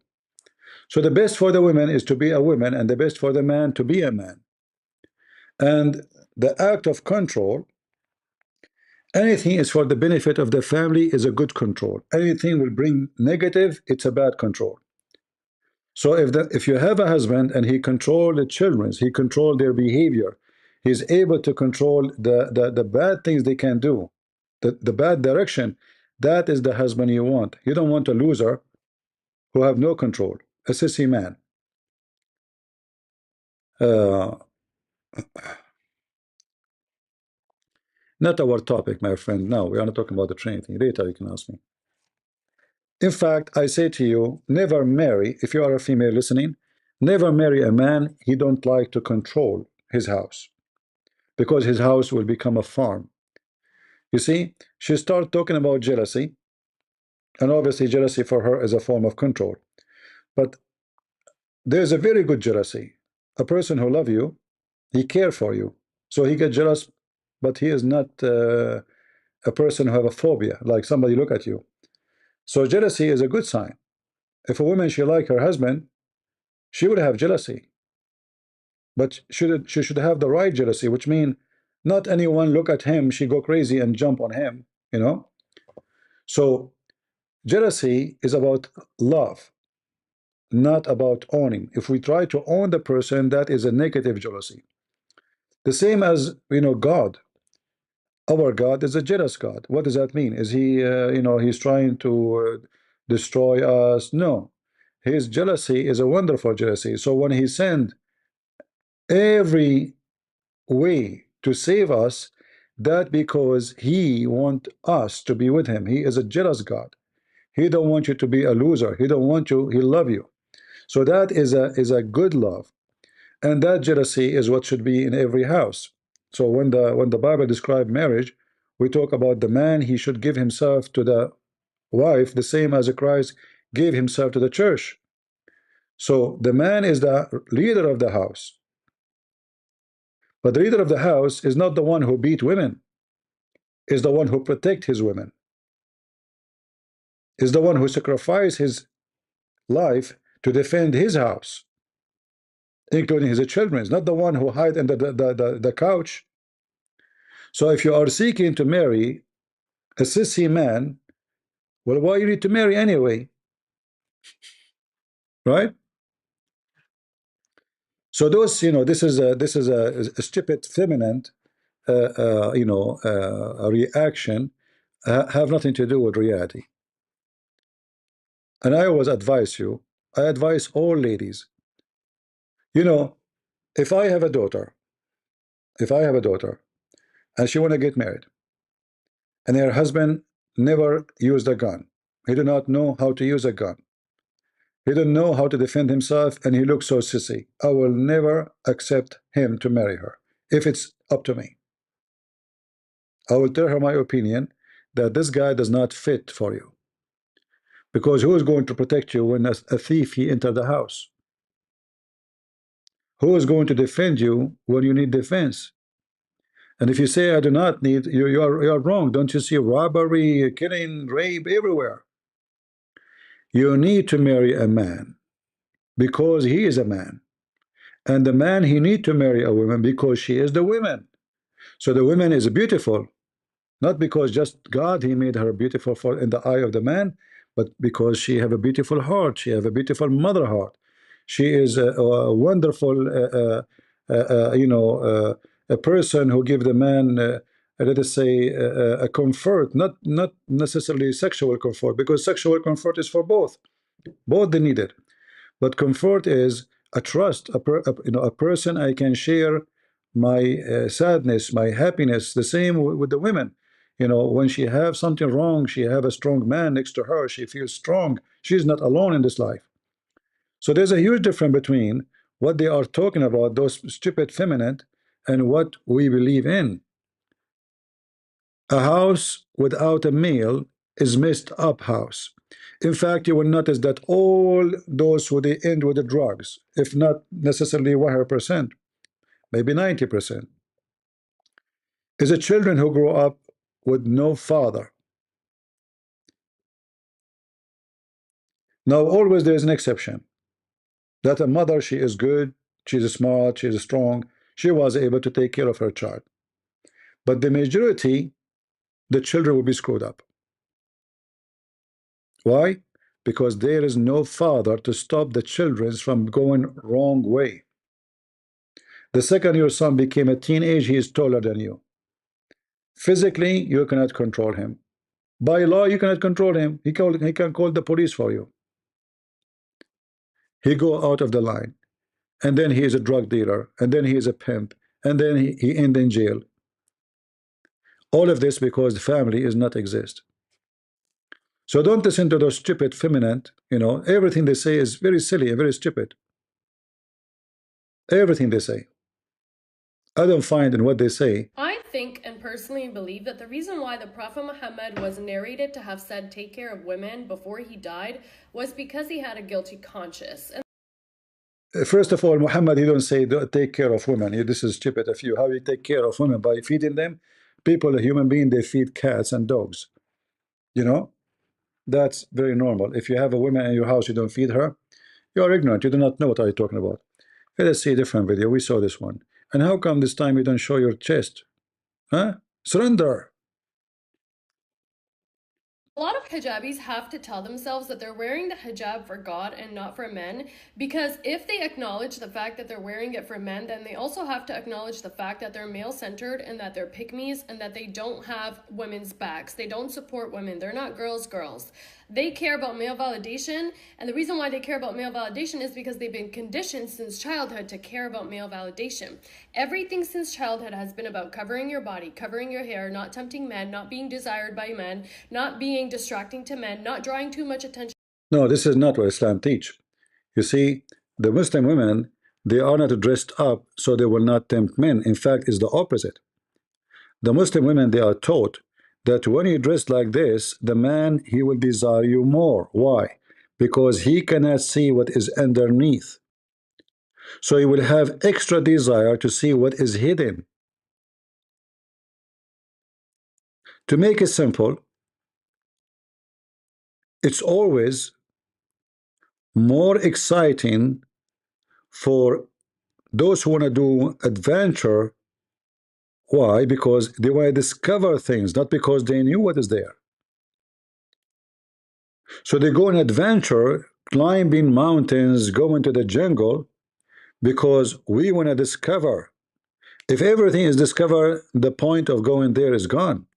So the best for the woman is to be a woman, and the best for the man to be a man. And the act of control, anything is for the benefit of the family, is a good control. Anything will bring negative, it's a bad control. So if you have a husband and he control the children, he control their behavior, he's able to control the bad things they can do, the bad direction, that is the husband you want. You don't want a loser who have no control, a sissy man. Not our topic, my friend. No, we are not talking about the Trinity. Later you can ask me. In fact, I say to you, never marry, if you are a female listening, never marry a man he don't like to control his house, because his house will become a farm. You see, she started talking about jealousy, and obviously jealousy for her is a form of control. But there's a very good jealousy. A person who loves you, he cares for you. So he gets jealous, but he is not a person who have a phobia, like somebody look at you. So jealousy is a good sign. If a woman, she like her husband, she would have jealousy. But she should have the right jealousy, which means not anyone look at him, she go crazy and jump on him, you know? So jealousy is about love, not about owning. If we try to own the person, that is a negative jealousy. The same as, you know, God. Our God is a jealous God. What does that mean? Is he, you know, he's trying to destroy us? No. His jealousy is a wonderful jealousy. So when he sent every way to save us, that because he want us to be with him. He is a jealous God. He don't want you to be a loser. He don't want you. He love you. So that is a good love, and that jealousy is what should be in every house. So when the Bible describes marriage, we talk about the man, he should give himself to the wife the same as Christ gave himself to the church. So the man is the leader of the house, but the leader of the house is not the one who beat women, is the one who protect his women, is the one who sacrificed his life to defend his house, including his children. Is not the one who hide under the couch. So if you are seeking to marry a sissy man, well, why you need to marry anyway, right? So those, you know, this is a stupid feminine, you know, a reaction, have nothing to do with reality. And I always advise you, I advise all ladies, you know, if I have a daughter, and she want to get married, and her husband never used a gun, he do not know how to use a gun, he don't know how to defend himself, and he looks so sissy, I will never accept him to marry her. If it's up to me, I will tell her my opinion that this guy does not fit for you, because who is going to protect you when a thief he enter the house? Who is going to defend you when you need defense? And if you say I do not need, you are wrong. Don't you see robbery, killing, rape everywhere? You need to marry a man because he is a man, and the man, he need to marry a woman because she is the woman. So the woman is beautiful, not because just God he made her beautiful for in the eye of the man, but because she have a beautiful heart, she have a beautiful mother heart, she is a wonderful you know, a person who give the man let us say a comfort, not necessarily sexual comfort, because sexual comfort is for both they need it, but comfort is a trust, you know, a person I can share my sadness, my happiness. The same with the women. You know, when she have something wrong, she have a strong man next to her. She feels strong. She's not alone in this life. So there's a huge difference between what they are talking about, those stupid feminine, and what we believe in. A house without a male is messed up house. In fact, you will notice that all those who they end with the drugs, if not necessarily 100%, maybe 90%, is the children who grow up with no father. Now, always there is an exception. That a mother, she is good, she's smart, she's strong, she was able to take care of her child. But the majority, the children will be screwed up. Why? Because there is no father to stop the children from going wrong way. The second your son became a teenage, he is taller than you. Physically, you cannot control him. By law, you cannot control him. He can call the police for you. He go out of the line, and then he is a drug dealer, and then he is a pimp, and then he end in jail. All of this because the family is not exist. So don't listen to those stupid feminine, you know, everything they say is very silly and very stupid. Everything they say. I don't find in what they say. I think and personally believe that the reason why the Prophet Muhammad was narrated to have said take care of women before he died was because he had a guilty conscience. First of all, Muhammad, he don't say take care of women. This is stupid of you. How you take care of women? By feeding them? People, a human being, they feed cats and dogs. You know? That's very normal. If you have a woman in your house, you don't feed her, you are ignorant. You do not know what I'm talking about. Let us see a different video. We saw this one. And how come this time you don't show your chest? Huh? Surrender. A lot of hijabis have to tell themselves that they're wearing the hijab for God and not for men, because if they acknowledge the fact that they're wearing it for men, then they also have to acknowledge the fact that they're male-centered and that they're pick-me's and that they don't have women's backs. They don't support women. They're not girls. They care about male validation, and the reason why they care about male validation is because they've been conditioned since childhood to care about male validation. Everything since childhood has been about covering your body, covering your hair, not tempting men, not being desired by men, not being distracting to men, not drawing too much attention. No, this is not what Islam teach. You see, the Muslim women, they are not dressed up so they will not tempt men. In fact, it's the opposite. The Muslim women, they are taught that when you dress like this, the man, he will desire you more. Why? Because he cannot see what is underneath. So he will have extra desire to see what is hidden. To make it simple, it's always more exciting for those who want to do adventure. Why? Because they want to discover things, not because they knew what is there. So they go on adventure, climbing mountains, go into the jungle, because we want to discover. If everything is discovered, the point of going there is gone.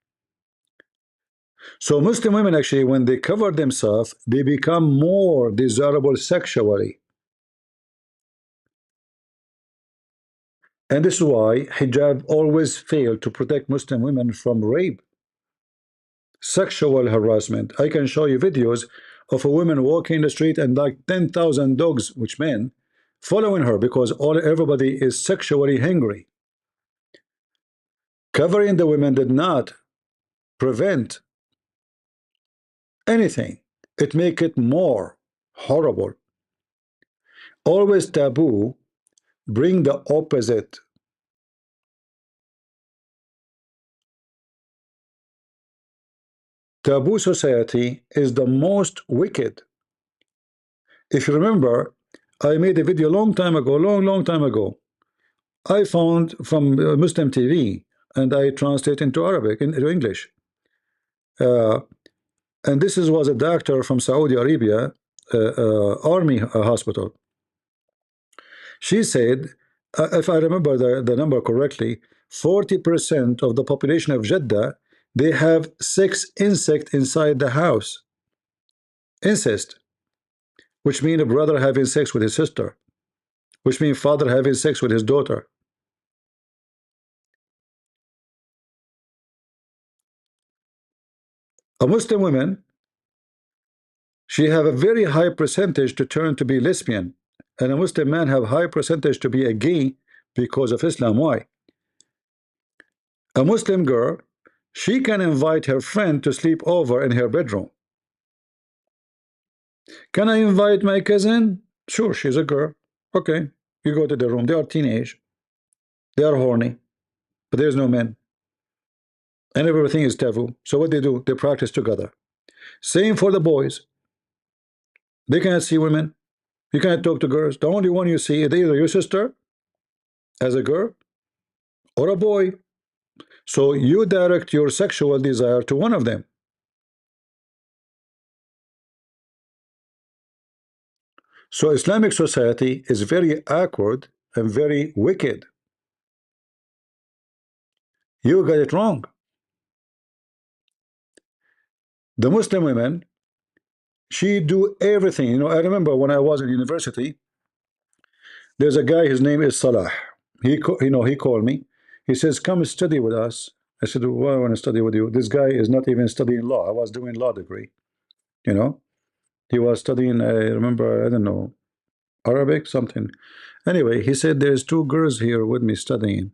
So Muslim women, actually, when they cover themselves, they become more desirable sexually. And this is why hijab always failed to protect Muslim women from rape, sexual harassment. I can show you videos of a woman walking in the street and like 10,000 dogs, which men, following her because everybody is sexually hungry. Covering the women did not prevent anything. It make it more horrible. Always taboo bring the opposite. Taboo society is the most wicked. If you remember, I made a video a long time ago, long time ago. I found from Muslim TV, and I translate into Arabic, into English. And this was a doctor from Saudi Arabia, army hospital. She said, if I remember the number correctly, 40% of the population of Jeddah, they have sex insect inside the house. Incest, which means a brother having sex with his sister, which means father having sex with his daughter. A Muslim woman, she have a very high percentage to turn to be lesbian, and a Muslim man have high percentage to be a gay because of Islam. Why? A Muslim girl, she can invite her friend to sleep over in her bedroom. Can I invite my cousin? Sure, she's a girl. Okay, you go to the room. They are teenage. They are horny, but there's no men. And everything is taboo. So what they do? They practice together. Same for the boys. They cannot see women. You cannot talk to girls. The only one you see is either your sister as a girl or a boy. So you direct your sexual desire to one of them. So Islamic society is very awkward and very wicked. You got it wrong. The Muslim women, she do everything. You know, I remember when I was in university, there's a guy, his name is Salah. He called me. He says, come study with us. I said, why I want to study with you? This guy is not even studying law. I was doing law degree. You know, he was studying, I remember, I don't know, Arabic, something. Anyway, he said, there's two girls here with me studying.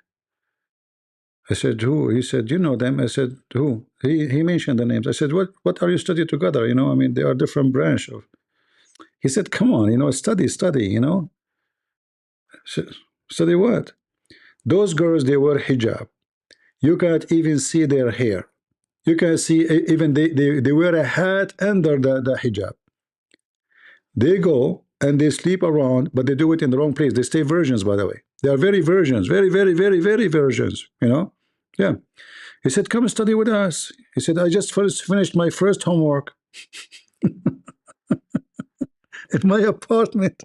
I said, who? He said, you know them. I said, who? He mentioned the names. I said, what are you studying together? You know, I mean, they are different branch of. He said, come on, you know, study, you know. Study what? Those girls, they wear hijab. You cannot even see their hair. You can see even they wear a hat under the hijab. They go and they sleep around, but they do it in the wrong place. They stay virgins, by the way. They are very virgins, very, very, very, very virgins, you know? Yeah. He said, come study with us. He said, I just finished my first homework in my apartment.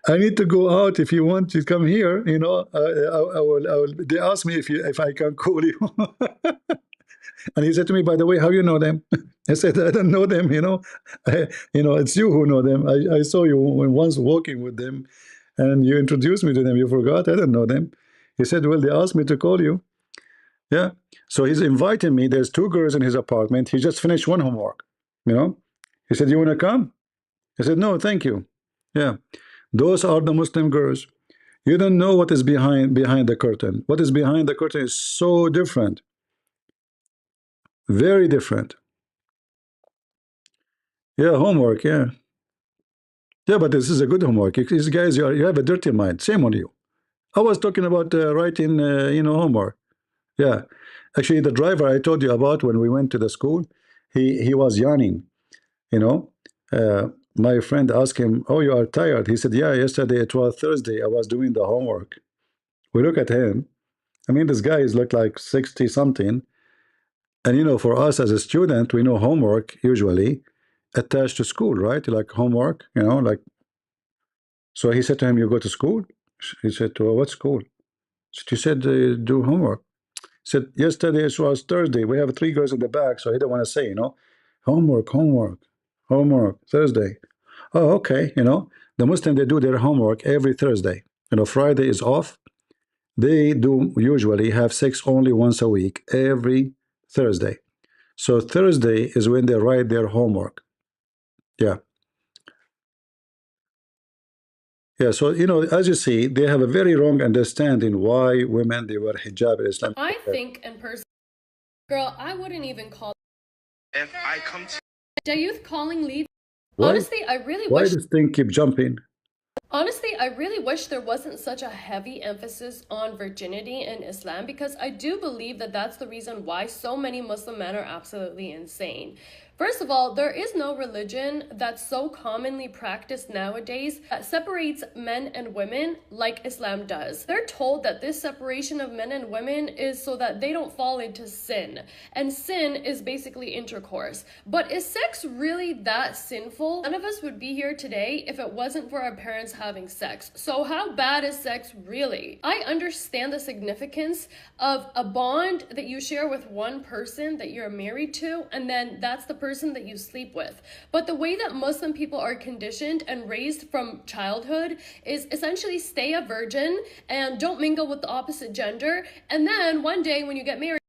I need to go out. If you want to come here, you know, I will. They asked me if I can call you. And he said to me, by the way, how you know them? I said, I don't know them, you know. It's you who know them. I saw you once walking with them, and you introduced me to them. You forgot? I don't know them. He said, well, they asked me to call you. Yeah. So he's inviting me. There's 2 girls in his apartment. He just finished one homework, you know. He said, you want to come? I said, no, thank you. Yeah. Those are the Muslim girls. You don't know what is behind the curtain. What is behind the curtain is so different. Very different. Yeah, homework, yeah. Yeah, but this is a good homework. These guys, you have a dirty mind. Shame on you. I was talking about writing, homework. Yeah. Actually, the driver I told you about when we went to the school, he was yawning, you know. My friend asked him, oh, you are tired. He said, yeah, yesterday it was Thursday. I was doing the homework. We look at him. I mean, this guy is looked like 60 something. And, for us as a student, we know homework usually attached to school, right? Like homework, like. So he said to him, you go to school? He said, to what school? He said, do homework. He said, yesterday it was Thursday. We have 3 girls in the back, so he didn't want to say, homework, Thursday. Oh, okay, the Muslim, they do their homework every Thursday. Friday is off. They do usually have sex only once a week, every Thursday. So Thursday is when they write their homework. Yeah. Yeah, so, as you see, they have a very wrong understanding why women, they wear hijab in Islam. I think, and personally, girl, I wouldn't even call. If I come to Dayuth calling leave. Why? Honestly, I really Why wish. does thing keep jumping? Honestly, I really wish there wasn't such a heavy emphasis on virginity in Islam, because I do believe that that's the reason why so many Muslim men are absolutely insane. First of all, there is no religion that's so commonly practiced nowadays that separates men and women like Islam does. They're told that this separation of men and women is so that they don't fall into sin. And sin is basically intercourse. But is sex really that sinful? None of us would be here today if it wasn't for our parents having sex. So how bad is sex really? I understand the significance of a bond that you share with one person that you're married to, and then that's the person that you sleep with. But the way that Muslim people are conditioned and raised from childhood is essentially stay a virgin and don't mingle with the opposite gender, and then one day when you get married,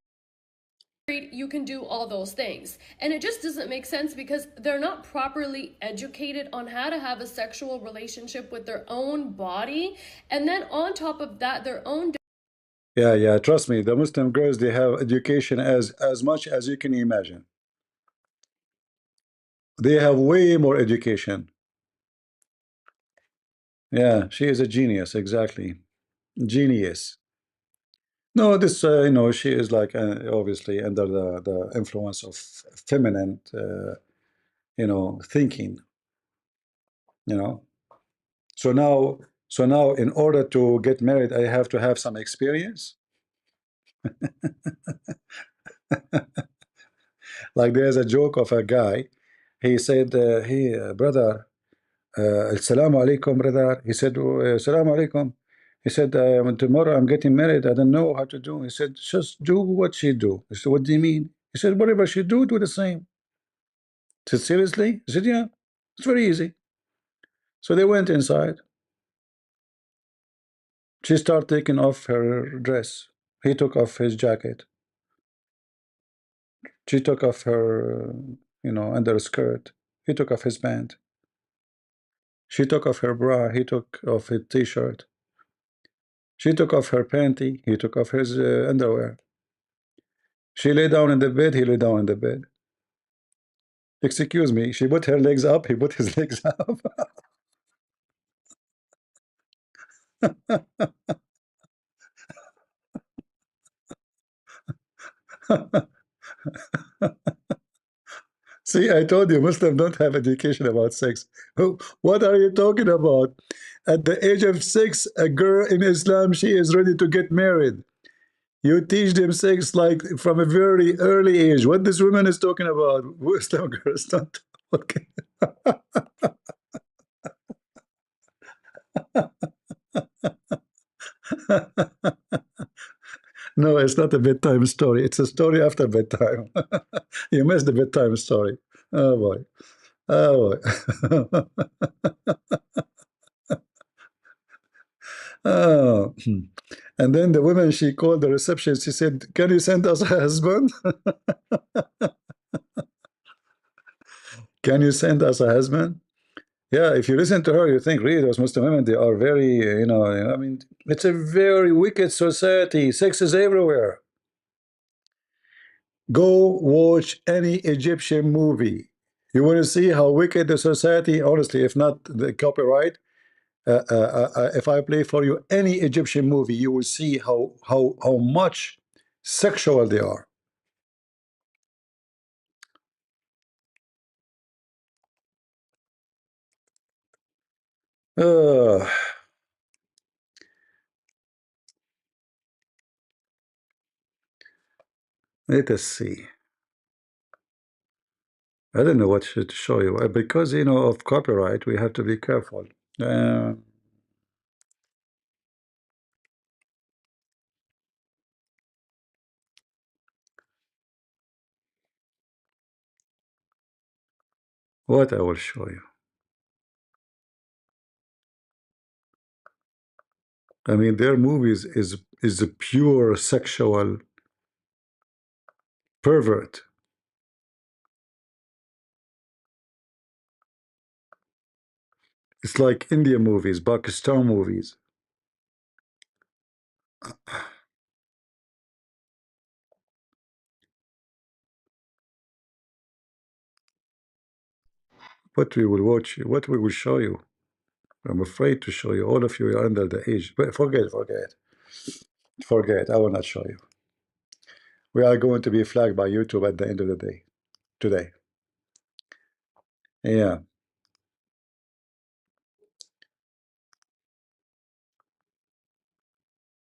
you can do all those things. And it just doesn't make sense because they're not properly educated on how to have a sexual relationship with their own body, and then on top of that, their own. Yeah, trust me, the Muslim girls, they have education as much as you can imagine. They have way more education. Yeah, she is a genius, exactly. Genius. No, this, she is like, obviously under the influence of feminine, thinking, So now, in order to get married, I have to have some experience. Like there's a joke of a guy. He said, hey, brother, Assalamu alaikum, brother. He said, Assalamu alaikum. He said, tomorrow I'm getting married. I don't know how to do. He said, just do what she do. He said, what do you mean? He said, whatever she do the same. He said, seriously? He said, yeah, it's very easy. So they went inside. She started taking off her dress. He took off his jacket. She took off her, underskirt. He took off his pant. She took off her bra. He took off his t-shirt. She took off her panty. He took off his underwear. She lay down in the bed. He lay down in the bed. Excuse me. She put her legs up. He put his legs up. See, I told you Muslims don't have education about sex. What are you talking about? At the age of 6, a girl in Islam, she is ready to get married. You teach them sex like from a very early age. What this woman is talking about? Muslim girls don't. Okay. No, it's not a bedtime story. It's a story after bedtime. You missed the bedtime story. Oh boy. Oh boy. Oh. And then the woman, she called the reception. She said, "Can you send us a husband? Can you send us a husband?" Yeah, if you listen to her, you think really those Muslim women, they are very, I mean, it's a very wicked society. Sex is everywhere. Go watch any Egyptian movie. You want to see how wicked the society, honestly, if not the copyright, if I play for you any Egyptian movie, you will see how much sexual they are. Uh, Let us see. I don't know what to show you because of copyright. We have to be careful. Uh, what I will show you. I mean, their movies is a pure sexual pervert. It's like India movies, Pakistan movies. What we will watch, what we will show you. I'm afraid to show you. All of you are under the age. But forget. I will not show you. We are going to be flagged by YouTube at the end of the day. Today. Yeah.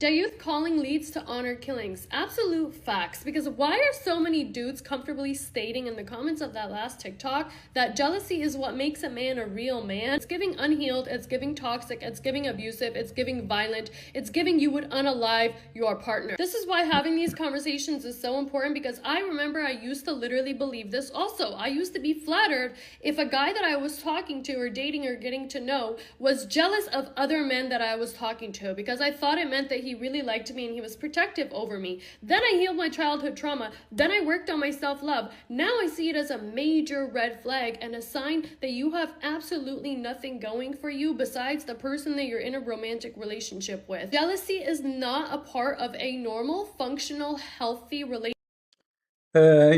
Youth calling leads to honor killings. Absolute facts. Because why are so many dudes comfortably stating in the comments of that last TikTok that jealousy is what makes a man a real man? It's giving unhealed, it's giving toxic, it's giving abusive, it's giving violent, it's giving you would unalive your partner. This is why having these conversations is so important, because I remember I used to literally believe this also. I used to be flattered if a guy that I was talking to or dating or getting to know was jealous of other men that I was talking to, because I thought it meant that he really liked me and he was protective over me. Then I healed my childhood trauma. Then I worked on my self-love. Now I see it as a major red flag and a sign that you have absolutely nothing going for you besides the person that you're in a romantic relationship with. Jealousy is not a part of a normal, functional, healthy relationship.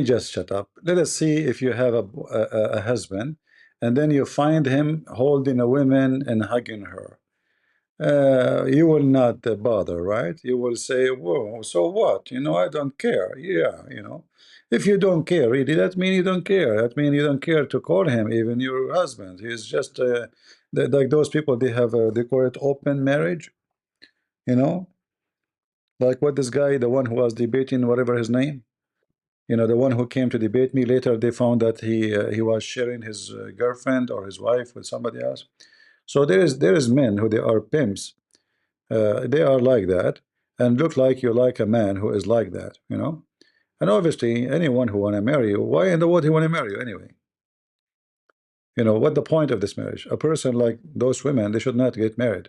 Just shut up. Let us see if you have a husband and then you find him holding a woman and hugging her. You will not bother, right? You will say, whoa, so what? I don't care. Yeah, if you don't care, really, that means you don't care. That means you don't care to call him even your husband. He's just like those people, they call it open marriage, you know? Like what this guy, the one who was debating, whatever his name, the one who came to debate me, later they found that he was sharing his girlfriend or his wife with somebody else. So there is men who they are pimps. They are like that and look like you like a man who is like that, and obviously anyone who want to marry you, why in the world he want to marry you anyway? What the point of this marriage? A person like those women, they should not get married.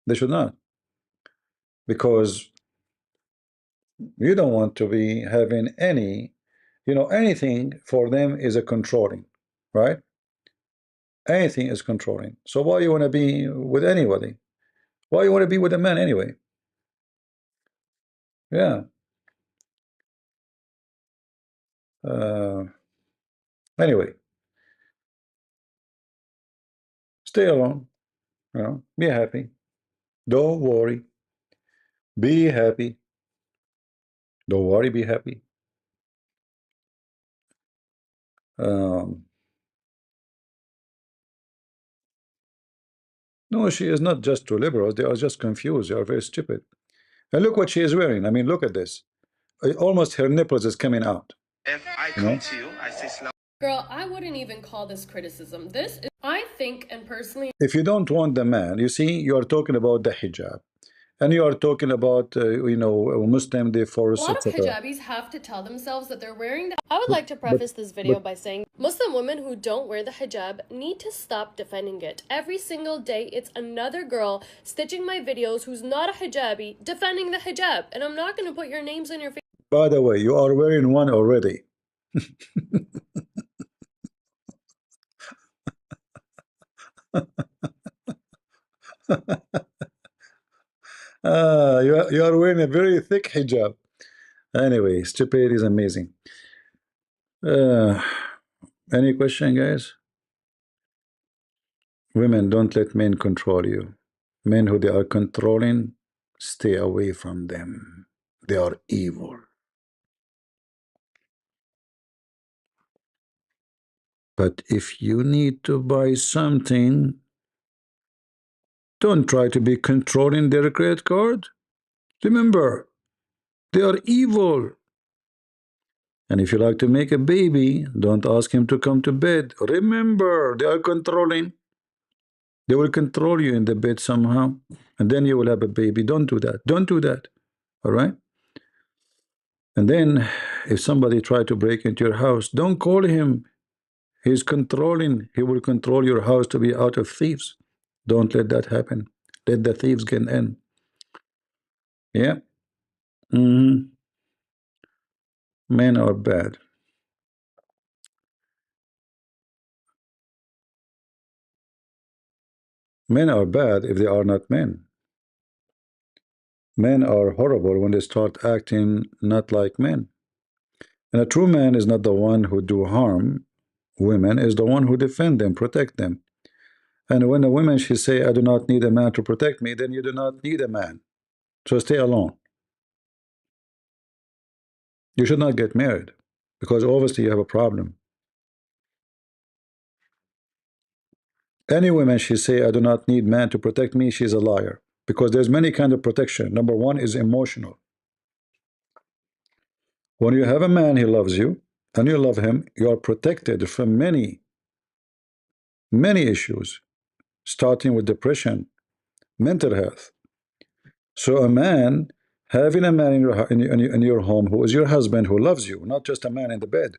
They should not, because you don't want to be having anything for them is a controlling, right? Anything is controlling. So why you want to be with anybody? Why you want to be with a man anyway? Yeah. Anyway, stay alone. Be happy. Don't worry. Be happy. Don't worry. Be happy. No, she is not just too liberal. They are just confused. They are very stupid. And look what she is wearing. I mean, look at this. Almost her nipples is coming out. If I come to you, I say, girl, I wouldn't even call this criticism. This is, I think, and personally, if you don't want the man, you see, you are talking about the hijab. And you are talking about, Muslim, they force, a lot of etc. hijabis have to tell themselves that they're wearing the... I would like to preface this video by saying Muslim women who don't wear the hijab need to stop defending it. Every single day, it's another girl stitching my videos who's not a hijabi defending the hijab. And I'm not going to put your names on your face. By the way, you are wearing one already. You are wearing a very thick hijab. Anyway, stupid is amazing. Any question, guys? Women, don't let men control you. Men who they are controlling, stay away from them. They are evil. But if you need to buy something, don't try to be controlling their credit card. Remember, they are evil. And if you like to make a baby, don't ask him to come to bed. Remember, they are controlling. They will control you in the bed somehow, and then you will have a baby. Don't do that. Don't do that. All right? And then, if somebody try to break into your house, don't call him. He's controlling. He will control your house to be out of thieves. Don't let that happen. Let the thieves get in. Yeah. Men are bad. Men are bad if they are not men. Men are horrible when they start acting not like men. And a true man is not the one who do harm women, is the one who defend them, protect them. And when a woman, she say, I do not need a man to protect me, then you do not need a man. So stay alone. You should not get married, because obviously you have a problem. Any woman, she say, I do not need man to protect me, she's a liar. Because there's many kinds of protection. Number one is emotional. When you have a man, he loves you, and you love him, you are protected from many issues, starting with depression, mental health. So a man, having a man in your home who is your husband, who loves you, not just a man in the bed,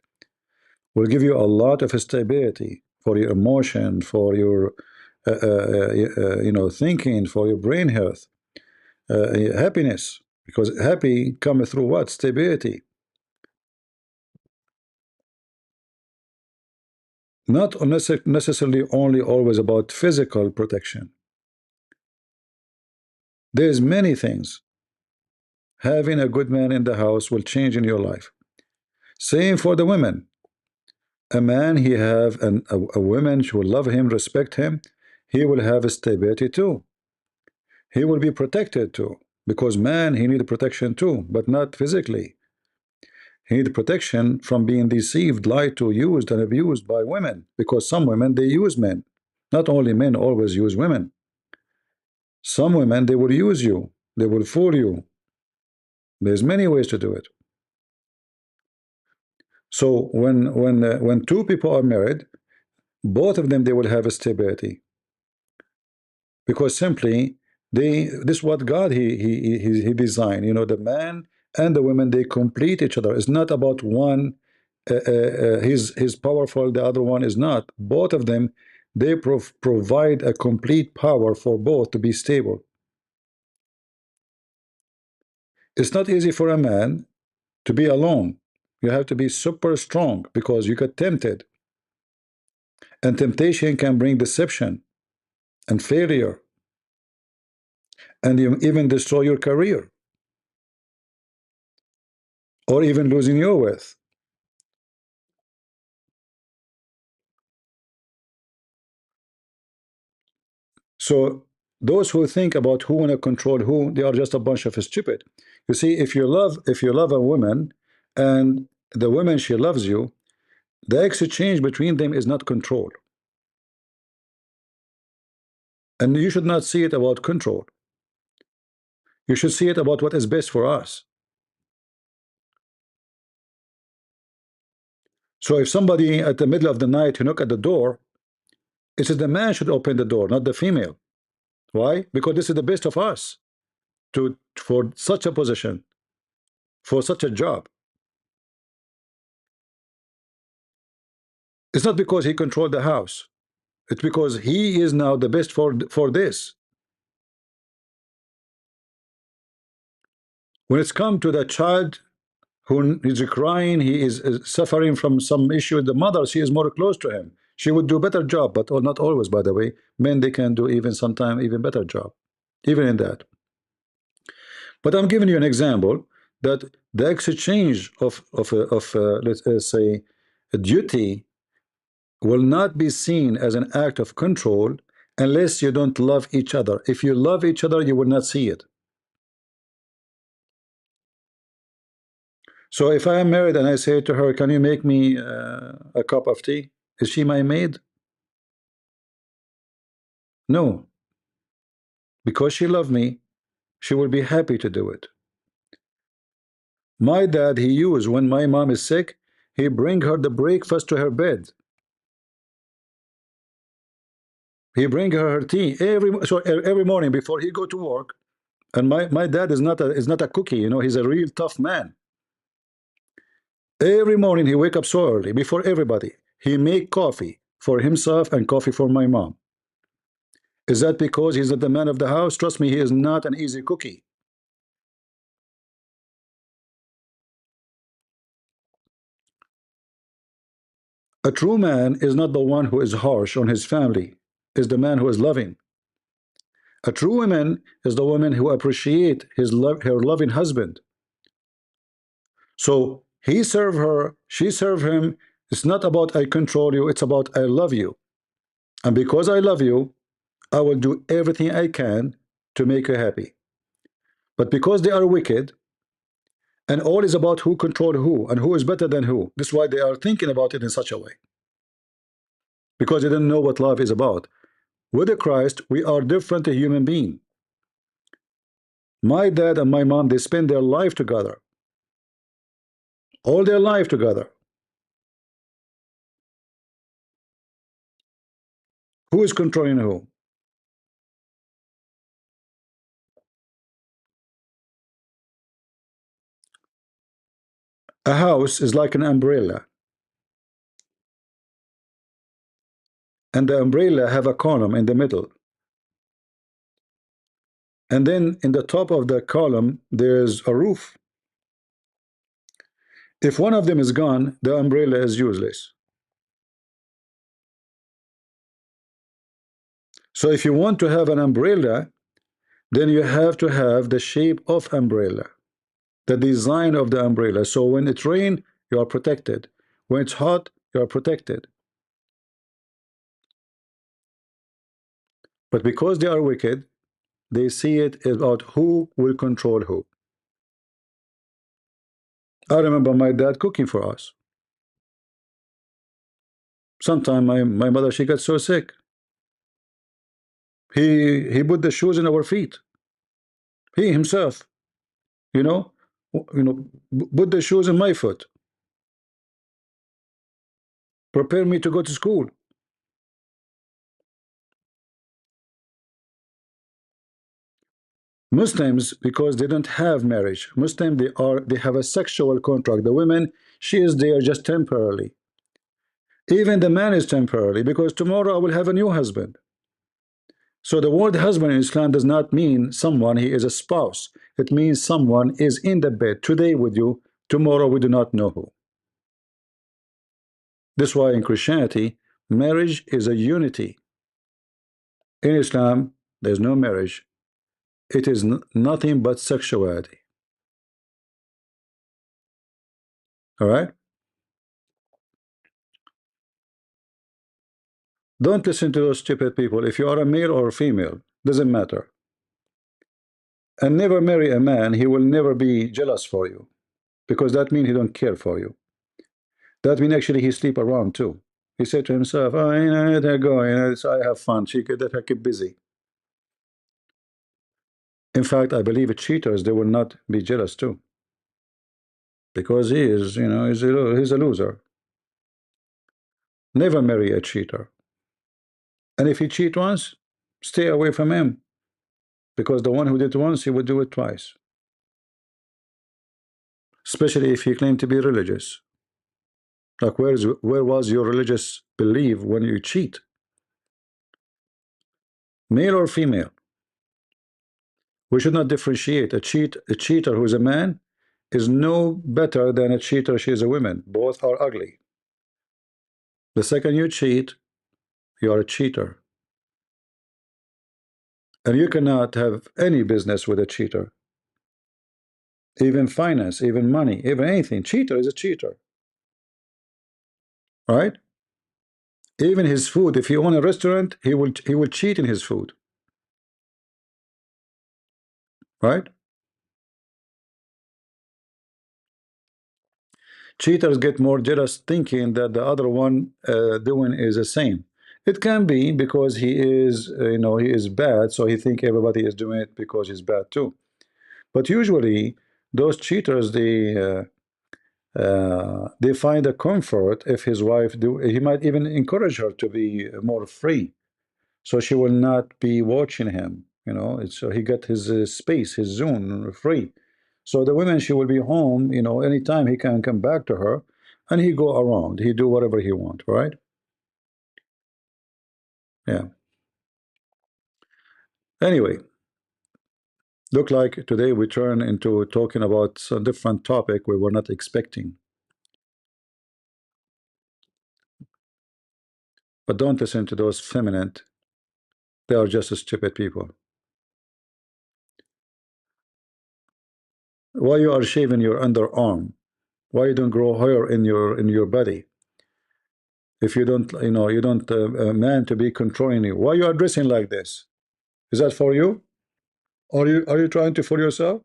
will give you a lot of stability for your emotion, for your thinking, for your brain health, happiness. Because happy comes through what? Stability. Not necessarily only always about physical protection. There's many things. Having a good man in the house will change in your life. Same for the women. A man, he have a woman who will love him, respect him, he will have a stability too. He will be protected too. Because man, he need protection too, but not physically. He need protection from being deceived, lied to, used, and abused by women. Because some women, they use men. Not only men always use women. Some women, they will use you. They will fool you. There's many ways to do it. So when two people are married, both of them, they will have a stability. Because simply, this is what God he designed. The man and the women, they complete each other. It's not about one he's powerful, the other one is not. Both of them, they provide a complete power for both to be stable. It's not easy for a man to be alone. You have to be super strong, because you get tempted, and temptation can bring deception and failure, and you even destroy your career, or even losing your wealth. So those who think about who want to control who, they are just a bunch of stupid. You see, if you love a woman, and the woman, she loves you, The exchange between them is not control. And you should not see it about control. You should see it about what is best for us. So if somebody at the middle of the night knock at the door, it says the man should open the door, not the female. Why? Because this is the best of us for such a position, for such a job. It's not because he controlled the house. It's because he is now the best for this. When it's come to the child who is crying, he is suffering from some issue with the mother, she is more close to him. She would do a better job, but not always, by the way. Men, they can do even sometimes even better job, even in that. But I'm giving you an example that the exchange of let's say a duty will not be seen as an act of control unless you don't love each other. If you love each other, you will not see it. So if I am married and I say to her, can you make me a cup of tea? Is she my maid? No. Because she loves me, she will be happy to do it. My dad, he used, when my mom is sick, he bring her the breakfast to her bed. He bring her tea every morning before he go to work. And my dad is not a cookie, you know, he's a real tough man. Every morning he wake up so early before everybody. He make coffee for himself and coffee for my mom. Is that because he's not the man of the house? Trust me, he is not an easy cookie. A true man is not the one who is harsh on his family, is the man who is loving. A true woman is the woman who appreciates her loving husband. So he serve her, she serve him. It's not about I control you, it's about I love you. And because I love you, I will do everything I can to make you happy. But because they are wicked, and all is about who control who and who is better than who, this is why they are thinking about it in such a way. Because they don't know what love is about. With the Christ, we are different human beings. My dad and my mom, they spend their life together. All their life together. Who is controlling who? A house is like an umbrella. And the umbrella have a column in the middle. And then in the top of the column, there's a roof. If one of them is gone, the umbrella is useless. So if you want to have an umbrella, then you have to have the shape of umbrella, the design of the umbrella. So when it rains, you are protected. When it's hot, you are protected. But because they are wicked, they see it about who will control who. I remember my dad cooking for us. Sometime my mother, she got so sick. He put the shoes in our feet. He himself, you know, put the shoes in my foot. Prepare me to go to school. Muslims, because they don't have marriage. Muslim, they have a sexual contract. The woman, she is there just temporarily. Even the man is temporarily, because tomorrow I will have a new husband. So the word husband in Islam does not mean someone he is a spouse. It means someone is in the bed today with you, tomorrow we do not know who. This is why in Christianity, marriage is a unity. In Islam, there's no marriage. It is nothing but sexuality. All right? Don't listen to those stupid people. If you are a male or a female, doesn't matter. And never marry a man, he will never be jealous for you, because that means he don't care for you. That means actually he sleep around too. He said to himself, oh, let her go, I have fun. She could let her keep busy. In fact, I believe cheaters, they will not be jealous too. Because he is, he's a loser. Never marry a cheater. And if he cheat once, stay away from him. Because the one who did once, he would do it twice. Especially if he claimed to be religious. Like, where was your religious belief when you cheat? Male or female? We should not differentiate. A cheater who is a man is no better than a cheater she is a woman. Both are ugly. The second you cheat, you are a cheater. And you cannot have any business with a cheater. Even finance, even money, even anything. Cheater is a cheater. Right? Even his food. If you own a restaurant, he will cheat in his food. Right? Cheaters get more jealous thinking that the other one doing is the same. It can be because he is, he is bad, so he think everybody is doing it because he's bad too. But usually, those cheaters, they find a comfort if his wife do. He might even encourage her to be more free, so she will not be watching him. So he got his space, his zone free. So the women, she will be home. Anytime he can come back to her, and he go around. He do whatever he want. Right? Yeah. Anyway, look like today we turn into talking about a different topic we were not expecting. But don't listen to those feminine. They are just stupid people. Why you are shaving your underarm? Why you don't grow hair in your body? If you don't, you don't a man to be controlling you. Why you are dressing like this? Is that for you? Are you trying to fool yourself?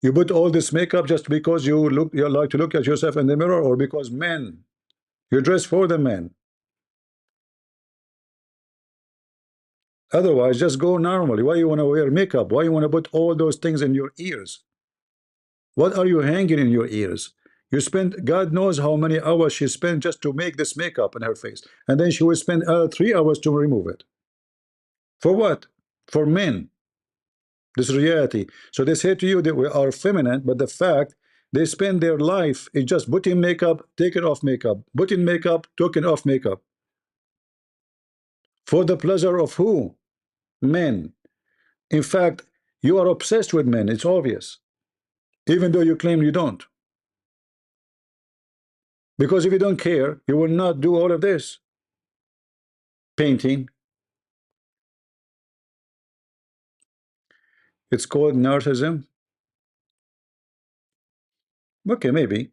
You put all this makeup just because you like to look at yourself in the mirror, or because men? You dress for the men. Otherwise, just go normally. Why you want to wear makeup? Why you want to put all those things in your ears? What are you hanging in your ears? You spend, God knows how many hours she spent just to make this makeup in her face. And then she will spend 3 hours to remove it. For what? For men. This is reality. So they say to you that we are feminine, but the fact they spend their life is just putting makeup, taking off makeup, putting makeup, taking off makeup. For the pleasure of who? Men. In fact, you are obsessed with men. It's obvious. Even though you claim you don't. Because if you don't care, you will not do all of this. Painting. It's called narcissism. Okay, maybe.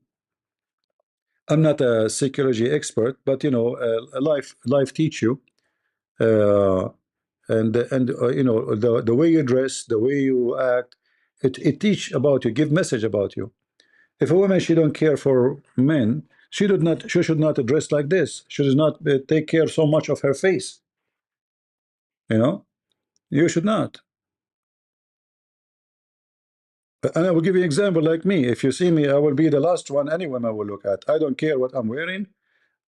I'm not a psychology expert, but life teach you, and the way you dress, the way you act, it teach about you, give message about you. If a woman, she don't care for men, she should not dress like this. She does not take care so much of her face. You should not. And I will give you an example like me. If you see me, I will be the last one any woman will look at. I don't care what I'm wearing.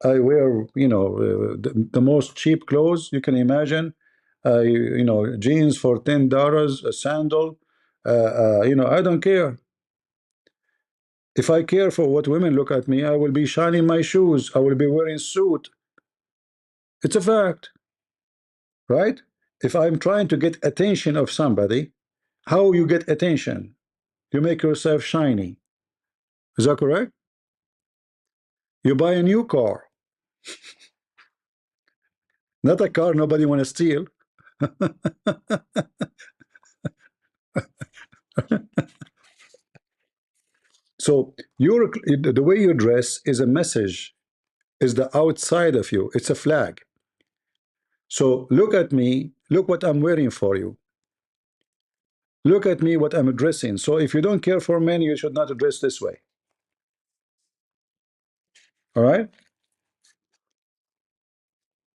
I wear, the most cheap clothes you can imagine. Jeans for $10, a sandal. I don't care. If I care for what women look at me, I will be shining my shoes. I will be wearing suit. It's a fact, right? If I'm trying to get attention of somebody, how you get attention? You make yourself shiny. Is that correct? You buy a new car. Not a car nobody want to steal. So the way you dress is a message, is the outside of you. It's a flag. So look at me, look what I'm wearing for you. Look at me, what I'm dressing. So if you don't care for men, you should not dress this way. All right.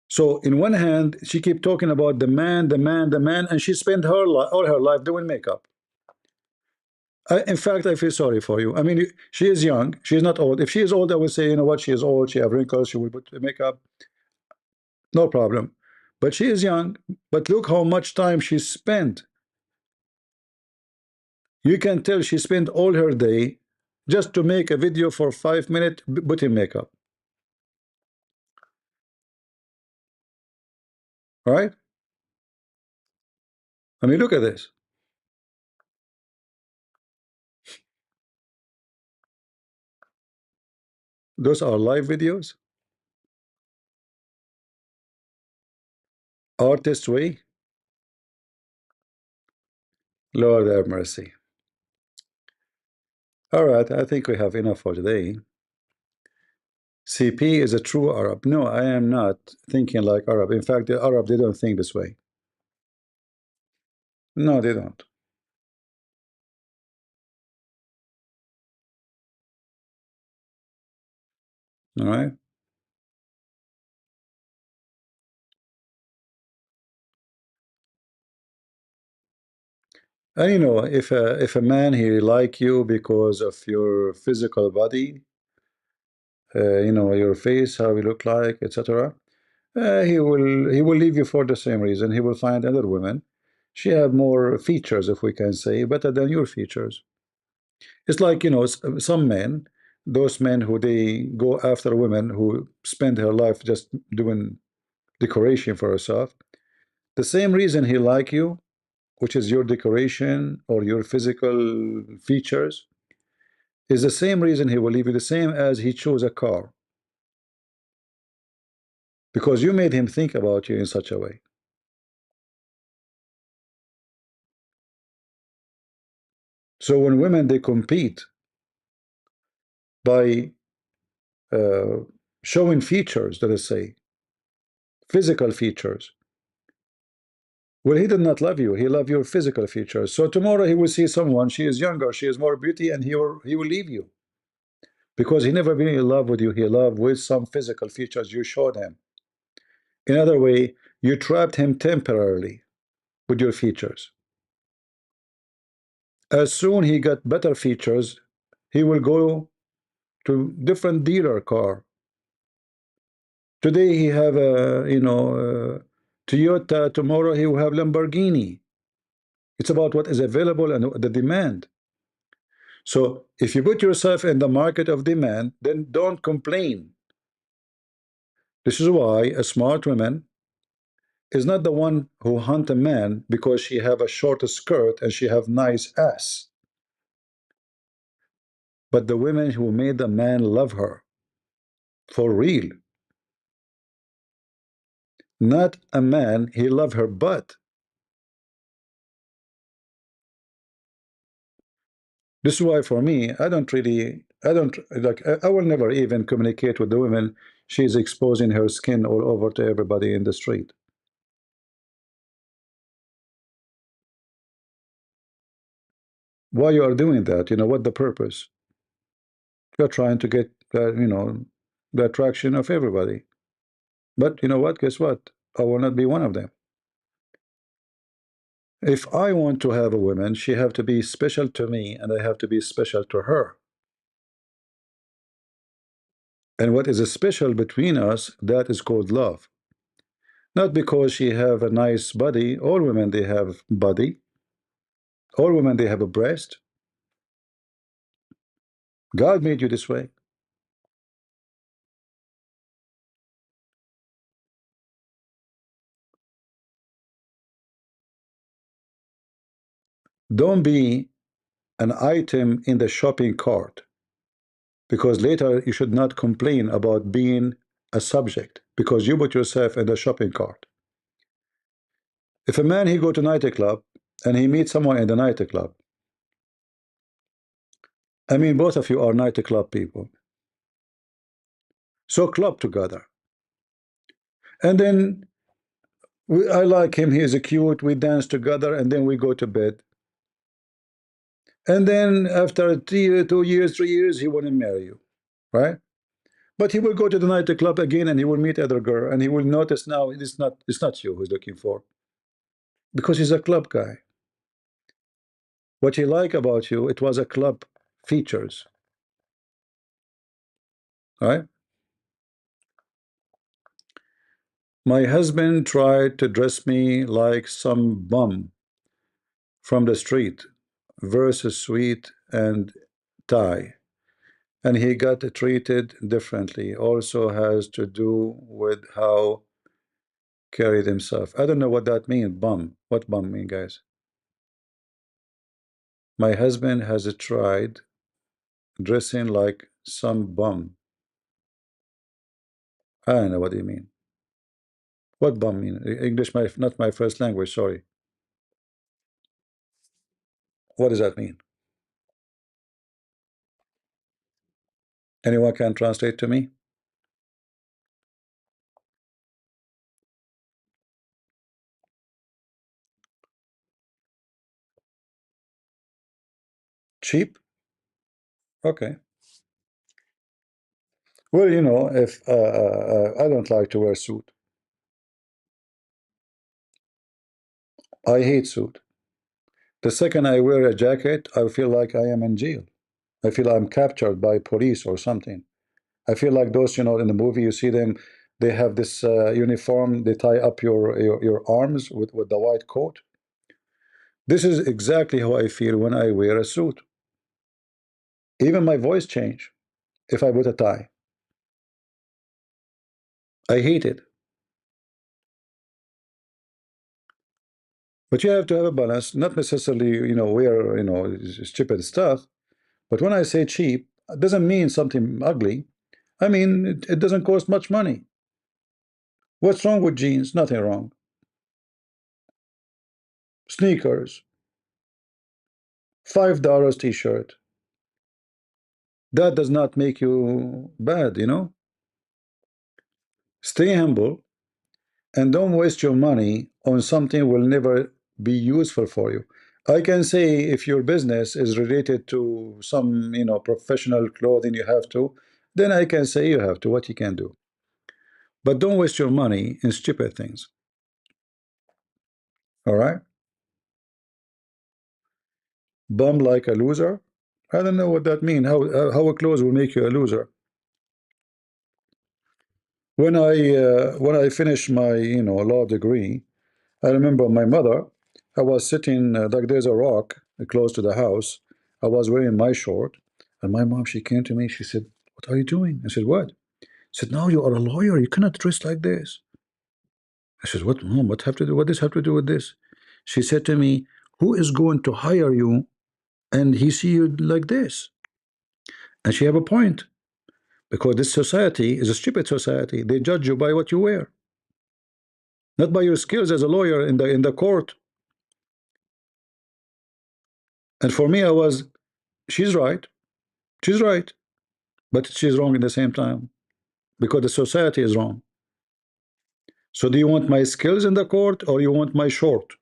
So in one hand, she keep talking about the man, the man, the man, and she spent all her life doing makeup. In fact, I feel sorry for you. I mean, she is young. She is not old. If she is old, I would say, you know what, she is old. She have wrinkles. She will put makeup. No problem. But she is young. But look how much time she spent. You can tell she spent all her day just to make a video for 5 minutes putting makeup. All right? I mean, look at this. Those are live videos. Artist way. Lord have mercy. All right, I think we have enough for today. CP is a true Arab. No, I am not thinking like Arab. In fact, the Arab, they don't think this way. No, they don't. All right. And you know, if a man he like you because of your physical body, you know, your face, how you look like, etc., he will leave you for the same reason. He will find other women. She have more features, if we can say, better than your features. It's like, you know, some men, those men who they go after women who spend her life just doing decoration for herself. The same reason he like you, which is your decoration or your physical features, is the same reason he will leave you, the same as he chose a car. Because you made him think about you in such a way. So when women they compete by showing features, let us say, physical features, well, he did not love you. He loved your physical features. So tomorrow he will see someone, she is younger, she is more beauty, and he will leave you. Because he never been in love with you. He loved with some physical features you showed him. In other way, you trapped him temporarily with your features. As soon he got better features, he will go to different dealer car. Today he have a, you know, Toyota. Tomorrow he will have Lamborghini. It's about what is available and the demand. So if you put yourself in the market of demand, then don't complain. This is why a smart woman is not the one who hunt a man because she have a short skirt and she have nice ass, but the women who made the man love her for real. Not a man he love her butt. This is why for me I don't like, I will never even communicate with the women she's exposing her skin all over to everybody in the street. Why you are doing that? You know what the purpose? You're trying to get you know, the attraction of everybody. But you know what? Guess what? I will not be one of them. If I want to have a woman, she have to be special to me, and I have to be special to her. And what is special between us, that is called love. Not because she have a nice body. All women, they have body. All women, they have a breast. God made you this way. Don't be an item in the shopping cart, because later you should not complain about being a subject because you put yourself in the shopping cart. If a man he go to nightclub and he meets someone in the nightclub, I mean, both of you are nightclub people, so club together, and then I like him, he is cute, we dance together, and then we go to bed, and then after 2 years 3 years he want to marry you, right? But he will go to the nightclub again and he will meet other girl and he will notice now it's not you who's looking for, because he's a club guy. What he liked about you, it was a club features, right? My husband tried to dress me like some bum from the street versus sweet and tie, and he got treated differently. Also has to do with how carried himself. I don't know what that means. Bum. What bum mean, guys? My husband has tried dressing like some bum. I don't know what you mean. What bum mean? English, not my first language. Sorry. What does that mean? Anyone can translate to me? Cheap? Okay. Well, you know, if I don't like to wear suit. I hate suit. The second I wear a jacket, I feel like I am in jail. I feel I'm captured by police or something. I feel like those, you know, in the movie you see them, they have this uniform, they tie up your arms with the white coat. This is exactly how I feel when I wear a suit. Even my voice change if I put a tie. I hate it. But you have to have a balance, not necessarily, you know, wear, you know, stupid stuff. But when I say cheap, it doesn't mean something ugly. I mean, it doesn't cost much money. What's wrong with jeans? Nothing wrong. Sneakers, $5 t-shirt. That does not make you bad, you know? Stay humble and don't waste your money on something will never be useful for you. I can say if your business is related to some, you know, professional clothing you have to, then I can say you have to, what you can do. But don't waste your money in stupid things. All right? Bum like a loser? I don't know what that means. How a clothes will make you a loser? When I finished my, you know, law degree, I remember my mother. I was sitting like there's a rock close to the house. I was wearing my short, and my mom, she came to me. She said, "What are you doing?" I said, "What?" She said, "Now you are a lawyer. You cannot dress like this." I said, "What, mom? What have to do? What does have to do with this?" She said to me, "Who is going to hire you and he see you like this?" And she have a point, because this society is a stupid society. They judge you by what you wear, not by your skills as a lawyer in the court. And for me, I was, she's right. She's right. But she's wrong at the same time, because the society is wrong. So do you want my skills in the court or you want my short?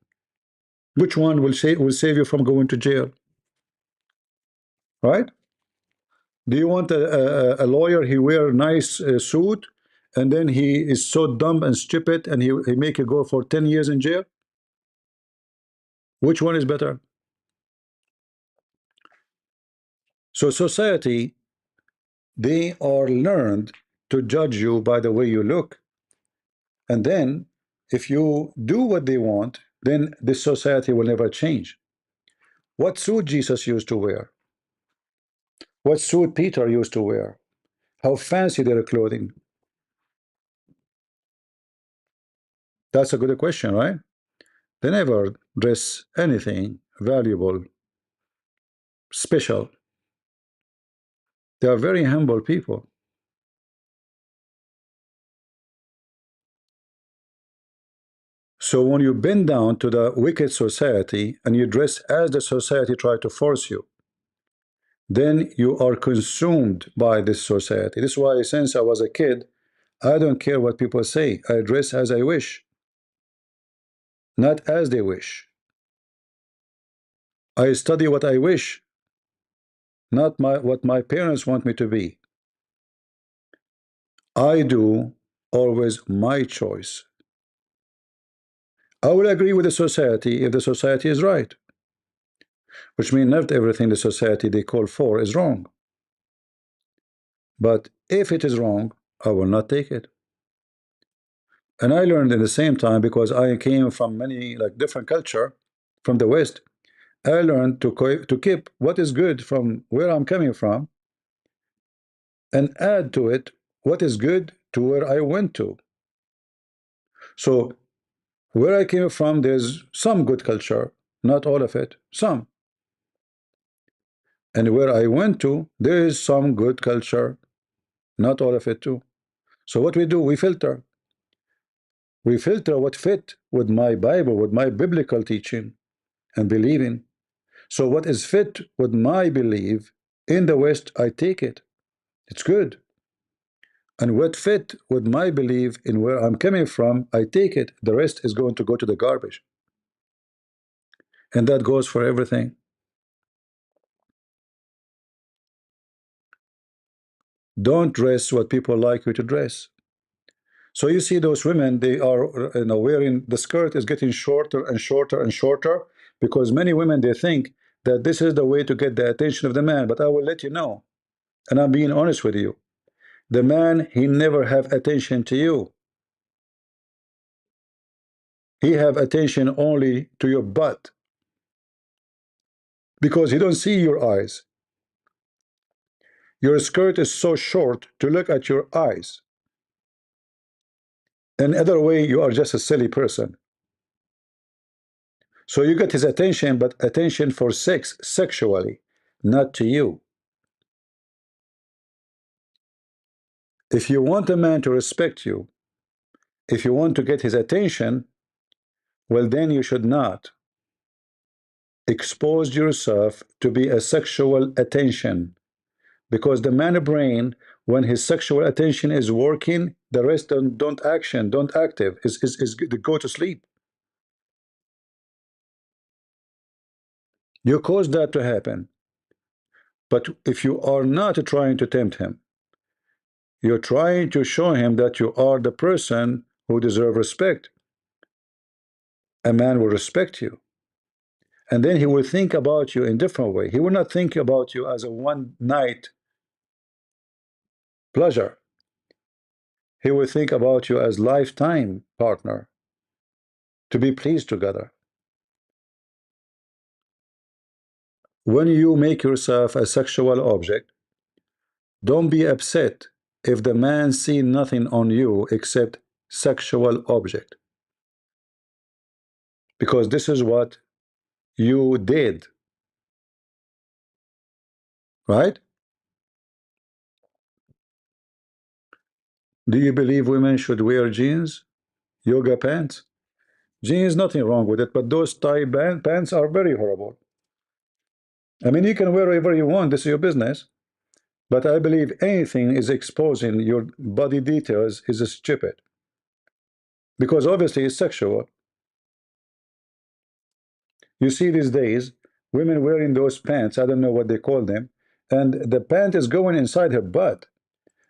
Which one will save you from going to jail? Right? Do you want a lawyer, he wear a nice suit and then he is so dumb and stupid and he make you go for 10 years in jail? Which one is better? So society, they are learned to judge you by the way you look. And then if you do what they want, then this society will never change. What suit Jesus used to wear? What suit Peter used to wear? How fancy their clothing? That's a good question, right? They never dress anything valuable, special. They are very humble people. So when you bend down to the wicked society and you dress as the society try to force you, then you are consumed by this society. This is why since I was a kid, I don't care what people say. I dress as I wish, not as they wish. I study what I wish, not what my parents want me to be. I do always my choice. I will agree with the society if the society is right, which means not everything the society they call for is wrong. But if it is wrong, I will not take it. And I learned in the same time, because I came from many like different culture from the West. I learned to keep what is good from where I'm coming from and add to it what is good to where I went to. So where I came from, there's some good culture, not all of it, some. And where I went to, there is some good culture, not all of it too. So what we do, we filter. We filter what fit with my Bible, with my biblical teaching and believing. So what is fit with my belief in the West, I take it. It's good. And what fit with my belief in where I'm coming from, I take it. The rest is going to go to the garbage. And that goes for everything. Don't dress what people like you to dress. So you see those women, they are wearing, the skirt is getting shorter and shorter and shorter, because many women, they think that this is the way to get the attention of the man. But I will let you know, and I'm being honest with you, the man, he never have attention to you. He have attention only to your butt, because he don't see your eyes. Your skirt is so short to look at your eyes. In other way, you are just a silly person. So you get his attention, but attention for sex, sexually, not to you. If you want a man to respect you, if you want to get his attention, well, then you should not expose yourself to be a sexual attention, because the man brain, when his sexual attention is working, the rest don't action, don't active, is go to sleep. You cause that to happen. But if you are not trying to tempt him, you're trying to show him that you are the person who deserves respect. A man will respect you. And then he will think about you in a different way. He will not think about you as a one-night pleasure. He will think about you as lifetime partner, to be pleased together. When you make yourself a sexual object, don't be upset if the man see nothing on you except sexual object, because this is what you did, right? Do you believe women should wear jeans, yoga pants? Jeans, nothing wrong with it, but those tie pants are very horrible. I mean, you can wear whatever you want, this is your business. But I believe anything is exposing your body details is stupid, because obviously it's sexual. You see these days, women wearing those pants, I don't know what they call them, and the pant is going inside her butt,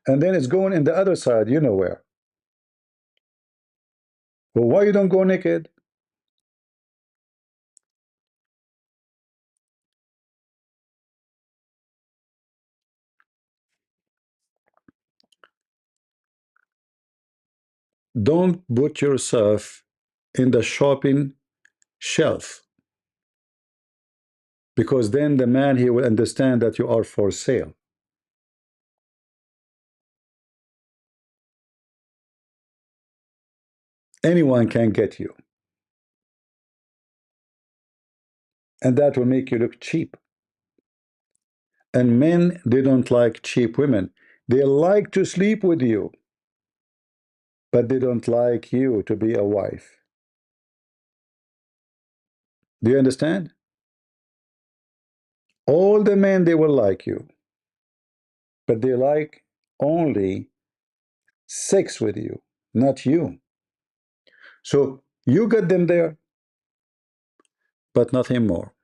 and then it's going in the other side, you know where. Well, why you don't go naked? Don't put yourself in the shopping shelf, because then the man, he will understand that you are for sale. Anyone can get you, and that will make you look cheap. And men, they don't like cheap women. They like to sleep with you, but they don't like you to be a wife. Do you understand? All the men, they will like you, but they like only sex with you, not you. So you get them there, but nothing more.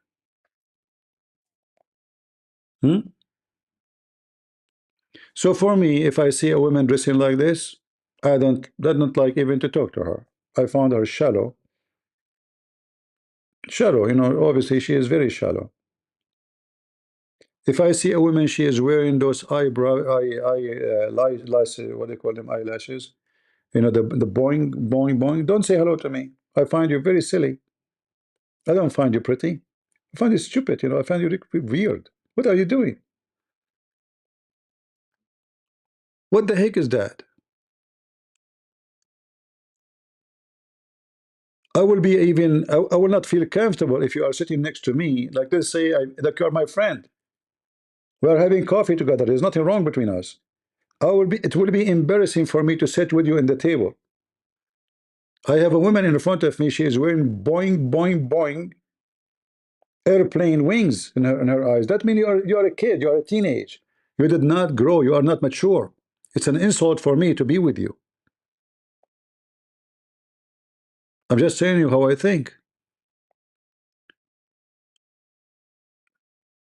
So for me, if I see a woman dressing like this, I don't like even to talk to her. I found her shallow. Shallow, you know, obviously she is very shallow. If I see a woman, she is wearing those what do they call them, eyelashes, you know, the boing, boing, boing, don't say hello to me. I find you very silly. I don't find you pretty. I find you stupid, you know, I find you weird. What are you doing? What the heck is that? I will be even, I will not feel comfortable if you are sitting next to me, like let's say like you're my friend. We are having coffee together. There's nothing wrong between us. It will be embarrassing for me to sit with you in the table. I have a woman in front of me. She is wearing boing, boing, boing airplane wings in her eyes. That means you are a kid. You are a teenage. You did not grow. You are not mature. It's an insult for me to be with you. I'm just telling you how I think.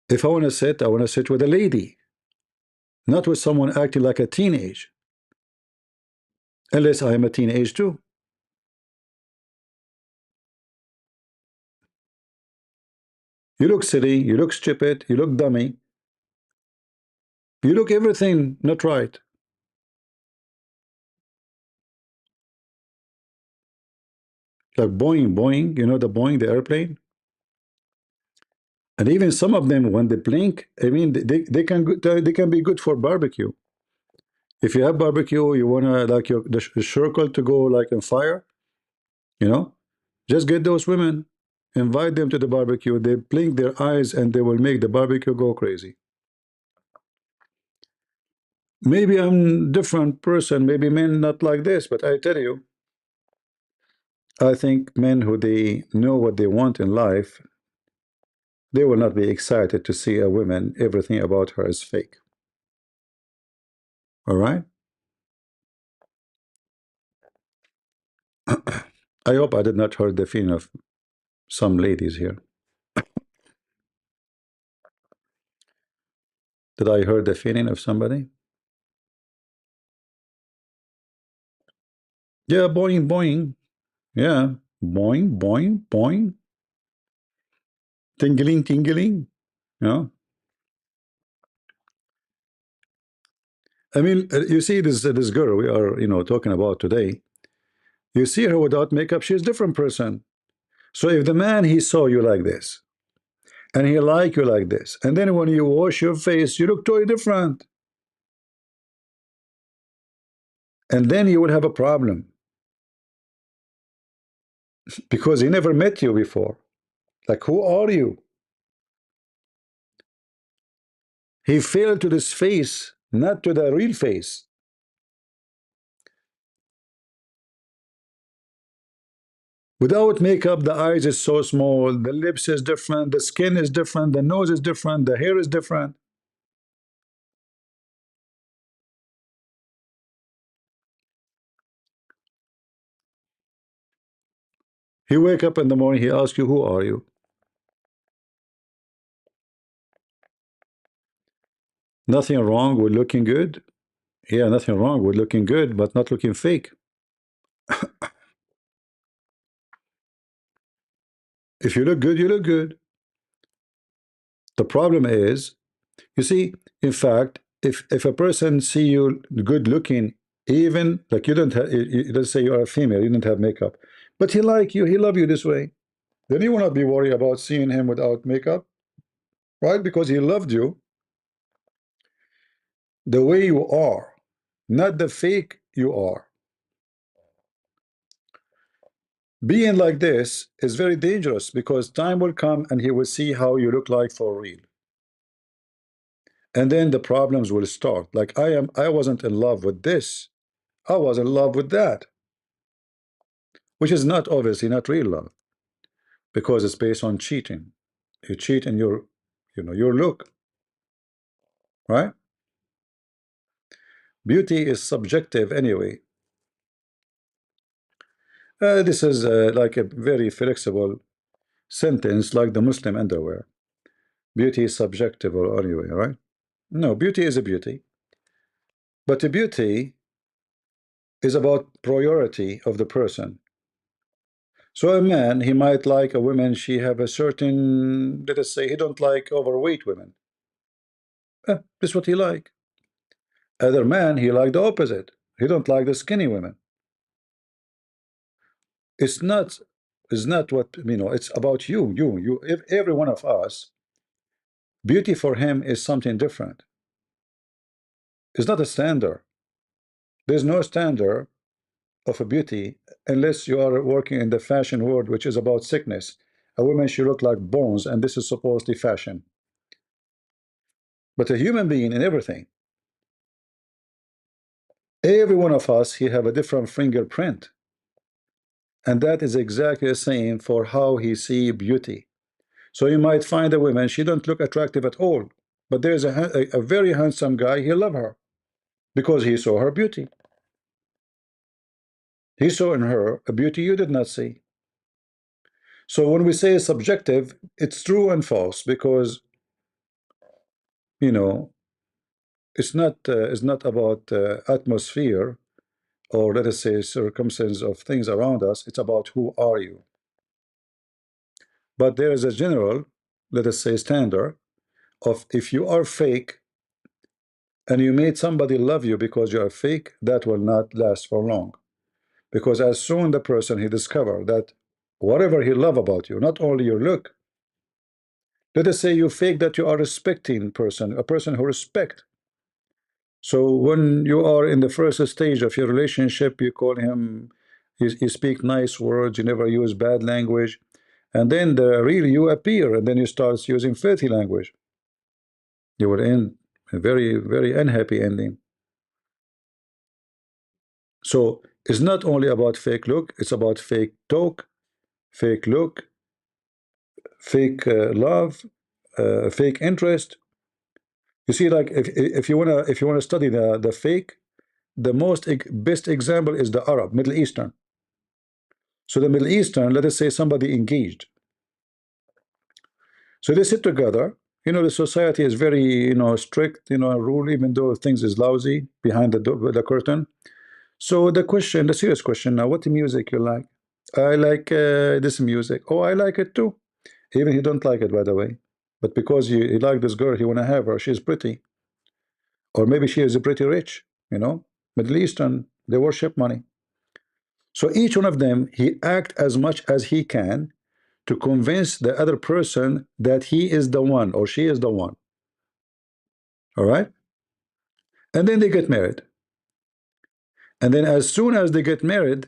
If I want to sit with a lady, not with someone acting like a teenage. Unless I am a teenage too. You look silly, you look stupid, you look dummy. You look everything not right. Like Boeing, Boeing, you know the Boeing, the airplane? And even some of them, when they blink, I mean, they can be good for barbecue. If you have barbecue, you wanna like the circle to go like on fire, you know, just get those women, invite them to the barbecue. They blink their eyes, and they will make the barbecue go crazy. Maybe I'm different person. Maybe men not like this, but I tell you, I think men who they know what they want in life, they will not be excited to see a woman, everything about her is fake. All right? I hope I did not hurt the feeling of some ladies here. Did I hurt the feeling of somebody? Yeah, boing, boing. Yeah, boing, boing, boing. Tingling, tingling. You know? I mean, you see this girl we are, you know, talking about today. You see her without makeup, she's a different person. So if the man, he saw you like this, and he like you like this, and then when you wash your face, you look totally different. And then you will have a problem. Because he never met you before. Like, who are you? He fell to this face, not to the real face. Without makeup, the eyes is so small, the lips is different, the skin is different, the nose is different, the hair is different. He wake up in the morning, he asks you, who are you? Nothing wrong with looking good. Yeah, nothing wrong with looking good, but not looking fake. If you look good, you look good. The problem is, you see, in fact, if a person see you good looking, even like you don't have, let's say you are a female, you don't have makeup, but he like you, he love you this way, then you will not be worried about seeing him without makeup, right? Because he loved you the way you are, not the fake you are. Being like this is very dangerous because time will come and he will see how you look like for real. And then the problems will start. Like I wasn't in love with this. I was in love with that. Which is not obviously not real love. Because it's based on cheating. You cheat in your, you know, your look. Right? Beauty is subjective anyway. This is like a very flexible sentence like the Muslim underwear. Beauty is subjective or anyway, right? No, beauty is a beauty. But the beauty is about priority of the person. So a man, he might like a woman, she have a certain, let us say, he don't like overweight women. This is what he like. Other man, he like the opposite. He don't like the skinny women. It's not what, you know, it's about you. If every one of us, beauty for him is something different. It's not a standard. There's no standard of a beauty unless you are working in the fashion world, which is about sickness. A woman should look like bones, and this is supposedly fashion. But a human being in everything, every one of us, he have a different fingerprint. And that is exactly the same for how he see beauty. So you might find a woman, she don't look attractive at all, but there's a very handsome guy, he love her because he saw her beauty. He saw in her a beauty you did not see. So when we say subjective, it's true and false because, you know, it's not about atmosphere or let us say circumstances of things around us. It's about who are you. But there is a general, let us say, standard of if you are fake and you made somebody love you because you are fake, that will not last for long. Because as soon the person he discovered that whatever he love about you, not only your look, let us say you fake that you are a respecting person, a person who respect. So when you are in the first stage of your relationship, you call him, you speak nice words, you never use bad language, and then the real you appear, and then you start using filthy language. You will end a very, very unhappy ending. So it's not only about fake look, it's about fake talk, fake look, fake love, fake interest. You see, like if you wanna study the fake, the best example is the Arab, Middle Eastern. So the Middle Eastern, let us say somebody engaged. So they sit together. You know, the society is very, you know, strict, you know, rule, even though things is lousy behind the curtain. So the question, the serious question now, what music you like? I like this music. Oh, I like it too. Even he don't like it, by the way. But because he like this girl, he wanna have her. She's pretty. Or maybe she is pretty rich, you know. Middle Eastern, they worship money. So each one of them, he act as much as he can to convince the other person that he is the one or she is the one. All right? And then they get married. And then as soon as they get married,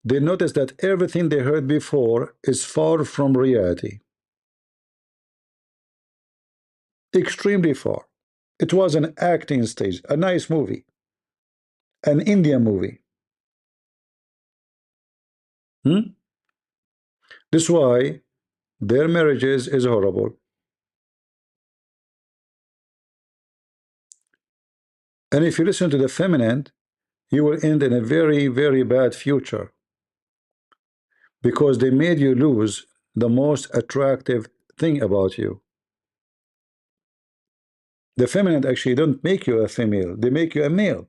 they notice that everything they heard before is far from reality. Extremely far. It was an acting stage, a nice movie, an Indian movie. This is why their marriages is horrible. And if you listen to the feminine, you will end in a very, very bad future because they made you lose the most attractive thing about you. The feminine actually don't make you a female, they make you a male.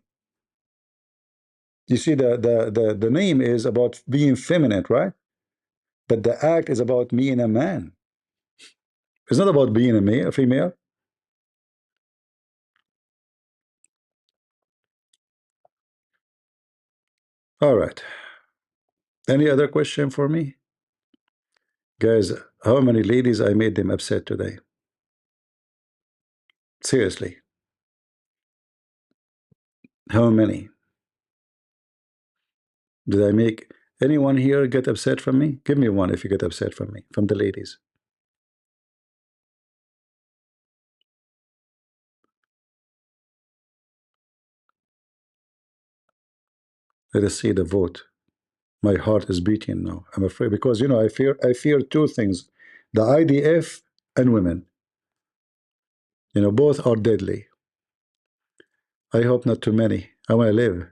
You see, the name is about being feminine, right? But the act is about being a man. It's not about being a female. All right. Any other question for me? Guys, how many ladies I made them upset today? Seriously. How many? Did I make anyone here get upset from me? Give me one if you get upset from me, from the ladies. Let us see the vote. My heart is beating now. I'm afraid because, you know, I fear two things: the IDF and women. You know, both are deadly. I hope not too many. I want to live.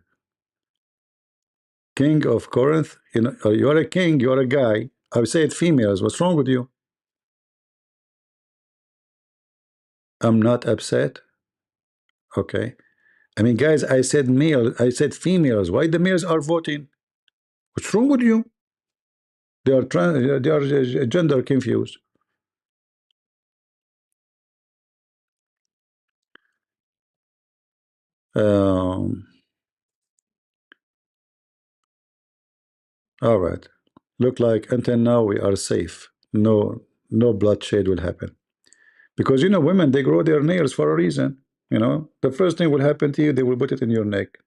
King of Corinth, you know, you are a king, you are a guy. I would say it females. What's wrong with you? I'm not upset. Okay. I mean, guys, I said male, I said females. Why the males are voting? What's wrong with you? They are gender confused. All right. Look like until now we are safe. No bloodshed will happen. Because women, they grow their nails for a reason. The first thing will happen to you, they will put it in your neck.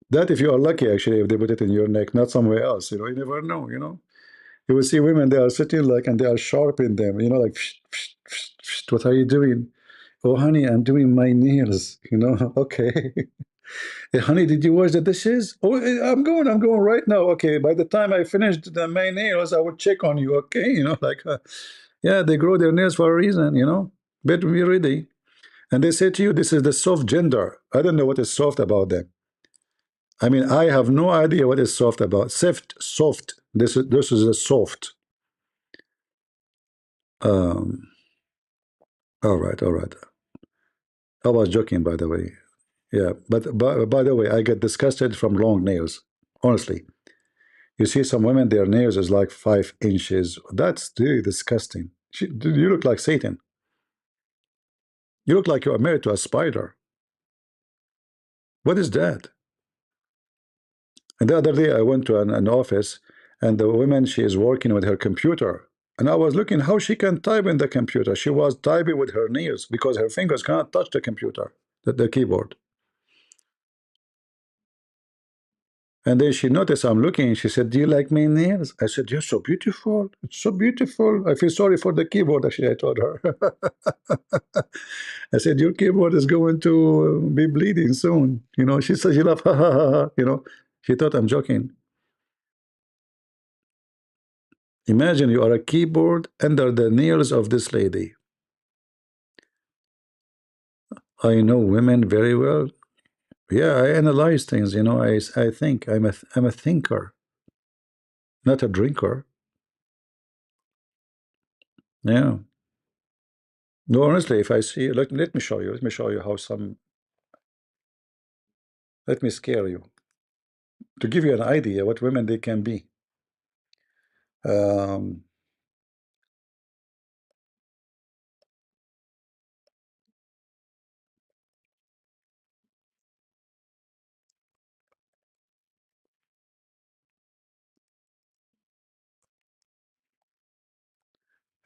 That if you are lucky, actually, if they put it in your neck, not somewhere else. You never know. You will see women, they are sitting like, and they are sharp in them. Like, what are you doing? Oh, honey, I'm doing my nails. Okay. Hey, honey, did you wash the dishes? Oh, I'm going right now. Okay, by the time I finished my nails, I would check on you. Okay, like, yeah, they grow their nails for a reason. Better be ready. And they say to you, this is the soft gender. I don't know what is soft about them. I mean, I have no idea what is soft about. Soft. This is a soft. Um. All right, all right. I was joking, by the way. Yeah, but by the way, I get disgusted from long nails. Honestly, you see some women, their nails is like 5 inches. That's really disgusting. You look like Satan. You look like you are married to a spider. What is that? And the other day, I went to an office, and the woman, she is working with her computer. And I was looking how she can type in the computer. She was typing with her nails because her fingers cannot touch the computer, the keyboard. And then she noticed I'm looking. She said, "Do you like my nails?" I said, "You're so beautiful. It's so beautiful. I feel sorry for the keyboard," actually, I told her. I said, "Your keyboard is going to be bleeding soon." She said, "You laugh, ha ha ha ha." She thought I'm joking. Imagine you are a keyboard under the nails of this lady. I know women very well. Yeah, I analyze things. I think I'm a thinker, not a drinker. Yeah. No, honestly, if I see, let me show you. Let me show you how some. Let me scare you to give you an idea what women they can be. Um,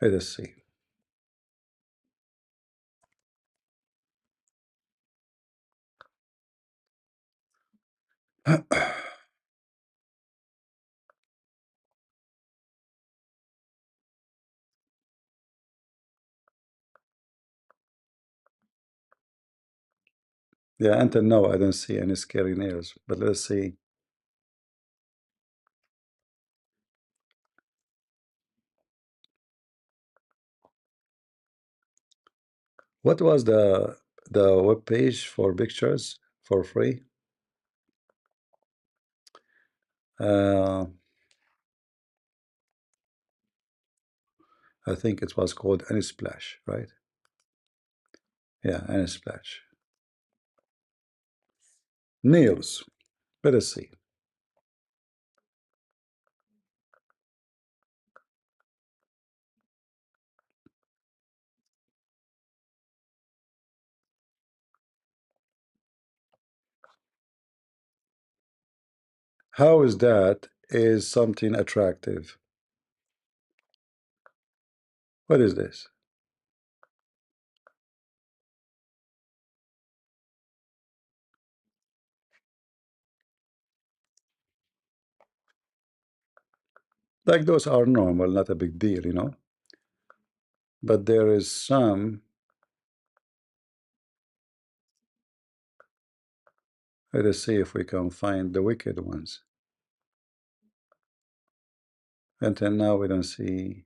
Let us see. Yeah, until now I don't see any scary nails, but let's see. What was the web page for pictures for free? Uh, I think it was called Unsplash, right? Yeah, Unsplash. Nails. Let us see. How is that is something attractive? What is this? Like those are normal, not a big deal. But there is some. Let us see if we can find the wicked ones. Until now, we don't see.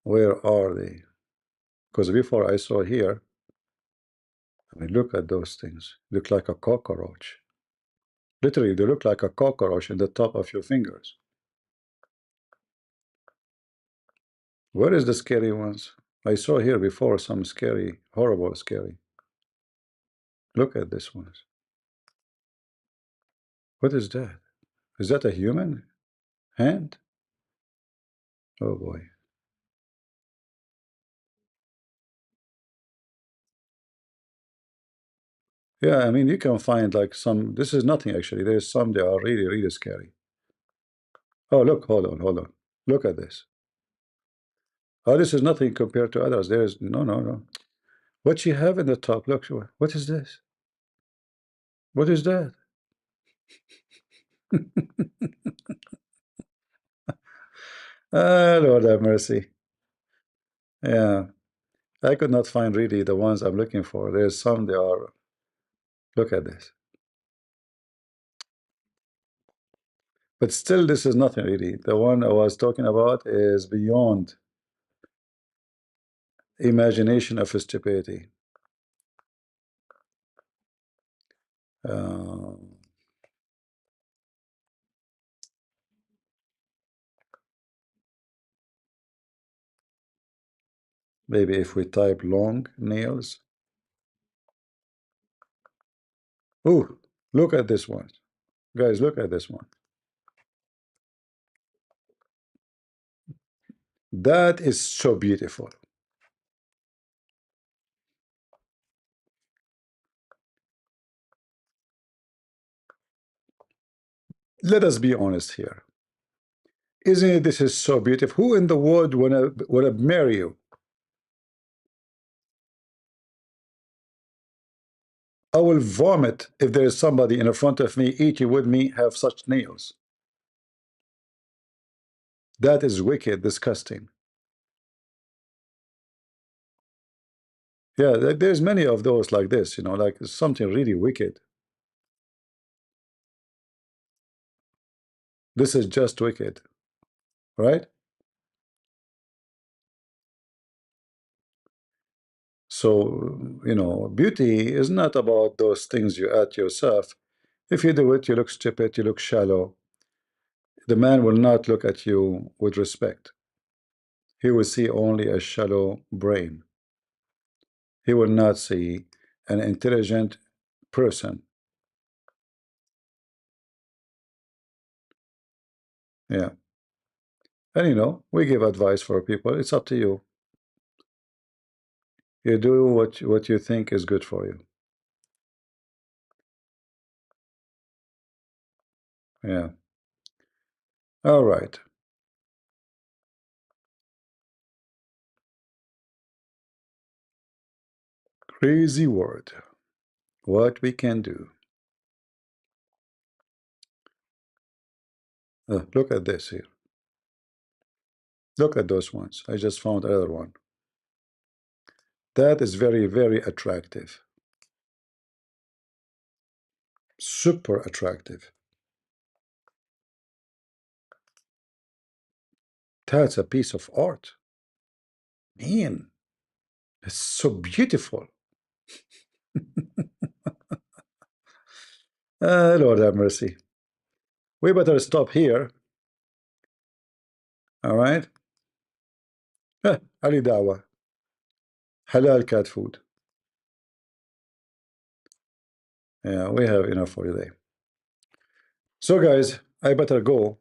Where are they? Because before I saw here, I mean, look at those things. Look like a cockroach. Literally, they look like a cockroach in the top of your fingers. Where is the scary ones? I saw here before some scary, horrible scary. Look at this one. What is that? Is that a human hand? Oh boy. Yeah, I mean, you can find like some, this is nothing actually. There's some that are really, really scary. Oh, look, hold on. Look at this. Oh, this is nothing compared to others. There's, no. What you have in the top, look, what is this? What is that? Ah, Lord have mercy. Yeah, I could not find really the ones I'm looking for. There's some they are, look at this. But still, this is nothing really. The one I was talking about is beyond imagination of stupidity. Uh, maybe if we type long nails. Oh, look at this one. Guys, look at this one. That is so beautiful. Let us be honest here. Isn't it, this is so beautiful? Who in the world wanna marry you? I will vomit if there is somebody in front of me eating with me have such nails. That is wicked, disgusting. Yeah, there's many of those like this, you know, like something really wicked. This is just wicked, right? So, you know, beauty is not about those things you add yourself. If you do it, you look stupid, you look shallow. The man will not look at you with respect. He will see only a shallow brain. He will not see an intelligent person. Yeah. And you know, we give advice for people. It's up to you. You do what you think is good for you. Yeah. All right. Crazy word. What we can do. Look at this here. Look at those ones. I just found another one. That is very, very attractive. Super attractive. That's a piece of art. Man, it's so beautiful. Lord have mercy. We better stop here. All right. Ali Dawa. Halal cat food. Yeah, we have enough for today. So, guys, I better go.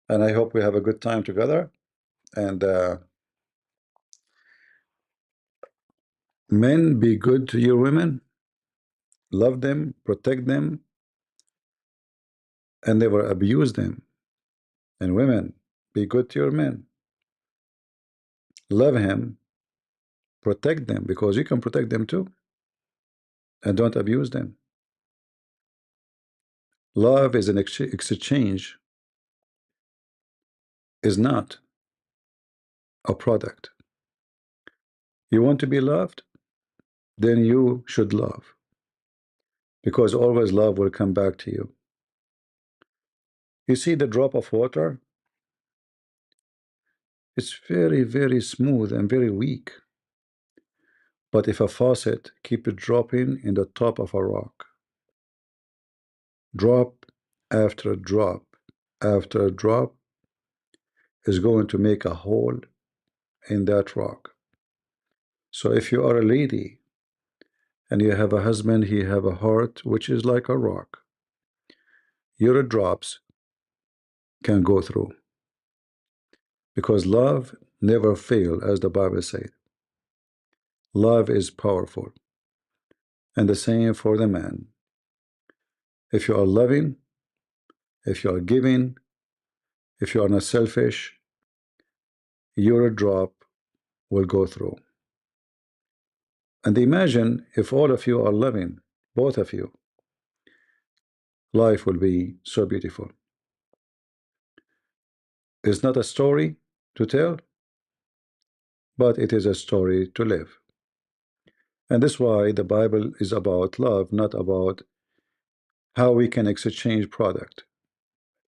And I hope we have a good time together. And men, be good to your women. Love them, protect them, and never abuse them. And women, be good to your men. Love him, protect them, because you can protect them too. And don't abuse them. Love is an exchange, is not a product. You want to be loved? Then you should love. Because always love will come back to you. You see the drop of water? It's very, very smooth and very weak. But if a faucet keep it dropping in the top of a rock, drop after drop after drop, is going to make a hole in that rock. So if you are a lady and you have a husband, he have a heart which is like a rock, your drops can go through, because love never fail, as the Bible said. Love is powerful. And the same for the man. If you are loving, if you are giving, if you are not selfish, your drop will go through. And imagine if all of you are loving, both of you, life will be so beautiful. It's not a story to tell, but it is a story to live. And that's why the Bible is about love, not about how we can exchange product.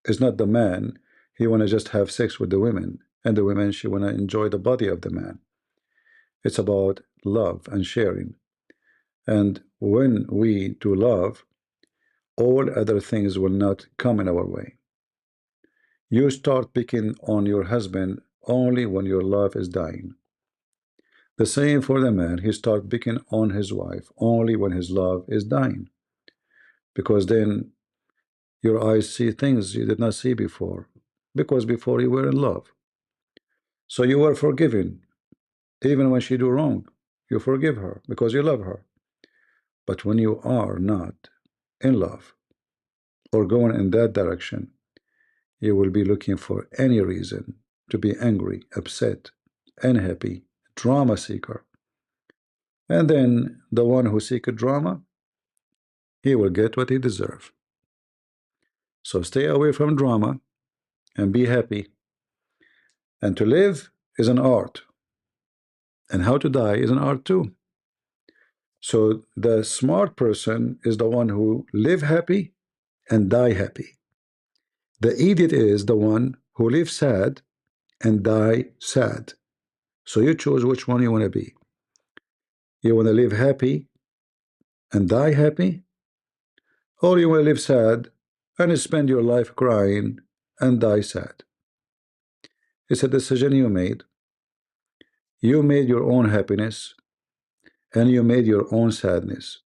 It's not the man, he want to just have sex with the women, and the women, she want to enjoy the body of the man. It's about love and sharing. And when we do love, all other things will not come in our way. You start picking on your husband only when your love is dying. The same for the man, he start picking on his wife only when his love is dying. Because then your eyes see things you did not see before, because before you were in love. So you were forgiven. Even when she do wrong, you forgive her because you love her. But when you are not in love or going in that direction, you will be looking for any reason to be angry, upset, unhappy, drama seeker. And then the one who seek a drama, he will get what he deserves. So stay away from drama and be happy. And to live is an art. And how to die is an art too. So the smart person is the one who live happy and die happy. The idiot is the one who lives sad and die sad. So you choose which one you want to be. You want to live happy and die happy, or you want to live sad and spend your life crying and die sad. It's a decision you made. You made your own happiness and you made your own sadness.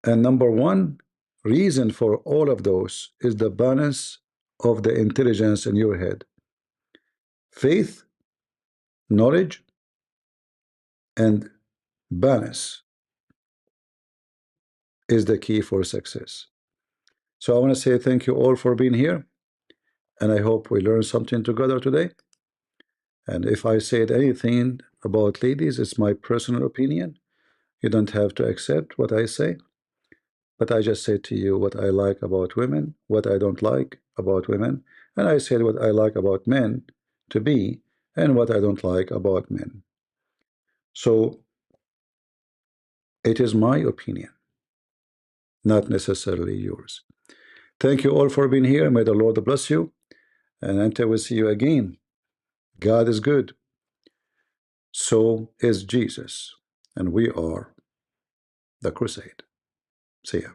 And number one reason for all of those is the balance of the intelligence in your head. Faith, knowledge, and balance is the key for success. So I want to say thank you all for being here, and I hope we learned something together today. And if I said anything about ladies, it's my personal opinion. You don't have to accept what I say, but I just say to you what I like about women, what I don't like about women, and I said what I like about men to be, and what I don't like about men. So it is my opinion, not necessarily yours. Thank you all for being here. May the Lord bless you. And until we see you again, God is good. So is Jesus. And we are the crusade. See ya.